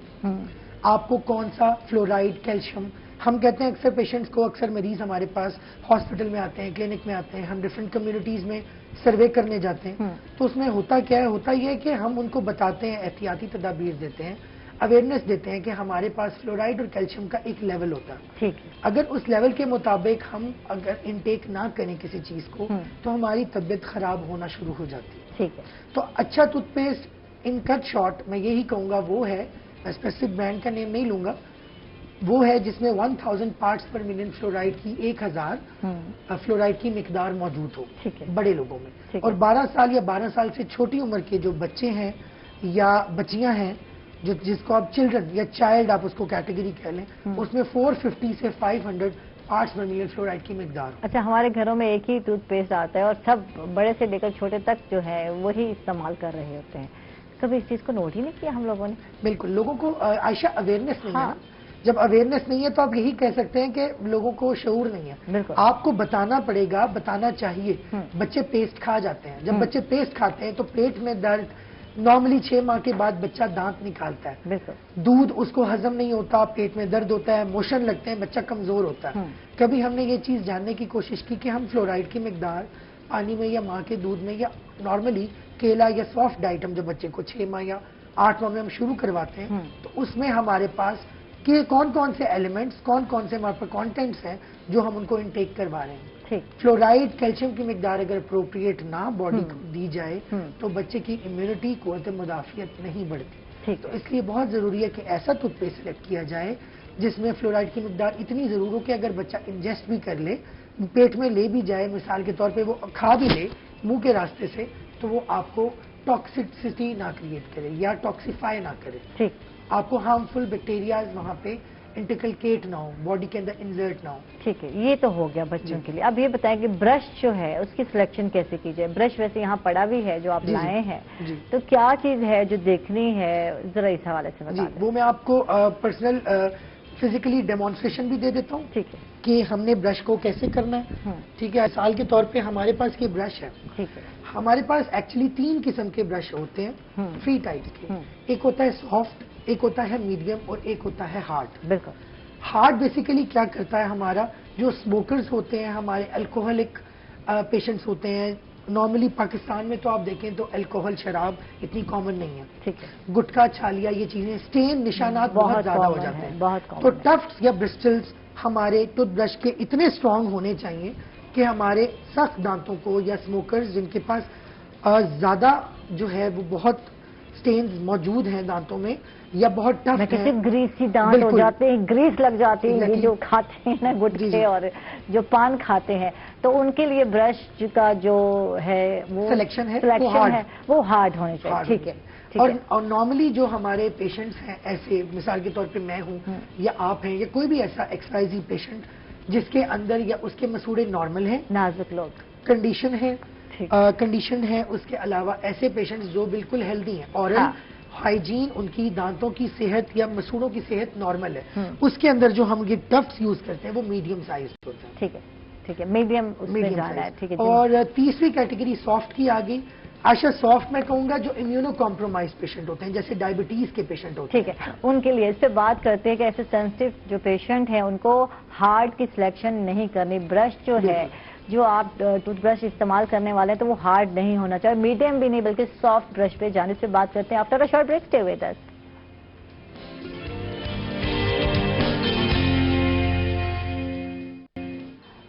आपको कौन सा फ्लोराइड, कैल्शियम। हम कहते हैं अक्सर पेशेंट्स को, अक्सर मरीज हमारे पास हॉस्पिटल में आते हैं, क्लिनिक में आते हैं, हम डिफरेंट कम्युनिटीज में सर्वे करने जाते हैं। तो उसमें होता क्या है, होता यह है कि हम उनको बताते हैं, एहतियाती तदाबीर देते हैं, अवेयरनेस देते हैं कि हमारे पास फ्लोराइड और कैल्शियम का एक लेवल होता है। ठीक है, अगर उस लेवल के मुताबिक हम अगर इनटेक ना करें किसी चीज को तो हमारी तबीयत खराब होना शुरू हो जाती है। ठीक है, तो अच्छा टूथपेस्ट इन कट शॉर्ट मैं यही कहूंगा वो है, मैं स्पेसिफिक ब्रांड का नेम नहीं लूंगा, वो है जिसमें 1000 पार्ट्स पर मिलियन फ्लोराइड की 1000 फ्लोराइड की मिकदार मौजूद हो बड़े लोगों में। और 12 साल या 12 साल से छोटी उम्र के जो बच्चे हैं या बच्चियां हैं, जो जिसको आप चिल्ड्रन या चाइल्ड आप उसको कैटेगरी कह लें, उसमें 450 से 500 पार्ट्स पर मिलियन फ्लोराइड की मिकदार। अच्छा, हमारे घरों में एक ही टूथपेस्ट आता है और सब बड़े से लेकर छोटे तक जो है वही इस्तेमाल कर रहे होते हैं। कभी इस चीज को नोट ही नहीं किया हम लोगों ने। बिल्कुल, लोगों को आयशा अवेयरनेस नहीं है हाँ। ना। जब अवेयरनेस नहीं है तो आप यही कह सकते हैं कि लोगों को शऊर नहीं है। बिल्कुल। आपको बताना पड़ेगा, बताना चाहिए। बच्चे पेस्ट खा जाते हैं, जब बच्चे पेस्ट खाते हैं तो पेट में दर्द, नॉर्मली 6 माह के बाद बच्चा दांत निकालता है, बिल्कुल। दूध उसको हजम नहीं होता, पेट में दर्द होता है, मोशन लगते हैं, बच्चा कमजोर होता है। कभी हमने ये चीज जानने की कोशिश की कि हम फ्लोराइड की मिकदार पानी में या माँ के दूध में या नॉर्मली केला या सॉफ्ट डाइट हम जब बच्चे को 6 माह या 8 माह में हम शुरू करवाते हैं तो उसमें हमारे पास कि कौन कौन से एलिमेंट्स, कौन कौन से हमारे पास कॉन्टेंट्स हैं जो हम उनको इनटेक करवा रहे हैं। फ्लोराइड, कैल्शियम की मिकदार अगर अप्रोप्रिएट ना बॉडी को दी जाए तो बच्चे की इम्यूनिटी, कुव्वत मुदाफियत नहीं बढ़ती। तो इसलिए बहुत जरूरी है कि ऐसा टूथपेस्ट सिलेक्ट किया जाए जिसमें फ्लोराइड की मिकदार इतनी जरूर हो कि अगर बच्चा इंजेस्ट भी कर ले, पेट में ले भी जाए, मिसाल के तौर पे वो खा भी ले मुंह के रास्ते से, तो वो आपको टॉक्सिसिटी ना क्रिएट करे या टॉक्सिफाई ना करे। ठीक, आपको हार्मफुल बैक्टीरियाज वहाँ पे इंटिकलकेट ना हो, बॉडी के अंदर इंसर्ट ना हो। ठीक है, ये तो हो गया बच्चों के लिए। अब ये बताएं कि ब्रश जो है उसकी सिलेक्शन कैसे की जाए? ब्रश वैसे यहाँ पड़ा भी है जो आप लाए हैं, तो क्या चीज है जो देखनी है, जरा इस हवाले से बता दें। वो मैं आपको पर्सनल फिजिकली डेमोन्स्ट्रेशन भी दे देता हूँ। ठीक है, कि हमने ब्रश को कैसे करना है। ठीक है, मिसाल के तौर पे हमारे पास ये ब्रश है। ठीक है, हमारे पास एक्चुअली 3 किस्म के ब्रश होते हैं, 3 टाइप्स के। एक होता है सॉफ्ट, एक होता है मीडियम और एक होता है हार्ड। बिल्कुल। हार्ड बेसिकली क्या करता है, हमारा जो स्मोकर्स होते हैं, हमारे अल्कोहलिक पेशेंट्स होते हैं, नॉर्मली पाकिस्तान में तो आप देखें तो अल्कोहल, शराब इतनी कॉमन नहीं है। ठीक है, गुटखा, छालिया, ये चीजें, स्टेन, निशानात बहुत ज्यादा हो जाते हैं। तो टफ्ट्स या ब्रिस्टल्स हमारे टूथब्रश के इतने स्ट्रांग होने चाहिए कि हमारे सख्त दांतों को, या स्मोकर्स जिनके पास ज्यादा जो है वो बहुत स्टेन्स मौजूद हैं दांतों में या बहुत टफ है, ग्रीसी दांत हो जाते हैं, ग्रीस लग जाती है, ये जो खाते हैं ना गुटखे और जो पान खाते हैं, तो उनके लिए ब्रश का जो है वो सिलेक्शन है वो हार्ड होने चाहिए। ठीक है, और नॉर्मली जो हमारे पेशेंट्स हैं ऐसे, मिसाल के तौर पे मैं हूं या आप हैं या कोई भी ऐसा XYZ पेशेंट जिसके अंदर या उसके मसूड़े नॉर्मल हैं, नाजुक लोग, कंडीशन है, उसके अलावा ऐसे पेशेंट्स जो बिल्कुल हेल्दी हैं, ऑरल हाइजीन, उनकी दांतों की सेहत या मसूड़ों की सेहत नॉर्मल है, उसके अंदर जो हम ये टफ्ट्स यूज करते हैं वो मीडियम साइज होते हैं। ठीक है, ठीक है, मीडियम उसमें जाना है। ठीक है, और तीसरी कैटेगरी सॉफ्ट की आ गई। आशा, सॉफ्ट मैं कहूंगा जो इम्यूनो कॉम्प्रोमाइज पेशेंट होते हैं, जैसे डायबिटीज के पेशेंट होते हैं। ठीक है, उनके लिए इस पे बात करते हैं कि ऐसे सेंसिटिव जो पेशेंट हैं उनको हार्ड की सिलेक्शन नहीं करनी। ब्रश जो है, जो आप टूथब्रश इस्तेमाल करने वाले हैं, तो वो हार्ड नहीं होना चाहिए, मीडियम भी नहीं बल्कि सॉफ्ट ब्रश पे जाने से बात करते हैं। After a short break, stay with us.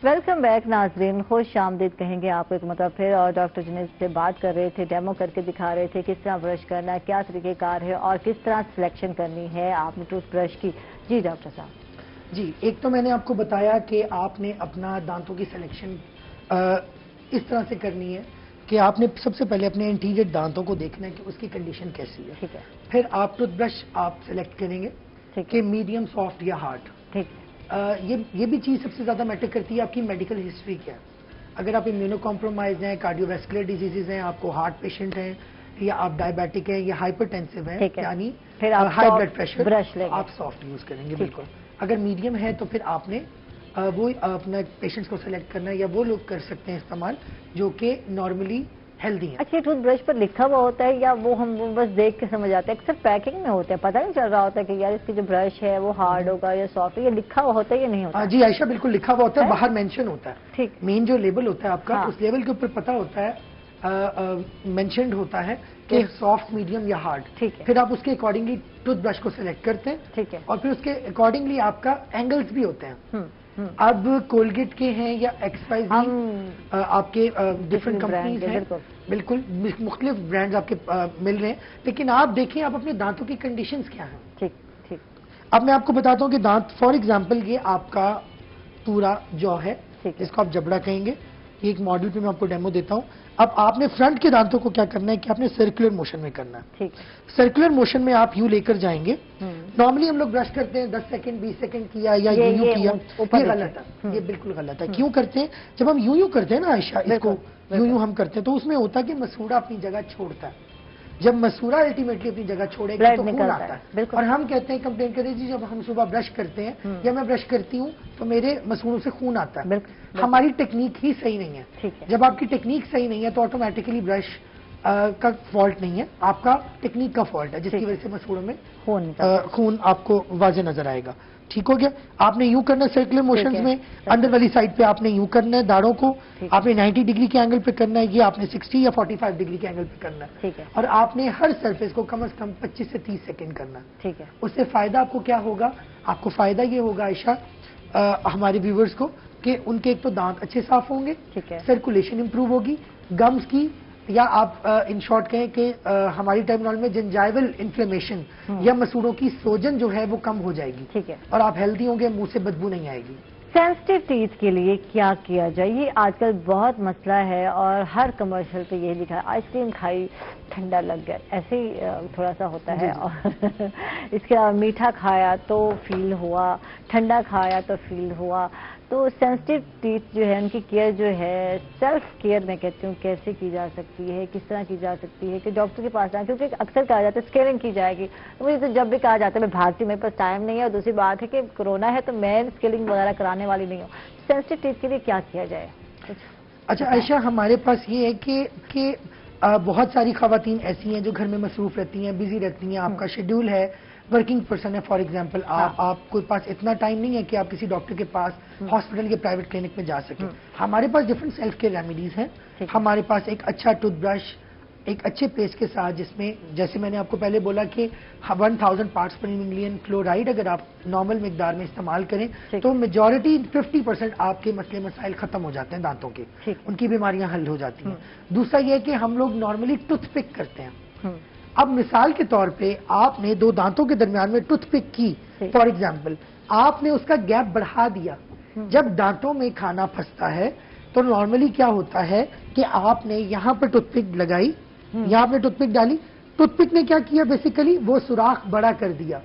Welcome back नाजरीन, खुश आमदीद कहेंगे आपको एक मतलब फिर। और डॉक्टर जुनैद से बात कर रहे थे, डेमो करके दिखा रहे थे किस तरह ब्रश करना है, क्या तरीक़ेकार है और किस तरह सिलेक्शन करनी है आपने टूथब्रश की। जी डॉक्टर साहब। जी, एक तो मैंने आपको बताया कि आपने अपना दांतों की सिलेक्शन इस तरह से करनी है कि आपने सबसे पहले अपने इंटीरियर दांतों को देखना है कि उसकी कंडीशन कैसी है। ठीक है, फिर आप टूथब्रश आप सिलेक्ट करेंगे कि मीडियम, सॉफ्ट या हार्ड। ठीक है, ये भी चीज सबसे ज्यादा मैटर करती है, आपकी मेडिकल हिस्ट्री क्या है। अगर आप इम्यूनो कॉम्प्रोमाइज हैं, कार्डियोवैस्कुलर डिजीजेज हैं, आपको हार्ट पेशेंट हैं, या आप डायबिटिक हैं या हाइपरटेंसिव हैं, यानी हाई ब्लड प्रेशर, आप सॉफ्ट यूज करेंगे। बिल्कुल, अगर मीडियम है तो फिर आपने वो अपना पेशेंट्स को सिलेक्ट करना है, या वो लोग कर सकते हैं इस्तेमाल जो कि नॉर्मली हेल्दी है। अच्छा, टूथब्रश पर लिखा हुआ होता है या वो हम बस देख के समझ आते हैं? अक्सर पैकिंग में होते हैं, पता नहीं चल रहा होता है कि यार इसकी जो ब्रश है वो हार्ड होगा या सॉफ्ट, ये लिखा हुआ होता है या नहीं होता? जी आयशा, बिल्कुल लिखा हुआ होता है, बाहर मेंशन होता है। ठीक, मेन जो लेबल होता है आपका, उस लेबल के ऊपर पता होता है, मेंशन्ड होता है कि सॉफ्ट, मीडियम या हार्ड। ठीक है, फिर आप उसके अकॉर्डिंगली टूथब्रश को सिलेक्ट करते हैं। ठीक है, और फिर उसके अकॉर्डिंगली आपका एंगल्स भी होते हैं। अब कोलगेट के हैं या XYZ आपके डिफरेंट कंपनीज हैं, बिल्कुल मुख्तलिफ ब्रांड्स आपके मिल रहे हैं, लेकिन आप देखें आप अपने दांतों की कंडीशंस क्या हैं। ठीक ठीक। अब मैं आपको बताता हूँ कि दांत, फॉर एग्जांपल ये आपका पूरा जॉ है, जिसको आप जबड़ा कहेंगे। ये एक मॉडल पे मैं आपको डेमो देता हूँ। अब आपने फ्रंट के दांतों को क्या करना है कि आपने सर्कुलर मोशन में करना है। ठीक। सर्कुलर मोशन में आप यूं लेकर जाएंगे। नॉर्मली हम लोग ब्रश करते हैं 10 सेकंड 20 सेकंड किया या यूं किया, ये गलत है, ये बिल्कुल गलत है। क्यों करते हैं? जब हम यूं करते हैं ना आयशा, इसको यूं हम करते हैं तो उसमें होता है कि मसूड़ा अपनी जगह छोड़ता है। جب مسورہ الٹیمیٹلی اپنی جگہ چھوڑے گا تو خون آتا ہے، اور ہم کہتے ہیں کمپلین کرتے ہیں جی جب ہم صبح برش کرتے ہیں یا میں برش کرتی ہوں تو میرے مسوروں سے خون آتا ہے. ہماری ٹیکنیک ہی صحیح نہیں ہے. جب آپ کی ٹیکنیک صحیح نہیں ہے تو آٹومیٹکلی برش کا فالٹ نہیں ہے، آپ کا ٹیکنیک کا فالٹ ہے، جس کی وجہ سے مسوڑوں میں خون آپ کو واضح نظر آئے گا. ٹھیک ہو گیا. آپ نے یوں کرنا ہے سرکولر موشنز میں، اندر والی سائڈ پہ آپ نے یوں کرنا ہے داڑھوں کو، آپ نے 90 ڈگری کے اینگل پہ کرنا ہے، یہ آپ نے 60 یا 45 ڈگری کے اینگل پہ کرنا ہے، اور آپ نے ہر سرفیس کو کم از کم 25 سے 30 سیکنڈ کرنا ہے. اس سے فائدہ آپ کو کیا ہوگا؟ آپ کو فائدہ یہ ہوگا عائشہ ہمارے ویورز کو کہ ان کے ایک تو دانت اچھے صاف ہوں گے، سرکولیشن امپروو ہوگی، گمز کی یا آپ ان شارٹ کہیں کہ ہماری ٹرمینالوجی میں جنجائیول انفلیمیشن یا مسوڑوں کی سوجن جو ہے وہ کم ہو جائے گی، اور آپ ہیلدی ہوں گے، منہ سے بدبو نہیں آئے گی. سینسٹیو ٹیتھ کے لیے کیا کیا جائے؟ یہ آج کل بہت مسئلہ ہے اور ہر کمرشل پہ یہی لکھا ہے آئس کریم کھائی ٹھنڈا لگ گیا، ایسے ہی تھوڑا سا ہوتا ہے. اور اس کے علاوہ میٹھا کھایا تو فیل ہوا، ٹھنڈا کھایا تو فیل ہوا. تو سینسٹیو ٹیتھ جو ہے ان کی کیئر جو ہے سیلف کیئر میں کہتی ہوں کیسے کی جا سکتی ہے، کس طرح کی جا سکتی ہے کہ ڈاکٹر کے پاس آئیں؟ کیونکہ اکثر کہا جاتا ہے اسکیلنگ کی جائے گی، تو مجھے تو جب بھی کہا جاتا ہے میں بھاگتی ہوں، میرے پاس ٹائم نہیں ہے، اور دوسری بات ہے کہ کورونا ہے تو میں اسکیلنگ وغیرہ کرانے والی نہیں ہوں. سینسٹیو ٹیتھ کے لیے کیا کیا جائے؟ اچھا عائشہ، ہمارے پاس یہ ہے کہ بہت ساری خواتین ایسی ہیں جو گھر میں مصروف رہتی ہیں، بزی رہتی ہیں، آپ کا شیڈول ہے، ورکنگ پرسن ہے فار ایگزامپل، آپ کے پاس اتنا ٹائم نہیں ہے کہ آپ کسی ڈاکٹر کے پاس ہاسپٹل یا پرائیویٹ کلینک میں جا سکیں. ہمارے پاس ڈفرنٹ سیلف کیئر ریمیڈیز ہیں. ہمارے پاس ایک اچھا ٹوتھ برش ایک اچھے پیسٹ کے ساتھ، جس میں جیسے میں نے آپ کو پہلے بولا کہ 1000 پارٹس پر ملین فلورائڈ اگر آپ نارمل مقدار میں استعمال کریں تو میجورٹی 50% آپ کے مسئلے مسائل ختم ہو جاتے ہیں دانتوں کے، ان کی بیماریاں حل ہو جاتی ہیں. دوسرا یہ کہ ہم لوگ نارملی ٹوتھ پک کرتے ہیں. اب مثال کے طور پہ آپ نے دو دانتوں کے درمیان میں ٹوتھ پک کی، فار ایگزامپل آپ نے اس کا گیپ بڑھا دیا. جب دانتوں میں کھانا پھنستا ہے تو نارملی کیا ہوتا ہے کہ آپ نے یہاں پر ٹوتھ پک لگائی، یہاں آپ نے ٹوتھ پک ڈالی، ٹوتھ پک نے کیا کیا بیسیکلی وہ سوراخ بڑا کر دیا.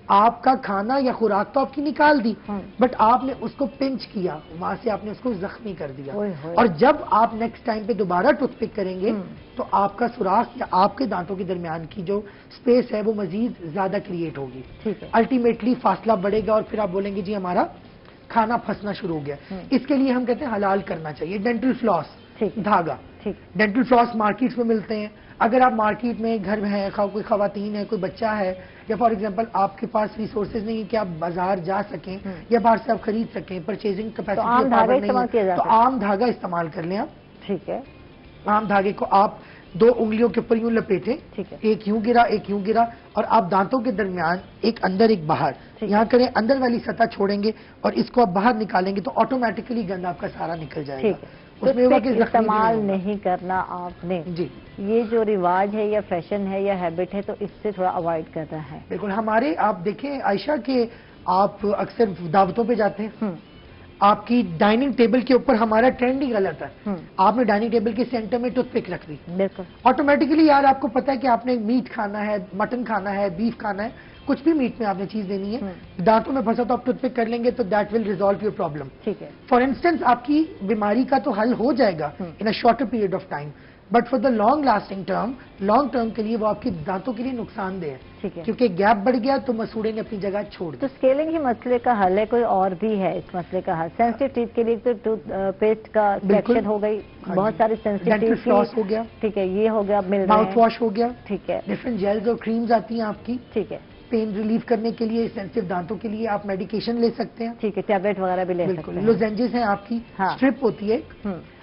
آپ کا کھانا یا خوراک تو آپ کی نکال دی، بٹ آپ نے اس کو پنچ کیا، وہاں سے آپ نے اس کو زخمی کر دیا. اور جب آپ نیکسٹ ٹائم پہ دوبارہ ٹوتھ پک کریں گے تو آپ کا سوراخ یا آپ کے دانتوں کے درمیان کی جو سپیس ہے وہ مزید زیادہ کریٹ ہوگی. الٹیمیٹلی فاصلہ بڑھے گا اور پھر آپ بولیں گے جی ہمارا کھانا پھنسنا شروع ہو گیا. اس کے لیے ہم کہتے ہیں حلال کرنا چاہیے. ڈینٹل فلاس، دھاگا. ڈینٹل فلاس مارکیٹ میں ملتے ہیں. اگر آپ مارکیٹ میں گھر میں ہیں، کوئی خواتین ہے، کوئی بچہ ہے، یا فار ایگزامپل آپ کے پاس ریسورسز نہیں ہے کہ آپ بازار جا سکیں یا باہر سے آپ خرید سکیں، پرچیزنگ کیپیسٹی تو عام دھاگا استعمال کر لیں آپ. ٹھیک ہے. عام دھاگے کو آپ 2 انگلیوں کے اوپر یوں لپیٹیں، ایک یوں گرا ایک یوں گرا، اور آپ دانتوں کے درمیان ایک اندر ایک باہر یہاں کریں، اندر والی سطح چھوڑیں گے اور اس کو آپ باہر نکالیں گے تو آٹومیٹکلی گند آپ کا سارا نکل جائے گا. استعمال نہیں کرنا آپ نے. جی یہ جو رواج ہے یا فیشن ہے یا ہیبٹ ہے تو اس سے تھوڑا اوائڈ کرنا ہے. بالکل. ہمارے آپ دیکھیں عائشہ کہ آپ اکثر دعوتوں پہ جاتے ہیں، آپ کی ڈائننگ ٹیبل کے اوپر ہمارا ٹرینڈ ہی غلط ہے. آپ نے ڈائننگ ٹیبل کے سینٹر میں ٹوتھ پک رکھ دی، آٹومیٹکلی یار آپ کو پتا ہے کہ آپ نے میٹ کھانا ہے، مٹن کھانا ہے، بیف کھانا ہے، کچھ بھی میٹ میں آپ نے چیز دینی ہے، دانتوں میں پھنسا تو آپ ٹوتھ پک کر لیں گے تو that will resolve your problem. For instance آپ کی بیماری کا تو حل ہو جائے گا in a shorter period of time, but for the long lasting term, long term کے لیے وہ آپ کی دانتوں کے لیے نقصان دہ ہے، کیونکہ گیپ بڑھ گیا تو مسوڑے نے اپنی جگہ چھوڑ دی. تو اسکیلنگ ہی مسئلے کا حل ہے، کوئی اور بھی ہے اس مسئلے کا حل؟ سینسٹیو ٹیتھ کے لیے تو ٹوتھ پیسٹ کا سلیکشن ہو گئی، بہت سارے سینسٹیو ڈینٹل فلاس ہو گیا، ٹھیک ہے، یہ ہو گیا، ماؤتھ واش ہو گیا، ٹھیک ہے، ڈفرنٹ جیلز اور کریمز آتی ہیں آپ کی. ٹھیک ہے. پین ریلیف کرنے کے لیے سینسٹیو دانتوں کے لیے آپ میڈیکیشن لے سکتے ہیں. ٹھیک ہے، ٹیبلٹ وغیرہ بھی لے سکتے ہیں. لوزینجز ہیں آپ کی، اسٹرپ ہوتی ہے،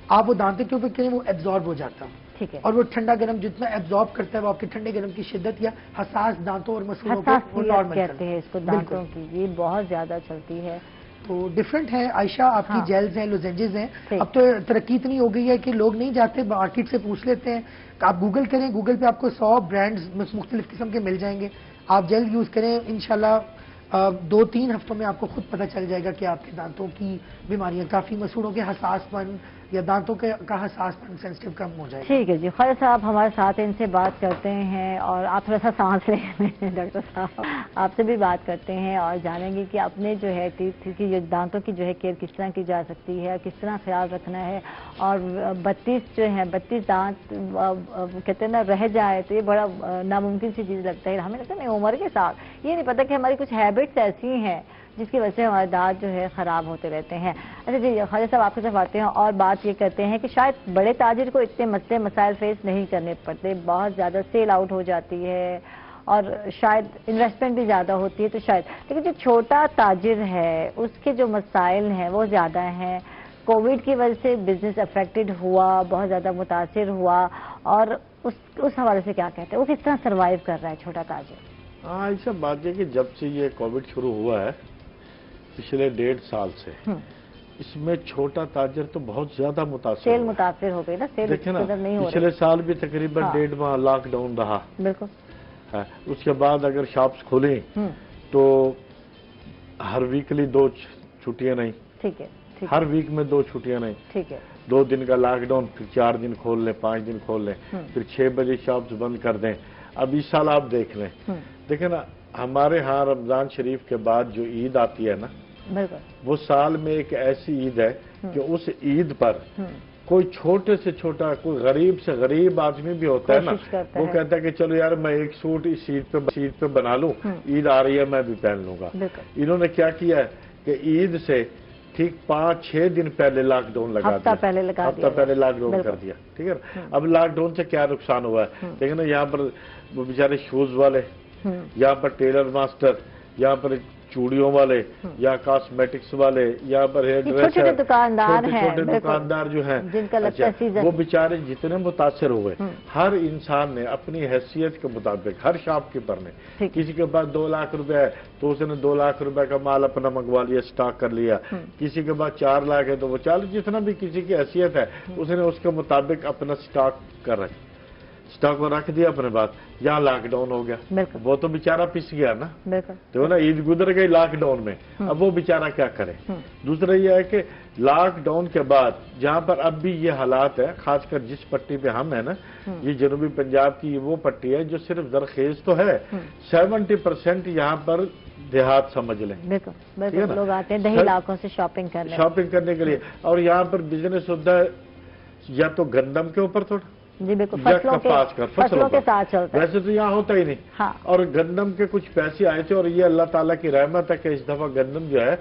آپ وہ دانتوں کے اوپر کریں وہ ایبزارب ہو جاتا ہے. ٹھیک ہے. اور وہ ٹھنڈا گرم جتنا ایبزارب کرتا ہے وہ آپ کے ٹھنڈے گرم کی شدت یا حساس دانتوں اور مسوڑوں کو نارمل کہتے ہیں اس کو، دانتوں کی یہ بہت زیادہ چلتی ہے. تو ڈفرنٹ ہے عائشہ آپ کی جیلز ہیں، لوزینجز ہیں. اب تو ترقی اتنی ہو گئی ہے کہ لوگ نہیں جاتے، مارکیٹ سے پوچھ لیتے ہیں. آپ گوگل کریں، گوگل پہ آپ کو 100 برانڈز مختلف قسم کے مل جائیں گے. آپ جیل یوز کریں، انشاءاللہ 2-3 ہفتوں میں آپ کو خود پتہ چل جائے گا کہ آپ کے دانتوں کی بیماریاں کافی مسوڑوں کے حساس پن، یا دانتوں کا حساس پن سینسٹیو کم ہو جائے. ٹھیک ہے جی، خالد صاحب ہمارے ساتھ ان سے بات کرتے ہیں اور آپ تھوڑا سا سانس لیں ڈاکٹر صاحب، آپ سے بھی بات کرتے ہیں اور جانیں گے کہ اپنے جو ہے ٹیتھ کی دانتوں کی جو ہے کیئر کس طرح کی جا سکتی ہے، کس طرح خیال رکھنا ہے. اور 32 دانت کہتے ہیں نا رہ جائے تو یہ بڑا ناممکن سی چیز لگتا ہے. ہمیں لگتا ہے نہیں، عمر کے ساتھ یہ نہیں پتا کہ ہماری کچھ ہیبٹس ایسی ہیں جس کی وجہ سے ہمارے دانت جو ہے خراب ہوتے رہتے ہیں. اچھا جی خالد صاحب آپ کے طرف آتے ہیں اور بات یہ کرتے ہیں کہ شاید بڑے تاجر کو اتنے مسئلے مسائل فیس نہیں کرنے پڑتے، بہت زیادہ سیل آؤٹ ہو جاتی ہے اور شاید انویسٹمنٹ بھی زیادہ ہوتی ہے تو شاید، لیکن جو چھوٹا تاجر ہے اس کے جو مسائل ہیں وہ زیادہ ہیں. کووڈ کی وجہ سے بزنس افیکٹڈ ہوا، بہت زیادہ متاثر ہوا، اور اس حوالے سے کیا کہتے ہیں وہ کس طرح سروائیو کر رہا ہے چھوٹا تاجر؟ ہاں ایسا بات ہے کہ جب سے یہ کووڈ شروع ہوا ہے پچھلے 1.5 سال سے اس میں چھوٹا تاجر تو بہت زیادہ متاثر سیل متاثر ہو گئی نا، سیل نہیں ہو رہی. پچھلے سال بھی تقریباً 1.5 ماہ لاک ڈاؤن رہا. بالکل. اس کے بعد اگر شاپس کھولیں تو ہر ویکلی 2 چھٹیاں نہیں. ٹھیک ہے. ہر ویک میں 2 چھٹیاں نہیں. ٹھیک ہے. 2 دن کا لاک ڈاؤن، پھر 4 دن کھول لیں، 5 دن کھول لیں، پھر 6 بجے شاپس بند کر دیں. اب اس سال آپ دیکھ لیں، دیکھیں نا ہمارے ہاں رمضان شریف کے بعد جو عید آتی ہے نا وہ سال میں ایک ایسی عید ہے کہ اس عید پر کوئی چھوٹے سے چھوٹا، کوئی غریب سے غریب آدمی بھی ہوتا ہے نا، وہ کہتا ہے کہ چلو یار میں ایک سوٹ اس عید پہ بنا لوں، عید آ رہی ہے میں بھی پہن لوں گا. انہوں نے کیا کیا ہے کہ عید سے ٹھیک 5-6 دن پہلے لاک ڈاؤن لگا دیا، ہفتہ پہلے لاک ڈاؤن کر دیا. ٹھیک ہے نا. اب لاک ڈاؤن سے کیا نقصان ہوا ہے دیکھیں نا، یہاں پر وہ بیچارے شوز والے، یہاں پر ٹیلر ماسٹر، یہاں پر چوڑیوں والے، یا کاسمیٹکس والے، یہاں پر ہیئر ڈریسر، چھوٹے دکاندار جو ہیں وہ بیچارے جتنے متاثر ہوئے. ہر انسان نے اپنی حیثیت کے مطابق، ہر شاپ کیپر نے، کسی کے پاس 2 لاکھ روپے ہے تو اس نے 2 لاکھ روپے کا مال اپنا منگوا لیا، سٹاک کر لیا. کسی کے پاس 4 لاکھ ہے تو وہ 40، جتنا بھی کسی کی حیثیت ہے اس نے اس کے مطابق اپنا سٹاک کو رکھ دیا اپنے پاس. یہاں لاک ڈاؤن ہو گیا، وہ تو بیچارہ پس گیا نا، تو نا عید گزر گئی لاک ڈاؤن میں. اب وہ بیچارہ کیا کرے. دوسرا یہ ہے کہ لاک ڈاؤن کے بعد جہاں پر اب بھی یہ حالات ہے، خاص کر جس پٹی پہ ہم ہیں نا، یہ جنوبی پنجاب کی وہ پٹی ہے جو صرف زرخیز تو ہے، 70% یہاں پر دیہات سمجھ لیں. لوگ آتے ہیں دیہی علاقوں سے شاپنگ کرنے کے لیے، اور یہاں پر بزنس ہوتا ہے یا تو گندم کے اوپر تھوڑا، جی بالکل، فصلوں کے ساتھ چلتا ہے. ویسے تو یہاں ہوتا ہی نہیں. اور گندم کے کچھ پیسے آئے تھے اور یہ اللہ تعالیٰ کی رحمت ہے کہ اس دفعہ گندم جو ہے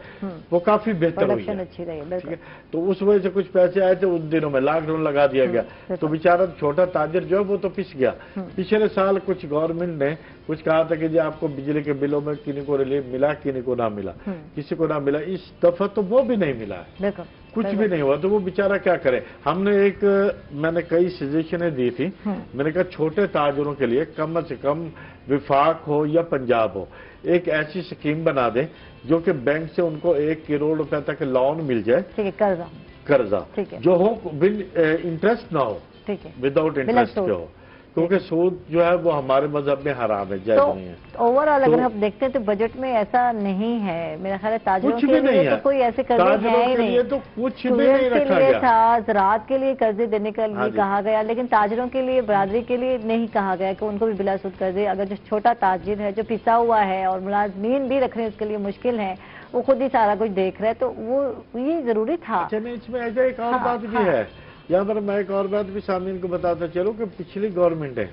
وہ کافی بہتر ہوئی ہے. تو اس وجہ سے کچھ پیسے آئے تھے، ان دنوں میں لاک ڈاؤن لگا دیا گیا. تو بیچارہ چھوٹا تاجر جو ہے وہ تو پس گیا. پچھلے سال کچھ گورنمنٹ نے کچھ کہا تھا کہ جی آپ کو بجلی کے بلوں میں کسی کو ریلیف ملا، کسی کو نہ ملا، کسی کو نہ ملا. اس دفعہ تو وہ بھی نہیں ملا ہے، کچھ بھی نہیں ہوا. تو وہ بیچارہ کیا کرے. ہم میں نے کئی سجیشنیں دی تھی. میں نے کہا چھوٹے تاجروں کے لیے کم از کم وفاق ہو یا پنجاب ہو، ایک ایسی سکیم بنا دیں جو کہ بینک سے ان کو 1 کروڑ روپے تک لون مل جائے، قرضہ جو ہو انٹرسٹ نہ ہو، وداؤٹ انٹرسٹ کے ہو، کیونکہ سود جو ہے وہ ہمارے مذہب میں حرام ہے، جائز نہیں ہے. اوور آل اگر ہم دیکھتے ہیں تو بجٹ میں ایسا نہیں ہے میرا خیال ہے. تاجروں کے لیے تو کوئی ایسے قرضے ہیں ہی نہیں. اسٹوڈنٹس کے لیے تھا، زراعت کے لیے قرضے دینے کا لیے کہا گیا، لیکن تاجروں کے لیے، برادری کے لیے نہیں کہا گیا کہ ان کو بھی بلا سود قرضے. اگر جو چھوٹا تاجر ہے جو پسا ہوا ہے اور ملازمین بھی رکھنے اس کے لیے مشکل ہے، وہ خود ہی سارا کچھ دیکھ رہا ہے، تو وہ یہ ضروری تھا. اس میں ایسا ایک اور بات بھی ہے یہاں پر، میں ایک اور بات بھی سامعین کو بتاتا چلو کہ پچھلی گورنمنٹ ہے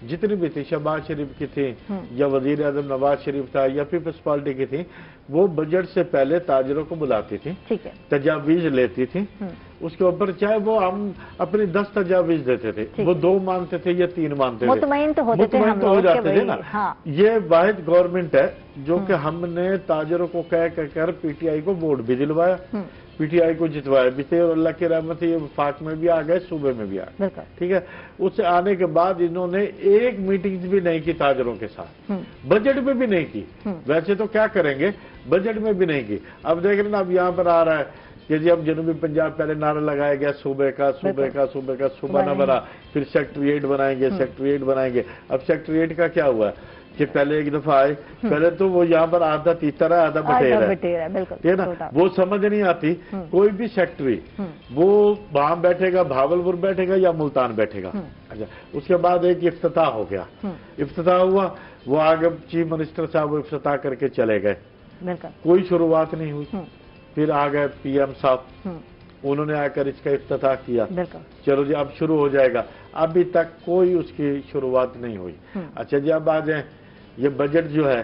جتنی بھی تھی، شہباز شریف کی تھی یا وزیر اعظم نواز شریف تھا یا پیپلز پارٹی کی تھی، وہ بجٹ سے پہلے تاجروں کو بلاتی تھی، تجاویز لیتی تھی. اس کے اوپر چاہے وہ ہم اپنی 10 تجاویز دیتے تھے، وہ 2 مانتے تھے یا 3 مانتے تھے، مطمئن تو ہو جاتے تھے نا. یہ واحد گورنمنٹ ہے جو کہ ہم نے تاجروں کو کہہ کر پی ٹی آئی کو ووٹ بھی دلوایا، پی ٹی آئی کو جتوایا بھی تھے، اور اللہ کی رحمت یہ وفاق میں بھی آ گئے، صوبے میں بھی آ گئے. ٹھیک ہے. اس سے آنے کے بعد انہوں نے ایک میٹنگ بھی نہیں کی تاجروں کے ساتھ، بجٹ میں بھی نہیں کی. ویسے تو کیا کریں گے، بجٹ میں بھی نہیں کی. اب دیکھ رہے نا اب یہاں پر آ رہا ہے کہ جی اب جنوبی پنجاب پہلے نعرہ لگایا گیا صوبے کا صوبہ نہ بنا، پھر سیکٹریٹ بنائیں گے. اب سیکٹریٹ کا کیا ہوا کہ پہلے ایک دفعہ آئے، پہلے تو وہ یہاں پر آدھا تیتر ہے آدھا بٹیر ہے، ٹھیک ہے نا، وہ سمجھ نہیں آتی. کوئی بھی سیکٹری وہ وہاں بیٹھے گا، بھاولپور بیٹھے گا یا ملتان بیٹھے گا. اچھا، اس کے بعد ایک افتتاح ہو گیا، افتتاح ہوا، وہ آگے چیف منسٹر صاحب وہ افتتاح کر کے چلے گئے، کوئی شروعات نہیں ہوئی. پھر آ گئے پی ایم صاحب، انہوں نے آ کر اس کا افتتاح کیا، چلو جی اب شروع ہو جائے گا. ابھی تک کوئی اس کی شروعات نہیں ہوئی. اچھا جی اب آ جائیں، یہ بجٹ جو ہے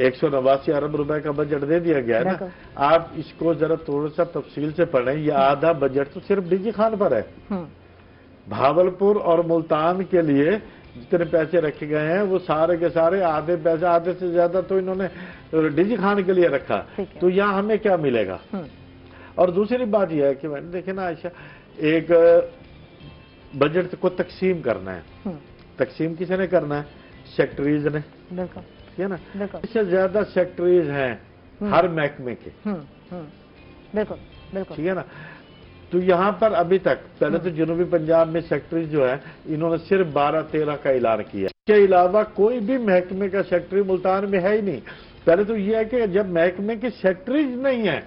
189 ارب روپے کا بجٹ دے دیا گیا ہے نا. آپ اس کو ذرا تھوڑا سا تفصیل سے پڑھیں. یہ آدھا بجٹ تو صرف ڈی جی خان پر ہے. بھاولپور اور ملتان کے لیے جتنے پیسے رکھے گئے ہیں وہ سارے کے سارے آدھے پیسے، آدھے سے زیادہ تو انہوں نے ڈی جی خان کے لیے رکھا. تو یہاں ہمیں کیا ملے گا؟ اور دوسری بات یہ ہے کہ میں نے دیکھے نا عائشہ، ایک بجٹ کو تقسیم کرنا ہے. تقسیم کس نے کرنا ہے؟ سیکٹریز نے، ٹھیک ہے نا. اس سے زیادہ سیکٹریز ہیں ہر محکمے کے، ٹھیک ہے نا. تو یہاں پر ابھی تک پہلے تو جنوبی پنجاب میں سیکٹریز جو ہے انہوں نے صرف 12-13 کا اعلان کیا. اس کے علاوہ کوئی بھی محکمے کا سیکٹری ملتان میں ہے ہی نہیں. پہلے تو یہ ہے کہ جب محکمے کی سیکٹریز نہیں ہے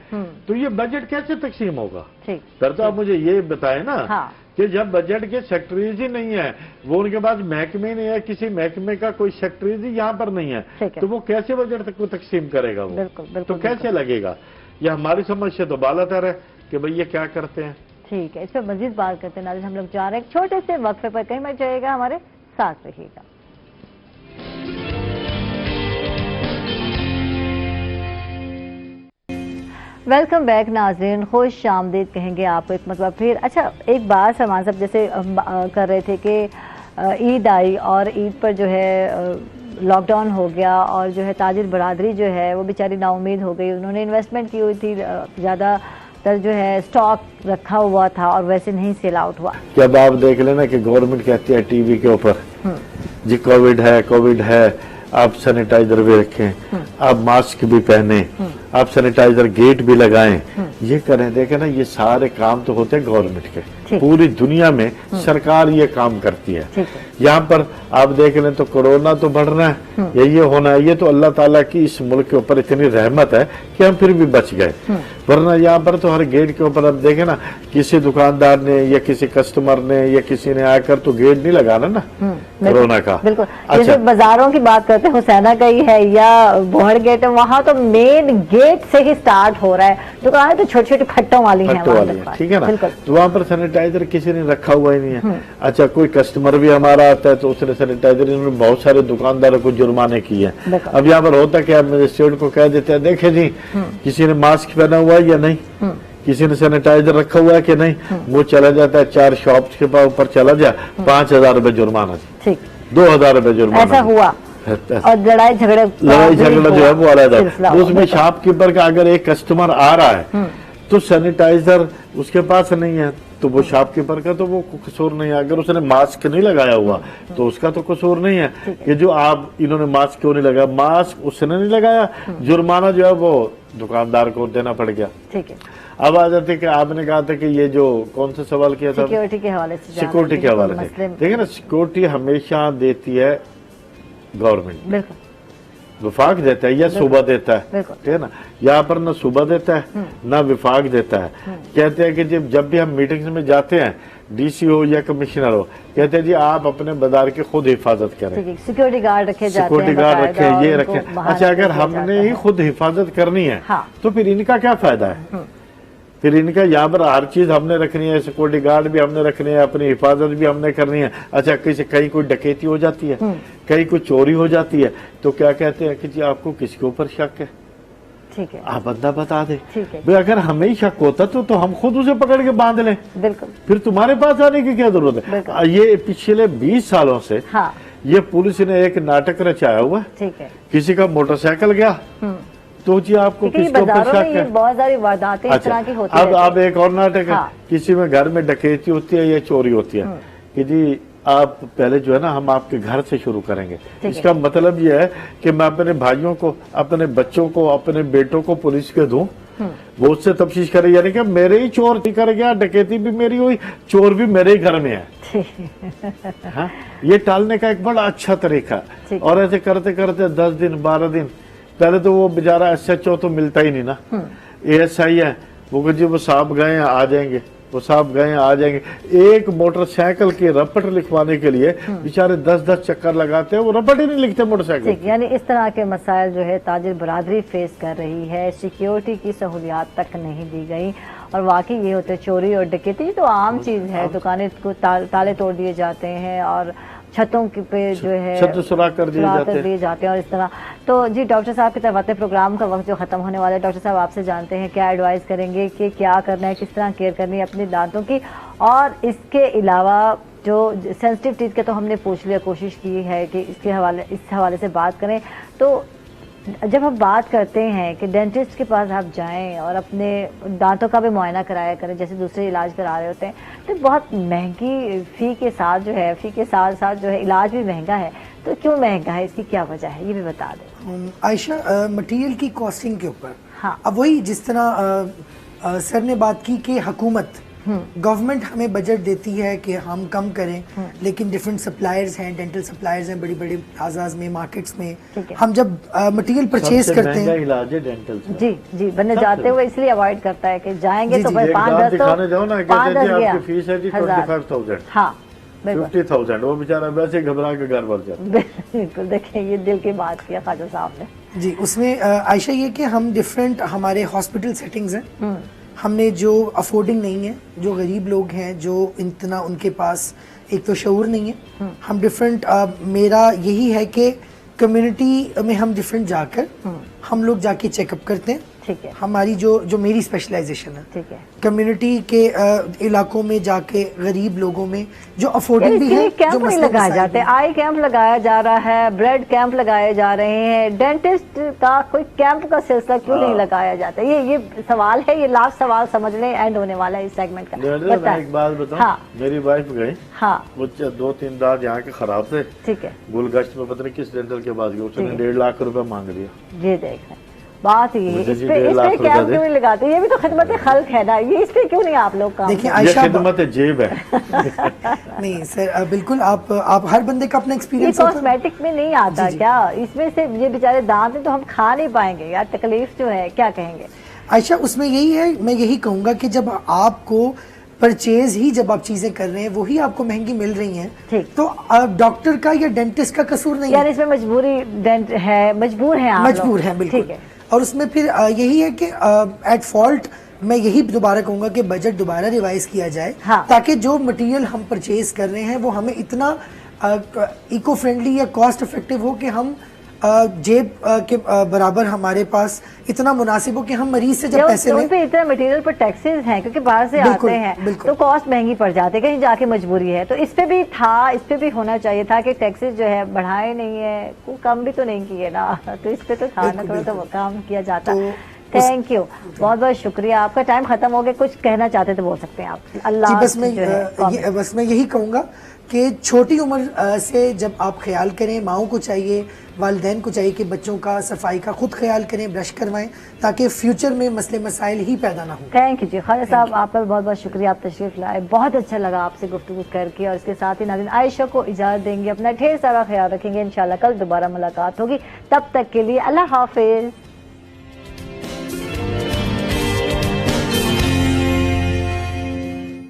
تو یہ بجٹ کیسے تقسیم ہوگا؟ پھر تو آپ مجھے یہ بتائیں نا کہ جب بجٹ کے سیکٹریز ہی نہیں ہے، وہ ان کے پاس محکمے نہیں ہے، کسی محکمے کا کوئی سیکٹریز ہی یہاں پر نہیں ہے، تو وہ کیسے بجٹ کو تقسیم کرے گا؟ وہ تو کیسے لگے گا؟ یہ ہماری سمجھ سے تو بالاتر ہے کہ بھئی یہ کیا کرتے ہیں. ٹھیک ہے، اس پہ مزید بات کرتے ہیں. ناظرین ہم لوگ جا رہے ہیں ایک چھوٹے سے وقفے پر، کہیں مت جائے گا، ہمارے ساتھ رہیے گا. ویلکم بیک ناظرین، خوش آمدید کہیں گے آپ کو ایک مرتبہ پھر. اچھا ایک بات سلمان صاحب جیسے کر رہے تھے کہ عید آئی اور عید پر جو ہے لاک ڈاؤن ہو گیا اور جو ہے تاجر برادری جو ہے وہ بیچاری نا امید ہو گئی. انہوں نے انویسٹمنٹ کی ہوئی تھی، زیادہ تر جو ہے سٹاک رکھا ہوا تھا اور ویسے نہیں سیل آؤٹ ہوا. جب آپ دیکھ لینا کہ گورنمنٹ کہتی ہے ٹی وی کے اوپر جی کووڈ ہے، آپ سینیٹائزر بھی رکھیں، آپ ماسک بھی پہنیں، آپ سینیٹائزر گیٹ بھی لگائیں، یہ کریں. دیکھیں نا، یہ سارے کام تو ہوتے ہیں گورنمنٹ کے، پوری دنیا میں سرکار یہ کام کرتی ہے. یہاں پر آپ دیکھ لیں تو کرونا تو بڑھ رہا ہے، یہ ہونا ہے. یہ تو اللہ تعالیٰ کی اس ملک کے اوپر اتنی رحمت ہے کہ ہم پھر بھی بچ گئے، ورنہ یہاں پر تو ہر گیٹ کے اوپر اب دیکھیں نا، کسی دکاندار نے یا کسی کسٹمر نے یا کسی نے آ کر تو گیٹ نہیں لگانا نا کرونا کا. بالکل. جیسے بازاروں کی بات کرتے ہیں، حسینہ کا ہی ہے یا بوہڑ گیٹ ہے، وہاں تو مین گیٹ سے ہی سٹارٹ ہو رہا ہے. دکانیں تو چھوٹی چھوٹی پھٹوں والی ہیں، ٹھیک ہے نا. تو وہاں پر سینیٹائزر کسی نے رکھا ہوا ہی نہیں ہے. اچھا کوئی کسٹمر بھی ہمارا آتا ہے تو اس نے سینیٹائزر، انہوں نے بہت سارے دکانداروں کو جرمانے کیے ہیں. اب یہاں پر ہوتا کہ آپ مجسٹریٹ کو کہہ دیتے ہیں دیکھیں جی کسی نے ماسک پہنا ہوا ہے یا نہیں، کسی نے سینیٹائزر رکھا ہوا ہے کہ نہیں، وہ چلا جاتا ہے 4 شاپس کے اوپر چلا جائے 5000 روپے جرمانہ، 2000 روپے جرمانہ. ایسا ہوا اور لڑائی جھگڑا جو ہے وہ علیحدہ ہے. اس میں شاپ کیپر کا اگر ایک کسٹمر آ رہا ہے تو سینیٹائزر اس کے پاس نہیں ہے تو وہ شاپ کیپر کا تو وہ قصور نہیں ہے. اگر اس نے ماسک نہیں لگایا ہوا تو اس کا تو قصور نہیں ہے کہ جو آپ انہوں نے ماسک کیوں نہیں لگایا. ماسک اس نے نہیں لگایا، جرمانہ جو ہے وہ دکاندار کو دینا پڑ گیا. اب آ جاتے کہ آپ نے کہا تھا کہ یہ جو کون سا سوال کیا تھا، سیکورٹی کے حوالے سے. سیکورٹی کے حوالے سے دیکھیں نا، سیکورٹی ہمیشہ دیتی ہے گورنمنٹ، وفاق دیتا ہے یا صوبہ دیتا ہے، ٹھیک ہے نا. یہاں پر نہ صوبہ دیتا ہے نہ وفاق دیتا ہے. کہتے ہیں کہ جب بھی ہم میٹنگز میں جاتے ہیں، ڈی سی ہو یا کمشنر ہو، کہتے ہیں جی آپ اپنے بازار کی خود حفاظت کریں، سیکورٹی گارڈ رکھے جاتے ہیں، سیکورٹی گارڈ رکھیں، یہ رکھیں. اچھا اگر ہم نے ہی خود حفاظت کرنی ہے تو پھر ان کا کیا فائدہ ہے؟ پھر ان کا یہاں پر ہر چیز ہم نے رکھنی ہے، سیکورٹی گارڈ بھی ہم نے رکھنی ہے، اپنی حفاظت بھی ہم نے کرنی ہے. اچھا کہیں کوئی ڈکیتی ہو جاتی ہے، کہیں کوئی چوری ہو جاتی ہے تو کیا کہتے ہیں کہ جی آپ کو کس کے اوپر شک ہے، آپ بندہ بتا دیں. اگر ہمیں شک ہوتا تو ہم خود اسے پکڑ کے باندھ لیں، پھر تمہارے پاس آنے کی کیا ضرورت ہے. یہ پچھلے 20 سالوں سے یہ پولیس نے ایک ناٹک رچایا ہوا ہے. کسی کا موٹر سائیکل گیا تو جی آپ کو کس کے اوپر شک ہے. بہت ساری وارداتیں اس طرح کی ہوتی ہیں. اب ایک اور ناٹک ہے، کسی میں گھر میں ڈکیتی ہوتی ہے یا چوری ہوتی ہے کہ جی आप पहले जो है ना हम आपके घर से शुरू करेंगे। इसका मतलब ये है कि मैं अपने भाइयों को, अपने बच्चों को, अपने बेटों को पुलिस के दूं, वो उससे तफ्तीश करे, यानी कि मेरे ही चोर कर गया, डकैती भी मेरी हुई, चोर भी मेरे ही घर में है। हाँ, ये टालने का एक बड़ा अच्छा तरीका है। और ऐसे करते करते 10 दिन 12 दिन, पहले तो वो बेचारा SHO तो मिलता ही नहीं ना, ASI है, वो जी वो साहब गए हैं आ जाएंगे, वो साहब गए हैं आ जाएंगे। एक मोटरसाइकिल की रपट लिखवाने के लिए बेचारे 10-10 चक्कर लगाते हैं, वो रपट ही नहीं लिखते मोटरसाइकिल। यानी इस तरह के मसाइल जो है ताजिर बरादरी फेस कर रही है, सिक्योरिटी की सहूलियात तक नहीं दी गई, और वाकई ये होते चोरी और डकैती तो आम चीज है, दुकानें को ताले तोड़ दिए जाते हैं और छतों पे जो है छत सुराख कर दिए जाते हैं और इस तरह। तो जी डॉक्टर साहब की तरफ आते हैं, प्रोग्राम का वक्त जो खत्म होने वाला है, डॉक्टर साहब आपसे जानते हैं क्या एडवाइस करेंगे कि क्या करना है, किस तरह केयर करनी है अपने दांतों की, और इसके अलावा जो सेंसिटिव टीथ के तो हमने पूछ लिया, कोशिश की है कि इस हवाले से बात करें। तो जब हम बात करते हैं कि डेंटिस्ट के पास आप जाएं और अपने दांतों का भी मुआयना कराया करें जैसे दूसरे इलाज करा रहे होते हैं, तो बहुत महंगी फी के साथ जो है इलाज भी महंगा है। तो क्यों महंगा है, इसकी क्या वजह है, ये भी बता दें। आयशा, मटेरियल की कॉस्टिंग के ऊपर, हाँ, अब वही जिस तरह सर ने बात की कि हुकूमत गवर्नमेंट हमें बजट देती है कि हम कम करें, लेकिन डिफरेंट सप्लायर्स हैं, डेंटल सप्लायर्स हैं बड़ी बड़ी प्लाजाज में, मार्केट्स में, हम जब मटेरियल परचेज करते हैं, इलाज है डेंटल जी बनने जाते हुए इसलिए अवॉइड करता है कि जाएंगे तो भाई 5-10 दिखाने जाओ ना, कहते हैं आपकी फीस है जी 25,000, हाँ 50,000, वो बेचारा वैसे घबरा के घर भर जाता। बिल्कुल, देखिए ये दिल की बात किया ख्वाजा साहब ने जी। उसमें आयशा ये कि हम डिफरेंट हमारे हॉस्पिटल सेटिंग्स हैं, हमने जो अफोर्डिंग नहीं है, जो गरीब लोग हैं, जो इतना उनके पास एक तो शऊर नहीं है, हम डिफरेंट मेरा यही है कि कम्युनिटी में हम डिफरेंट जाकर हम लोग जाके चेकअप करते हैं। ठीक है, हमारी जो मेरी स्पेशलाइजेशन है, ठीक है, कम्युनिटी के इलाकों में जाके गरीब लोगों में जो अफोर्डिंग भी है, कैंप नहीं लगाए जाते, आई कैंप लगाया जा रहा है, ब्लड कैंप लगाए जा रहे हैं, डेंटिस्ट का कोई कैंप का सिलसिला क्यों नहीं लगाया जाता? ये सवाल है, ये लास्ट सवाल समझ लें, एंड होने वाला है इस सेगमेंट का। मैं एक बात बताऊं, हाँ, मेरी वाइफ गई, हाँ, वो 2-3 दांत यहाँ के खराब थे, ठीक है, गुलगश्त में पता नहीं किस डेंटल के पास गया, उसने 1.5 लाख रुपए मांग लिया। ये देख रहे बात, ये इस पे कैंप क्यों नहीं लगाते? ये भी तो खिदमत खल्क है ना, ये इस पे क्यों नहीं आप लोग काम? देखिए आयशा, खिदमत जेब है। नहीं सर, बिल्कुल आप हर बंदे का अपना एक्सपीरियंस होता है। कॉस्मेटिक में नहीं आता क्या? इसमें से ये बेचारे दांत हैं तो हम खा नहीं पाएंगे यार, तकलीफ जो है, क्या कहेंगे? आयशा, उसमें यही है, मैं यही कहूंगा कि जब आपको परचेज ही जब आप चीजें कर रहे हैं वही आपको महंगी मिल रही हैं, तो डॉक्टर का या डेंटिस्ट का कसूर नहीं है, इसमें मजबूरी है, मजबूर है बिल्कुल। ठीक है, और उसमें फिर यही है कि एट फॉल्ट मैं यही दोबारा कहूंगा कि बजट दोबारा रिवाइज किया जाए, हाँ, ताकि जो मटेरियल हम परचेज कर रहे हैं वो हमें इतना इको फ्रेंडली या कॉस्ट इफेक्टिव हो कि हम जेब के बराबर हमारे पास इतना मुनासिब हो कि हम मरीज से जब पैसे लें, इतना मटेरियल पर टैक्सेस हैं क्योंकि बाहर से आते हैं तो कॉस्ट महंगी पड़ जाती है, कहीं जाके मजबूरी है। तो इस पे भी होना चाहिए था कि टैक्सेस जो है बढ़ाए नहीं है, कम भी तो नहीं किए ना, तो इस पे तो था ना, थोड़ा तो काम किया जाता। थैंक यू, बहुत बहुत शुक्रिया। आपका टाइम खत्म हो गया, कुछ कहना चाहते तो बोल सकते हैं आप। अल्लाह, बस मैं यही कहूंगा कि छोटी उम्र से जब आप ख्याल करें, माओं को चाहिए, वालिदैन को चाहिए कि बच्चों का सफाई का खुद ख्याल करें, ब्रश करवाएं, ताकि फ्यूचर में मसले मसाइल ही पैदा ना हो। थैंक यू जी ख्वाजा साहब, आपका बहुत बहुत शुक्रिया, आप तशरीफ लाए, बहुत अच्छा लगा आपसे गुफ्तगू करके। और इसके साथ ही नाज़रीन आयशा को इजाज़त देंगे, अपना ढेर सारा ख्याल रखेंगे, इंशाल्लाह कल दोबारा मुलाकात होगी, तब तक के लिए अल्लाह हाफिज।